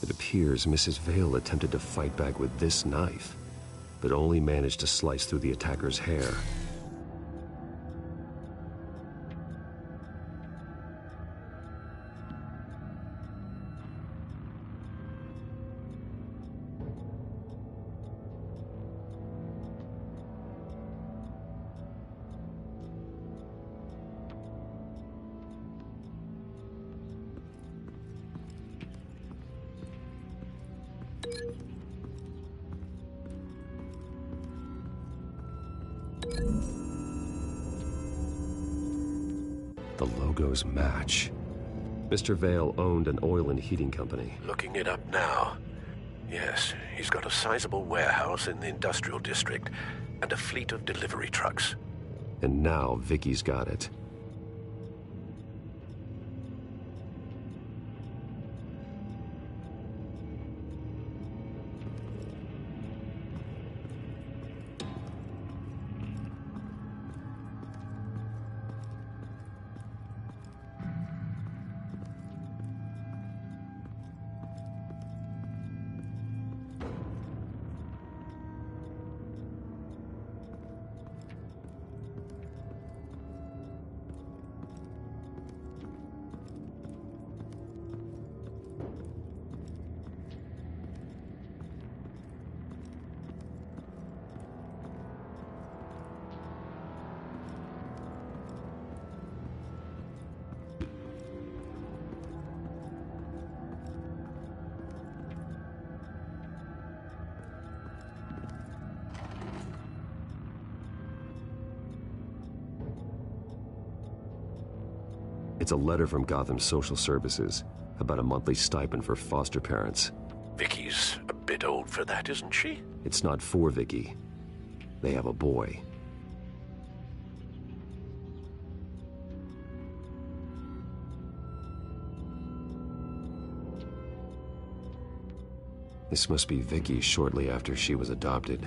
It appears Mrs. Vale attempted to fight back with this knife, but only managed to slice through the attacker's hair. The logos match. Mr. Vale owned an oil and heating company. Looking it up now. Yes, he's got a sizable warehouse in the industrial district and a fleet of delivery trucks. And now Vicky's got it. It's a letter from Gotham Social Services about a monthly stipend for foster parents. Vicky's a bit old for that, isn't she? It's not for Vicky. They have a boy. This must be Vicky shortly after she was adopted.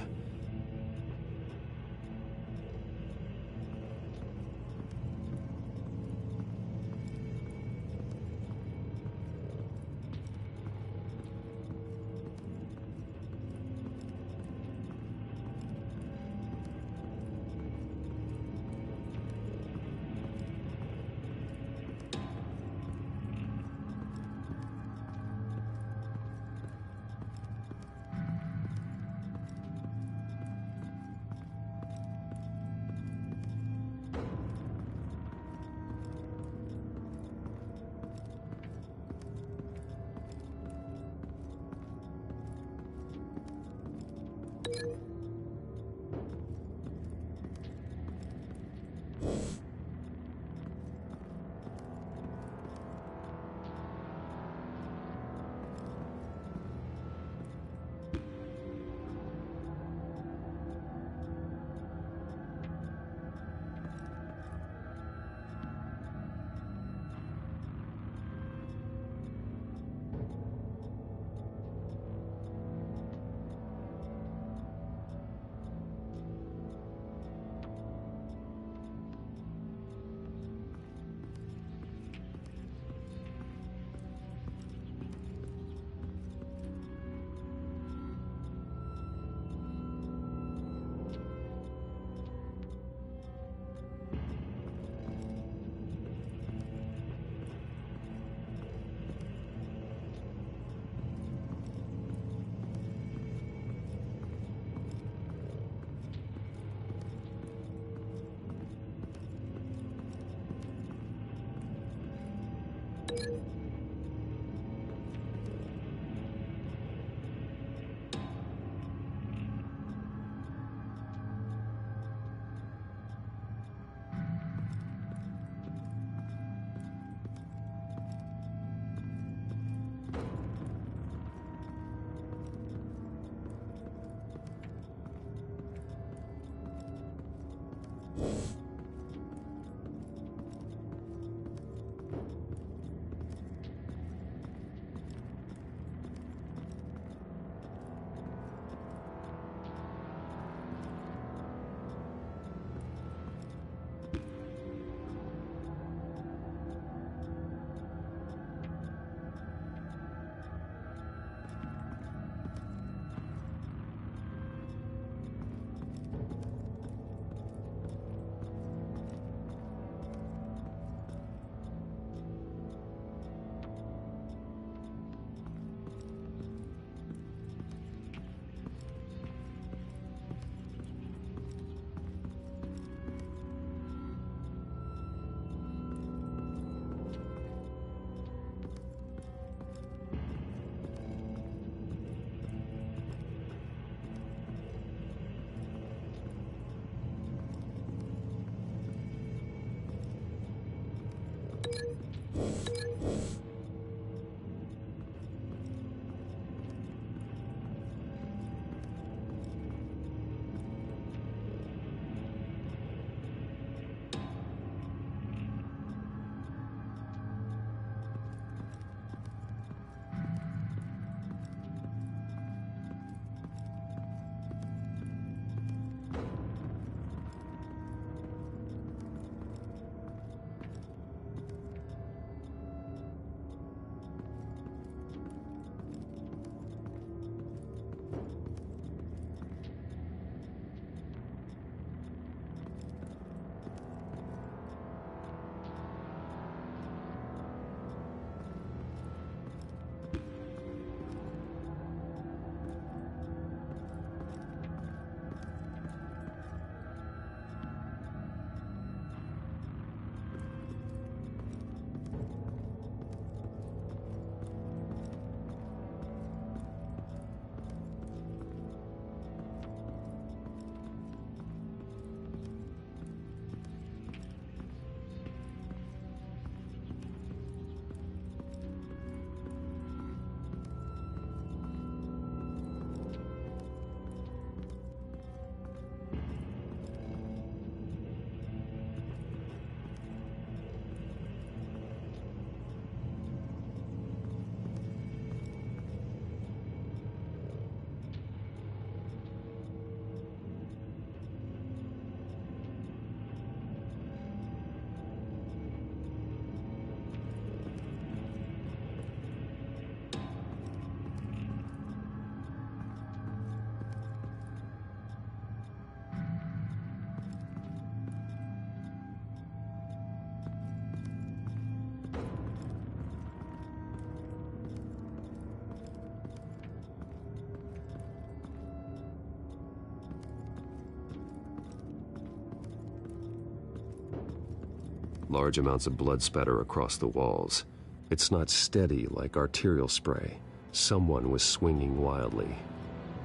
Large amounts of blood spatter across the walls. It's not steady like arterial spray. Someone was swinging wildly.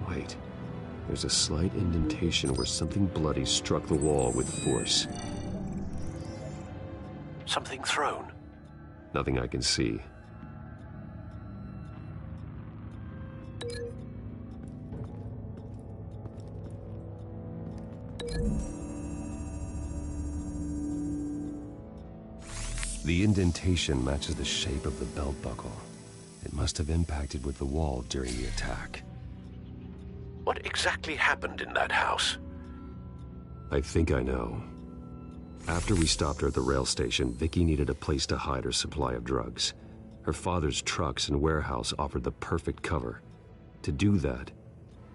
Wait, there's a slight indentation where something bloody struck the wall with force. Something thrown? Nothing I can see. The indentation matches the shape of the belt buckle. It must have impacted with the wall during the attack. What exactly happened in that house? I think I know. After we stopped her at the rail station, Vicky needed a place to hide her supply of drugs. Her father's trucks and warehouse offered the perfect cover. To do that,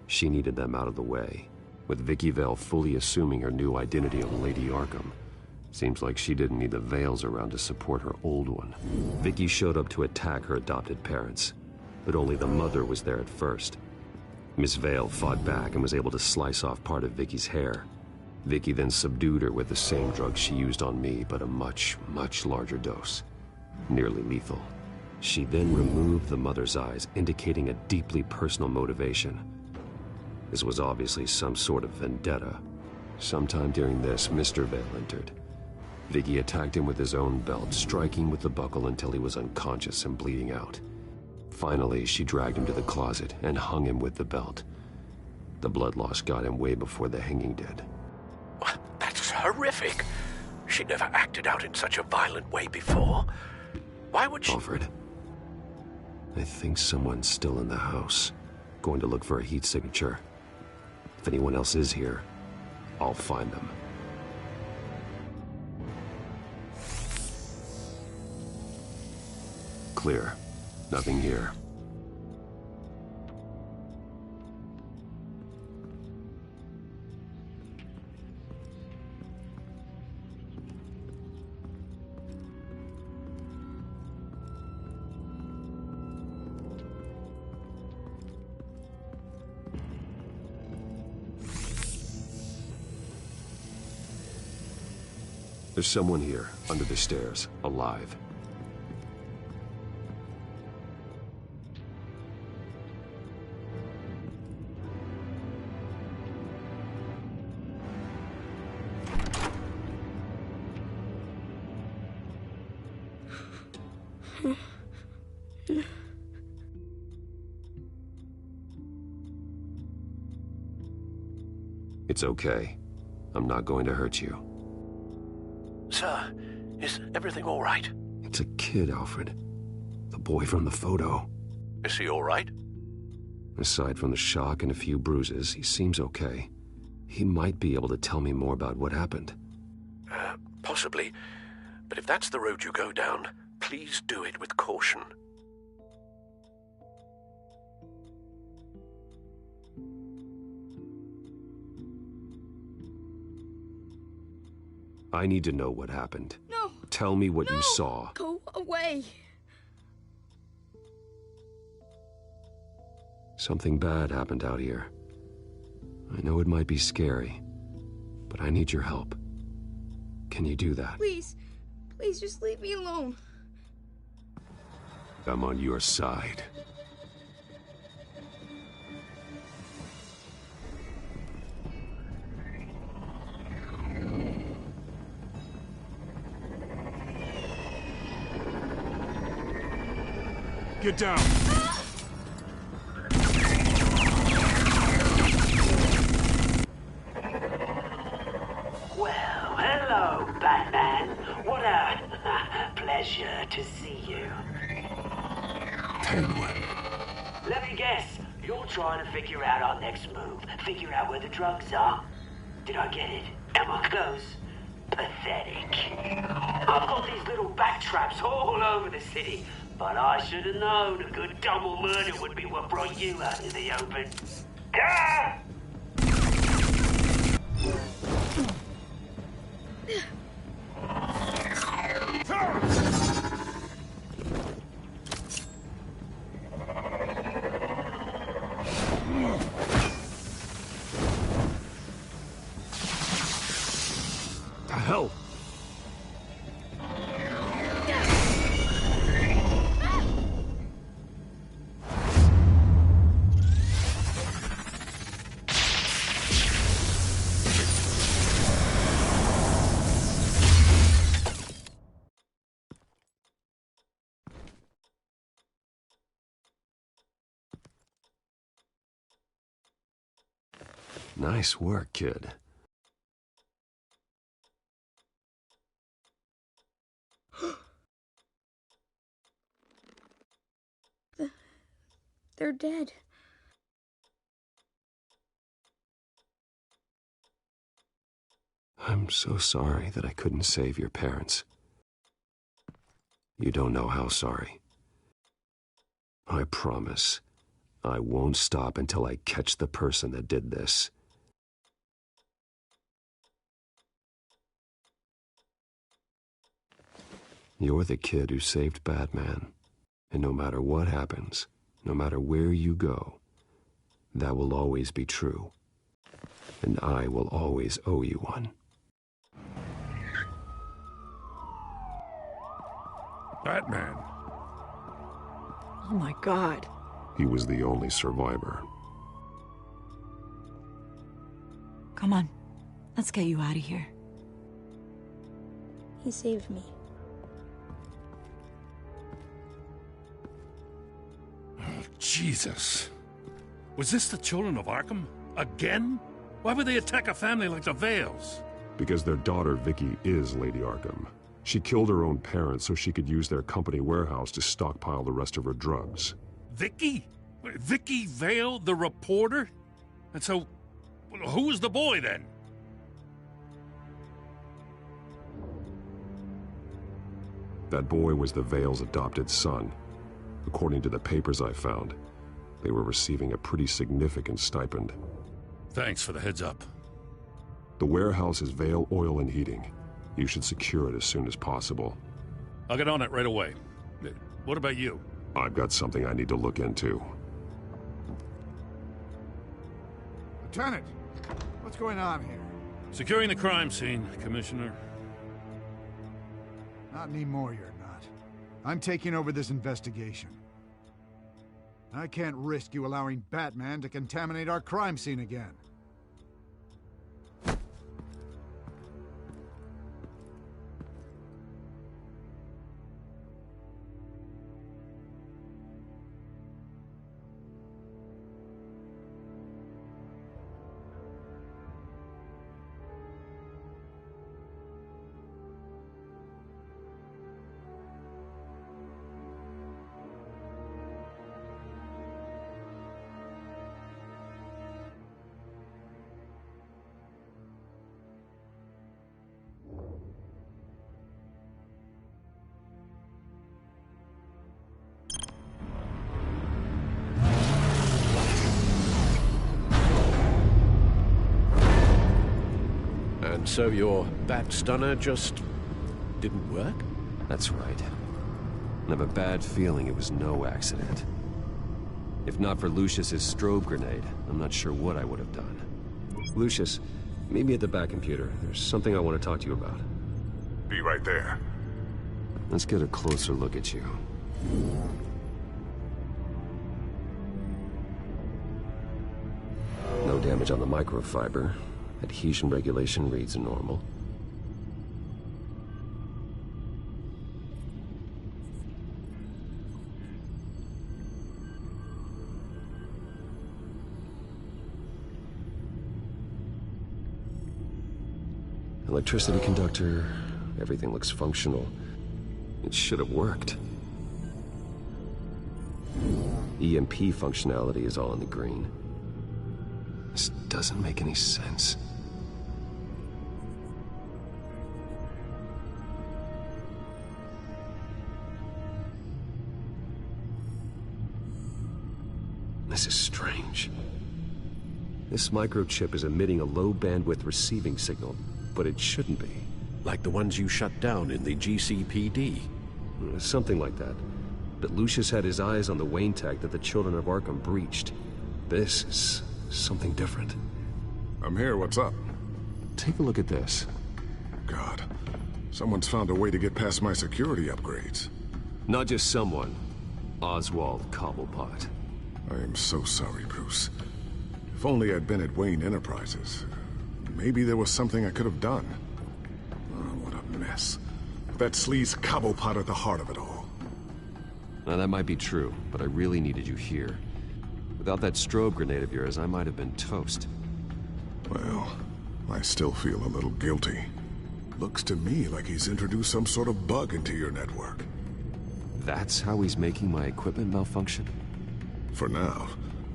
she needed them out of the way, with Vicky Vale fully assuming her new identity of Lady Arkham. Seems like she didn't need the Vales around to support her old one. Vicky showed up to attack her adopted parents, but only the mother was there at first. Miss Vale fought back and was able to slice off part of Vicky's hair. Vicky then subdued her with the same drug she used on me, but a much, much larger dose. nearly lethal. She then removed the mother's eyes, indicating a deeply personal motivation. This was obviously some sort of vendetta. Sometime during this, Mr. Vale entered. Vicky attacked him with his own belt, striking with the buckle until he was unconscious and bleeding out. Finally, she dragged him to the closet and hung him with the belt. The blood loss got him way before the hanging did. That's horrific. She never acted out in such a violent way before. Why would she... Alfred, I think someone's still in the house. Going to look for a heat signature. If anyone else is here, I'll find them. Clear. Nothing here. There's someone here, under the stairs, alive. It's okay. I'm not going to hurt you. Sir, is everything all right? It's a kid, Alfred. The boy from the photo. Is he all right? Aside from the shock and a few bruises, he seems okay. He might be able to tell me more about what happened. Possibly. But if that's the road you go down, please do it with caution. I need to know what happened. No. Tell me what you saw. Go away. Something bad happened out here. I know it might be scary, but I need your help. Can you do that? Please. Please just leave me alone. I'm on your side. Get down! Well, hello, Batman. What a pleasure to see you. Penguin. Let me guess, you're trying to figure out our next move. Figure out where the drugs are. Did I get it? Am I close? Pathetic. I've got these little bat traps all over the city. But I should have known a good double murder would be what brought you out in the open. Ah! The hell? Nice work, kid. They're dead. I'm so sorry that I couldn't save your parents. You don't know how sorry. I promise, I won't stop until I catch the person that did this. You're the kid who saved Batman. And no matter what happens, no matter where you go, that will always be true. And I will always owe you one. Batman. Oh my god. He was the only survivor. Come on. Let's get you out of here. He saved me. Oh, Jesus. Was this the children of Arkham? Again? Why would they attack a family like the Vales? Because their daughter, Vicky, is Lady Arkham. She killed her own parents so she could use their company warehouse to stockpile the rest of her drugs. Vicky? Vicky Vale, the reporter? And so, who was the boy then? That boy was the Vale's adopted son. According to the papers I found, they were receiving a pretty significant stipend. Thanks for the heads up. The warehouse is Vale Oil and Heating. You should secure it as soon as possible. I'll get on it right away. What about you? I've got something I need to look into. Lieutenant, what's going on here? Securing the crime scene, Commissioner. Not anymore, you're not. I'm taking over this investigation. I can't risk you allowing Batman to contaminate our crime scene again. So your bat stunner just didn't work? That's right. I have a bad feeling it was no accident. If not for Lucius's strobe grenade, I'm not sure what I would have done. Lucius, meet me at the back computer. There's something I want to talk to you about. Be right there. Let's get a closer look at you. No damage on the microfiber. Adhesion regulation reads normal. Electricity conductor, everything looks functional. It should have worked. EMP functionality is all in the green. This doesn't make any sense. This is strange. This microchip is emitting a low-bandwidth receiving signal, but it shouldn't be. Like the ones you shut down in the GCPD? Something like that. But Lucius had his eyes on the Wayne tech that the Children of Arkham breached. This is something different. I'm here, what's up? Take a look at this. God, someone's found a way to get past my security upgrades. Not just someone. Oswald Cobblepot. I am so sorry, Bruce. If only I'd been at Wayne Enterprises. Maybe there was something I could have done. Oh, what a mess. That sleaze Cobblepot at the heart of it all. Now, that might be true, but I really needed you here. Without that strobe grenade of yours, I might have been toast. Well, I still feel a little guilty. Looks to me like he's introduced some sort of bug into your network. That's how he's making my equipment malfunction? For now.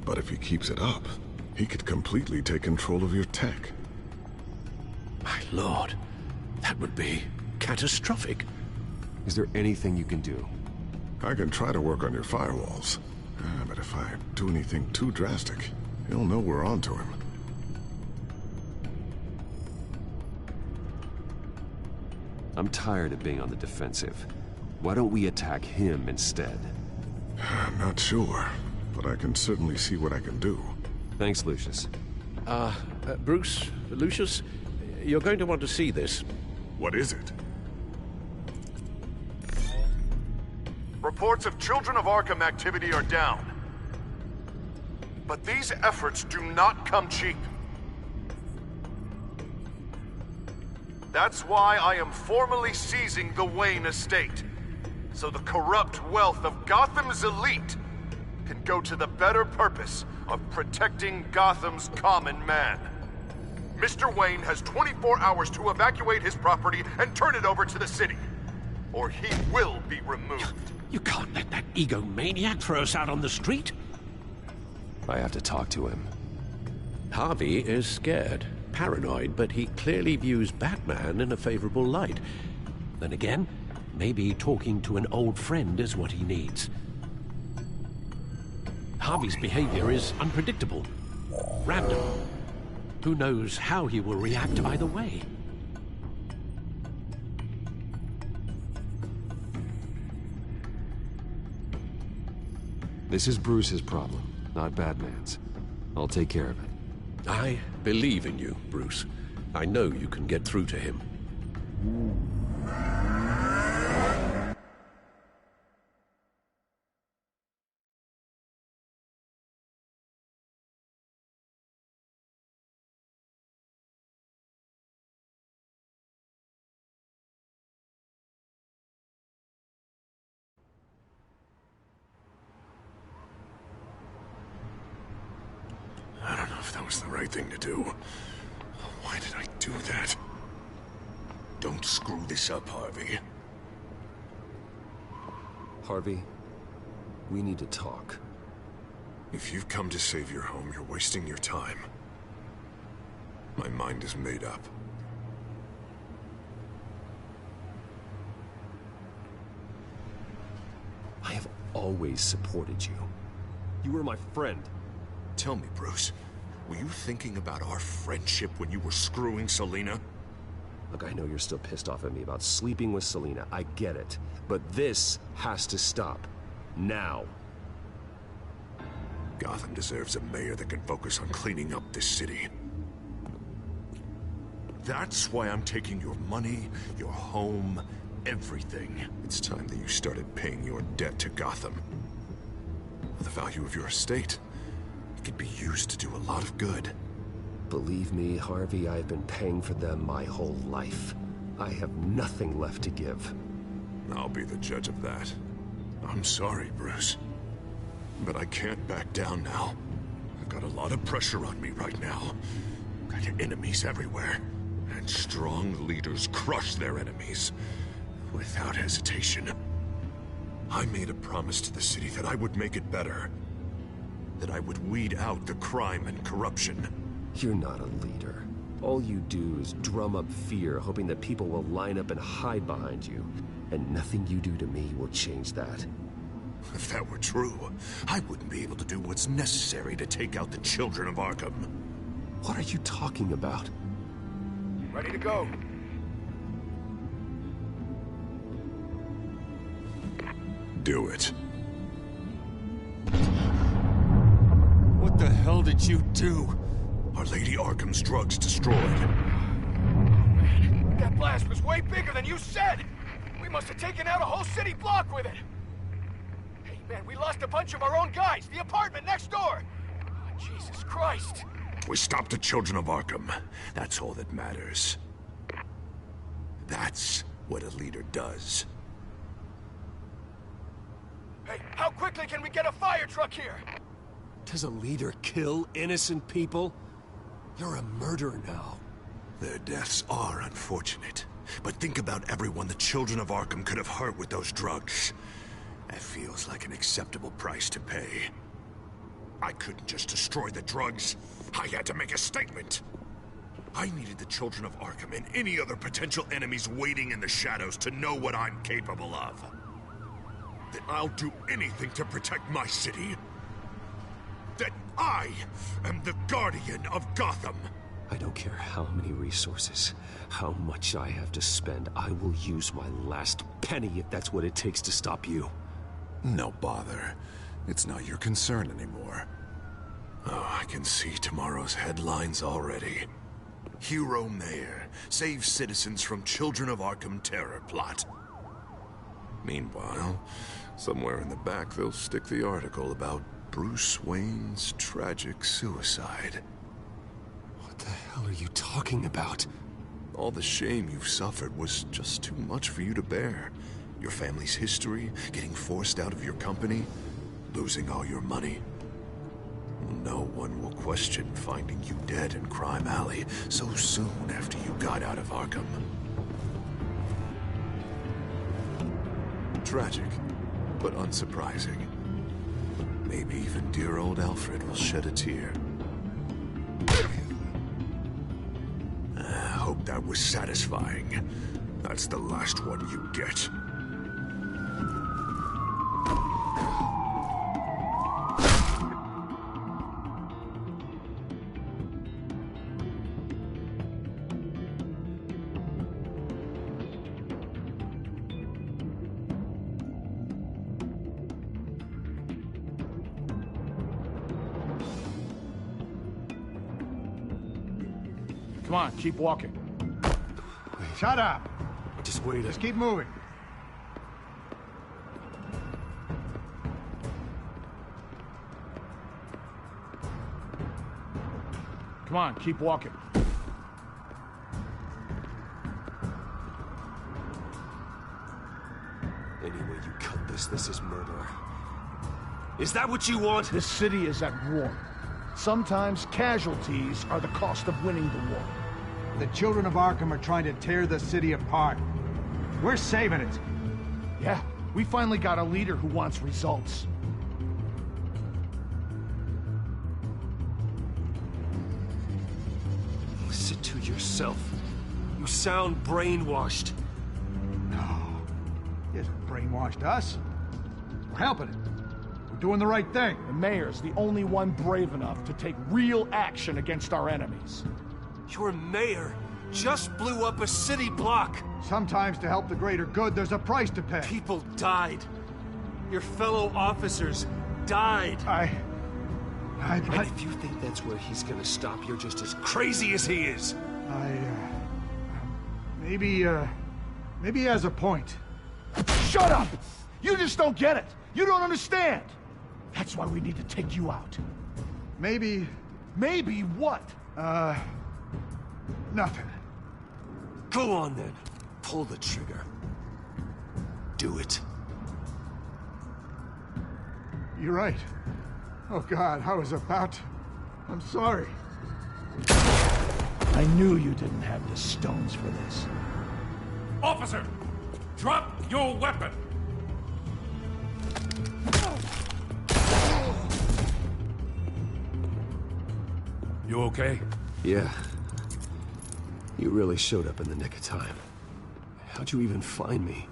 But if he keeps it up, he could completely take control of your tech. My lord, that would be catastrophic. Is there anything you can do? I can try to work on your firewalls. But if I do anything too drastic, he'll know we're onto him. I'm tired of being on the defensive. Why don't we attack him instead? I'm not sure, but I can certainly see what I can do. Thanks, Lucius. Bruce, Lucius, you're going to want to see this. What is it? Reports of Children of Arkham activity are down. But these efforts do not come cheap. That's why I am formally seizing the Wayne estate, so the corrupt wealth of Gotham's elite can go to the better purpose of protecting Gotham's common man. Mr. Wayne has 24 hours to evacuate his property and turn it over to the city, or he will be removed. You can't let that egomaniac throw us out on the street. I have to talk to him. Harvey is scared, paranoid, but he clearly views Batman in a favorable light. Then again, maybe talking to an old friend is what he needs. Harvey's behavior is unpredictable, random. Who knows how he will react either way? This is Bruce's problem, not Batman's. I'll take care of it. I believe in you, Bruce. I know you can get through to him. I don't know if that was the right thing to do. Why did I do that? Don't screw this up, Harvey. Harvey, we need to talk. If you've come to save your home, you're wasting your time. My mind is made up. I have always supported you. You were my friend. Tell me, Bruce, were you thinking about our friendship when you were screwing Selina? Look, I know you're still pissed off at me about sleeping with Selina. I get it. But this has to stop. Now. Gotham deserves a mayor that can focus on cleaning up this city. That's why I'm taking your money, your home, everything. It's time that you started paying your debt to Gotham. The value of your estate. It could be used to do a lot of good. Believe me, Harvey, I've been paying for them my whole life. I have nothing left to give. I'll be the judge of that. I'm sorry, Bruce. But I can't back down now. I've got a lot of pressure on me right now. Got enemies everywhere. And strong leaders crush their enemies. Without hesitation. I made a promise to the city that I would make it better. That I would weed out the crime and corruption. You're not a leader. All you do is drum up fear, hoping that people will line up and hide behind you. And nothing you do to me will change that. If that were true, I wouldn't be able to do what's necessary to take out the children of Arkham. What are you talking about? Ready to go. Do it. What the hell did you do? Our Lady Arkham's drugs destroyed. Man, that blast was way bigger than you said! We must have taken out a whole city block with it! Hey, man, we lost a bunch of our own guys! The apartment next door! Oh, Jesus Christ! We stopped the children of Arkham. That's all that matters. That's what a leader does. Hey, how quickly can we get a fire truck here? Does a leader kill innocent people? You're a murderer now. Their deaths are unfortunate. But think about everyone the children of Arkham could have hurt with those drugs. That feels like an acceptable price to pay. I couldn't just destroy the drugs. I had to make a statement. I needed the children of Arkham and any other potential enemies waiting in the shadows to know what I'm capable of. That I'll do anything to protect my city. That I am the guardian of Gotham. I don't care how many resources, how much I have to spend. I will use my last penny if that's what it takes to stop you. No bother. It's not your concern anymore. Oh, I can see tomorrow's headlines already. Hero Mayor saves citizens from Children of Arkham terror plot. Meanwhile, Somewhere in the back, they'll stick the article about Bruce Wayne's tragic suicide. What the hell are you talking about? All the shame you've suffered was just too much for you to bear. Your family's history, getting forced out of your company, losing all your money. No one will question finding you dead in Crime Alley so soon after you got out of Arkham. Tragic, but unsurprising. Maybe even dear old Alfred will shed a tear. Hope that was satisfying. That's the last one you get. Come on, keep walking. Shut up. Just wait. Just keep moving. Come on, keep walking. Any way you cut this is murder. Is that what you want? This city is at war. Sometimes casualties are the cost of winning the war. The children of Arkham are trying to tear the city apart. We're saving it. Yeah, we finally got a leader who wants results. Listen to yourself. You sound brainwashed. No. He hasn't brainwashed us. We're helping him. We're doing the right thing. The mayor's the only one brave enough to take real action against our enemies. Your mayor just blew up a city block. Sometimes to help the greater good, there's a price to pay. People died. Your fellow officers died. And if you think that's where he's gonna stop, you're just as crazy as he is. Maybe he has a point. Shut up! You just don't get it. You don't understand. That's why we need to take you out. Maybe... Maybe what? Nothing. Go on then. Pull the trigger. Do it. You're right. Oh God, I was about to... I'm sorry. I knew you didn't have the stones for this. Officer! Drop your weapon! You okay? Yeah. You really showed up in the nick of time. How'd you even find me?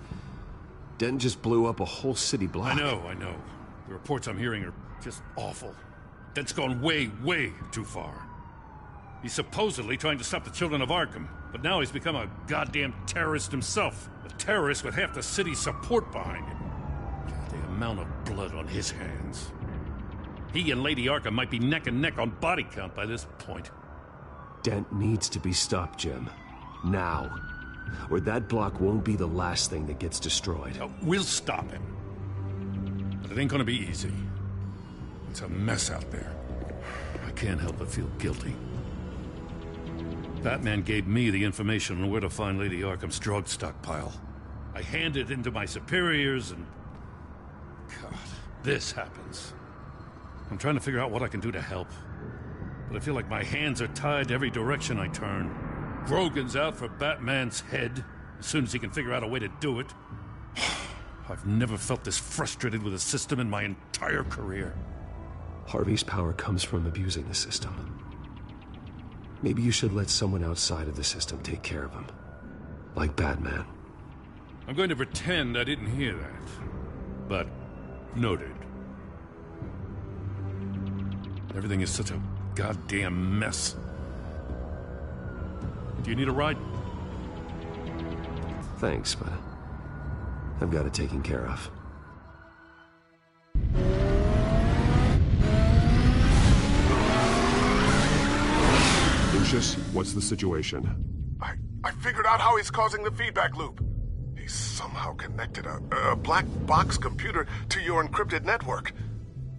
Dent just blew up a whole city block. I know. The reports I'm hearing are just awful. Dent's gone way, way too far. He's supposedly trying to stop the children of Arkham, but now he's become a goddamn terrorist himself. A terrorist with half the city's support behind him. God, the amount of blood on his hands. He and Lady Arkham might be neck and neck on body count by this point. Dent needs to be stopped, Jim. Now. Or that block won't be the last thing that gets destroyed. We'll stop him. But it ain't gonna be easy. It's a mess out there. I can't help but feel guilty. Batman gave me the information on where to find Lady Arkham's drug stockpile. I handed it in to my superiors and... God, this happens. I'm trying to figure out what I can do to help. But I feel like my hands are tied every direction I turn. Grogan's out for Batman's head, as soon as he can figure out a way to do it. I've never felt this frustrated with a system in my entire career. Harvey's power comes from abusing the system. Maybe you should let someone outside of the system take care of him. Like Batman. I'm going to pretend I didn't hear that. But, noted. Everything is such a goddamn mess. Do you need a ride? Thanks, but I've got it taken care of. Lucius, what's the situation? I figured out how he's causing the feedback loop. He's He's somehow connected a black box computer to your encrypted network.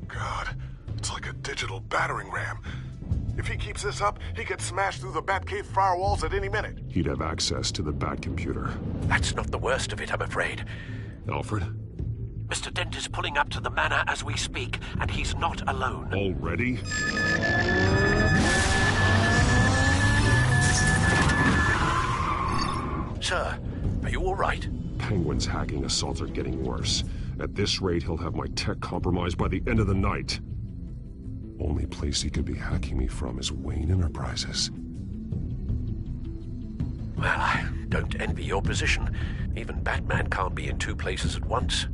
God, it's like a digital battering ram. If he keeps this up, he could smash through the Batcave firewalls at any minute. He'd have access to the Bat computer. That's not the worst of it, I'm afraid. Alfred? Mr. Dent is pulling up to the manor as we speak, and he's not alone. Already? Sir, are you all right? Penguin's hacking assaults are getting worse. At this rate, he'll have my tech compromised by the end of the night. Only place he could be hacking me from is Wayne Enterprises. Well, I don't envy your position. Even Batman can't be in two places at once.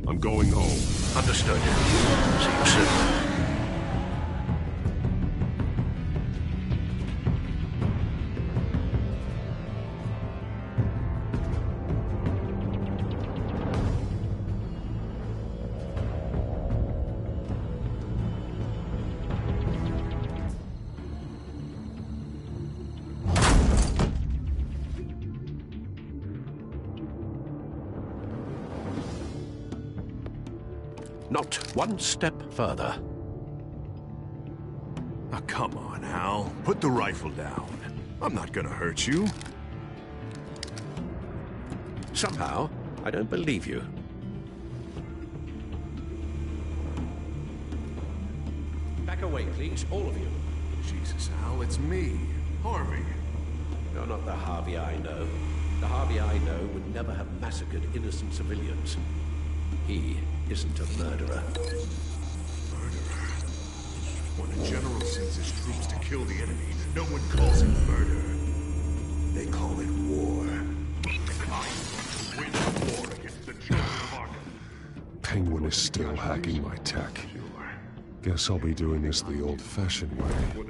I'm going home. Understood. See you soon. Not one step further. Oh, come on, Al. Put the rifle down. I'm not gonna hurt you. Somehow, I don't believe you. Back away, please, all of you. Jesus, Al, it's me, Harvey. You're not the Harvey I know. The Harvey I know would never have massacred innocent civilians. He isn't a murderer. Murderer? When a general sends his troops to kill the enemy, no one calls it murder. They call it war. I win the war against the children of Arkham. Penguin is still hacking my tech. Guess I'll be doing this the old-fashioned way.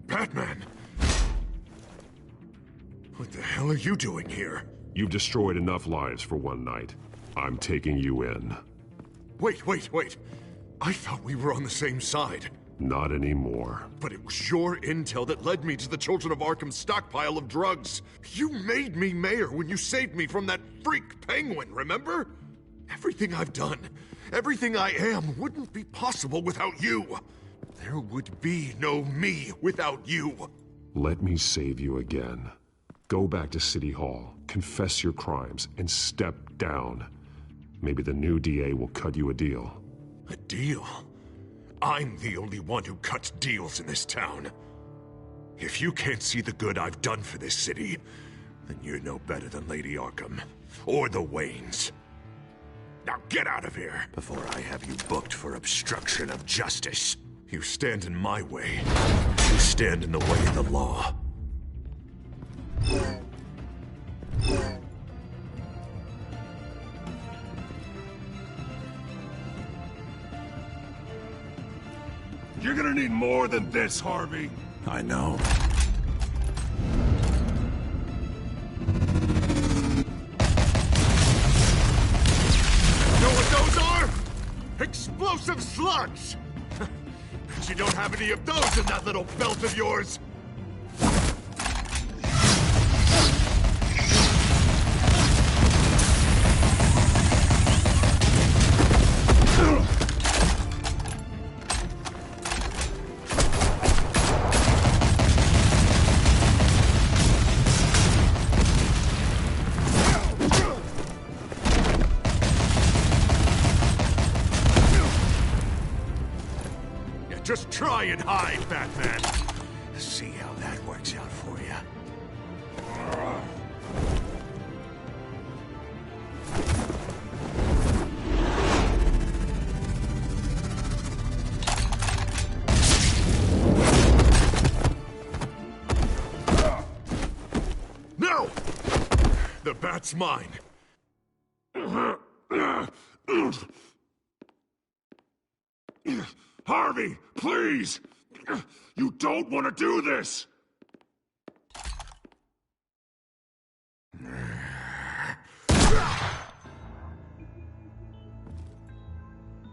Batman! What the hell are you doing here? You've destroyed enough lives for one night. I'm taking you in. Wait. I thought we were on the same side. Not anymore. But it was your intel that led me to the Children of Arkham's stockpile of drugs. You made me mayor when you saved me from that freak Penguin, remember? Everything I've done, everything I am, wouldn't be possible without you. There would be no me without you. Let me save you again. Go back to City Hall, confess your crimes, and step down. Maybe the new DA will cut you a deal. A deal? I'm the only one who cuts deals in this town. If you can't see the good I've done for this city, then you're no better than Lady Arkham. Or the Waynes. Now get out of here, before I have you booked for obstruction of justice. You stand in my way. You stand in the way of the law. You're gonna need more than this, Harvey. I know. Know what those are? Explosive slugs! But you don't have any of those in that little belt of yours! Just try and hide, Batman. See how that works out for you. No! The That's mine. Harvey, please! You don't want to do this!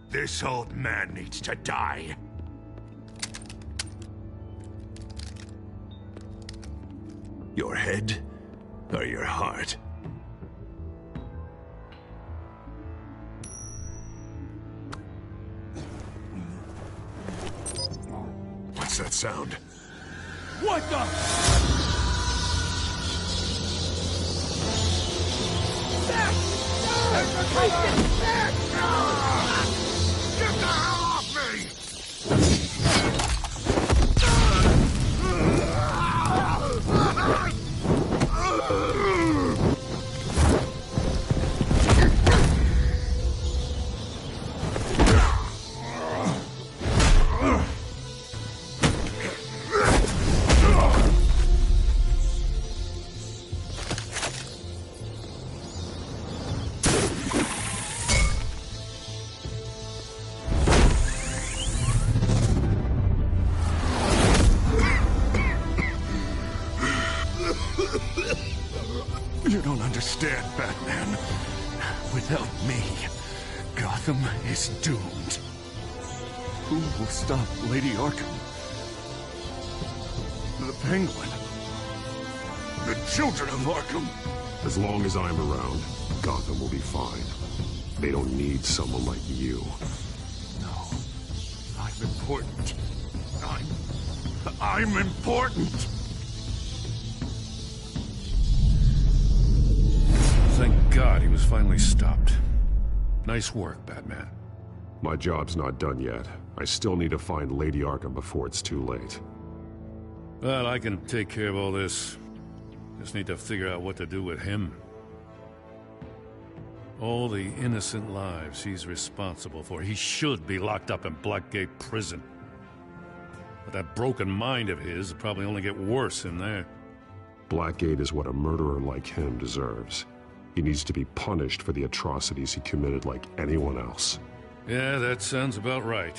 This old man needs to die. Your head or your heart? What's that sound? What the? Get the hell off me! You don't understand, Batman. Without me, Gotham is doomed. Who will stop Lady Arkham? The Penguin? The children of Arkham? As long as I'm around, Gotham will be fine. They don't need someone like you. No. I'm important. I'm important! Thank God he was finally stopped. Nice work, Batman. My job's not done yet. I still need to find Lady Arkham before it's too late. Well, I can take care of all this. Just need to figure out what to do with him. All the innocent lives he's responsible for. He should be locked up in Blackgate Prison. But that broken mind of his will probably only get worse in there. Blackgate is what a murderer like him deserves. He needs to be punished for the atrocities he committed like anyone else. Yeah, that sounds about right.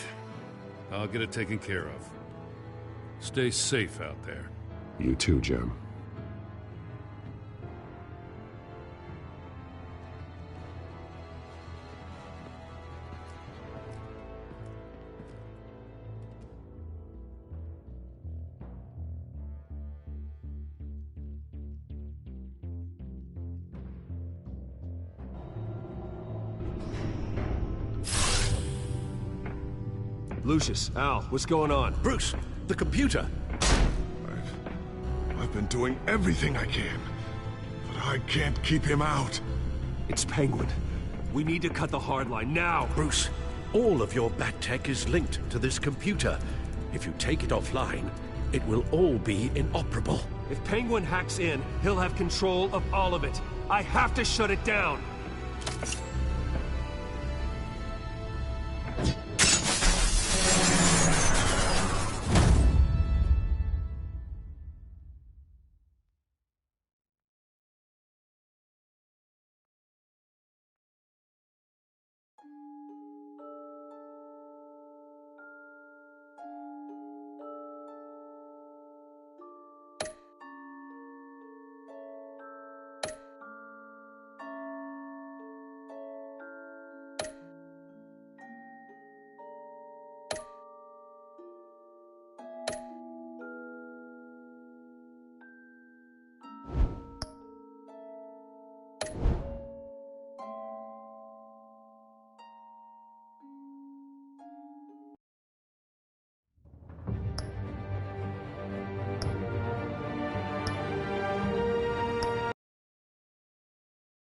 I'll get it taken care of. Stay safe out there. You too, Jim. Lucius, Al, what's going on? Bruce, the computer! I've been doing everything I can, but I can't keep him out. It's Penguin. We need to cut the hard line now! Bruce, all of your bat tech is linked to this computer. If you take it offline, it will all be inoperable. If Penguin hacks in, he'll have control of all of it. I have to shut it down!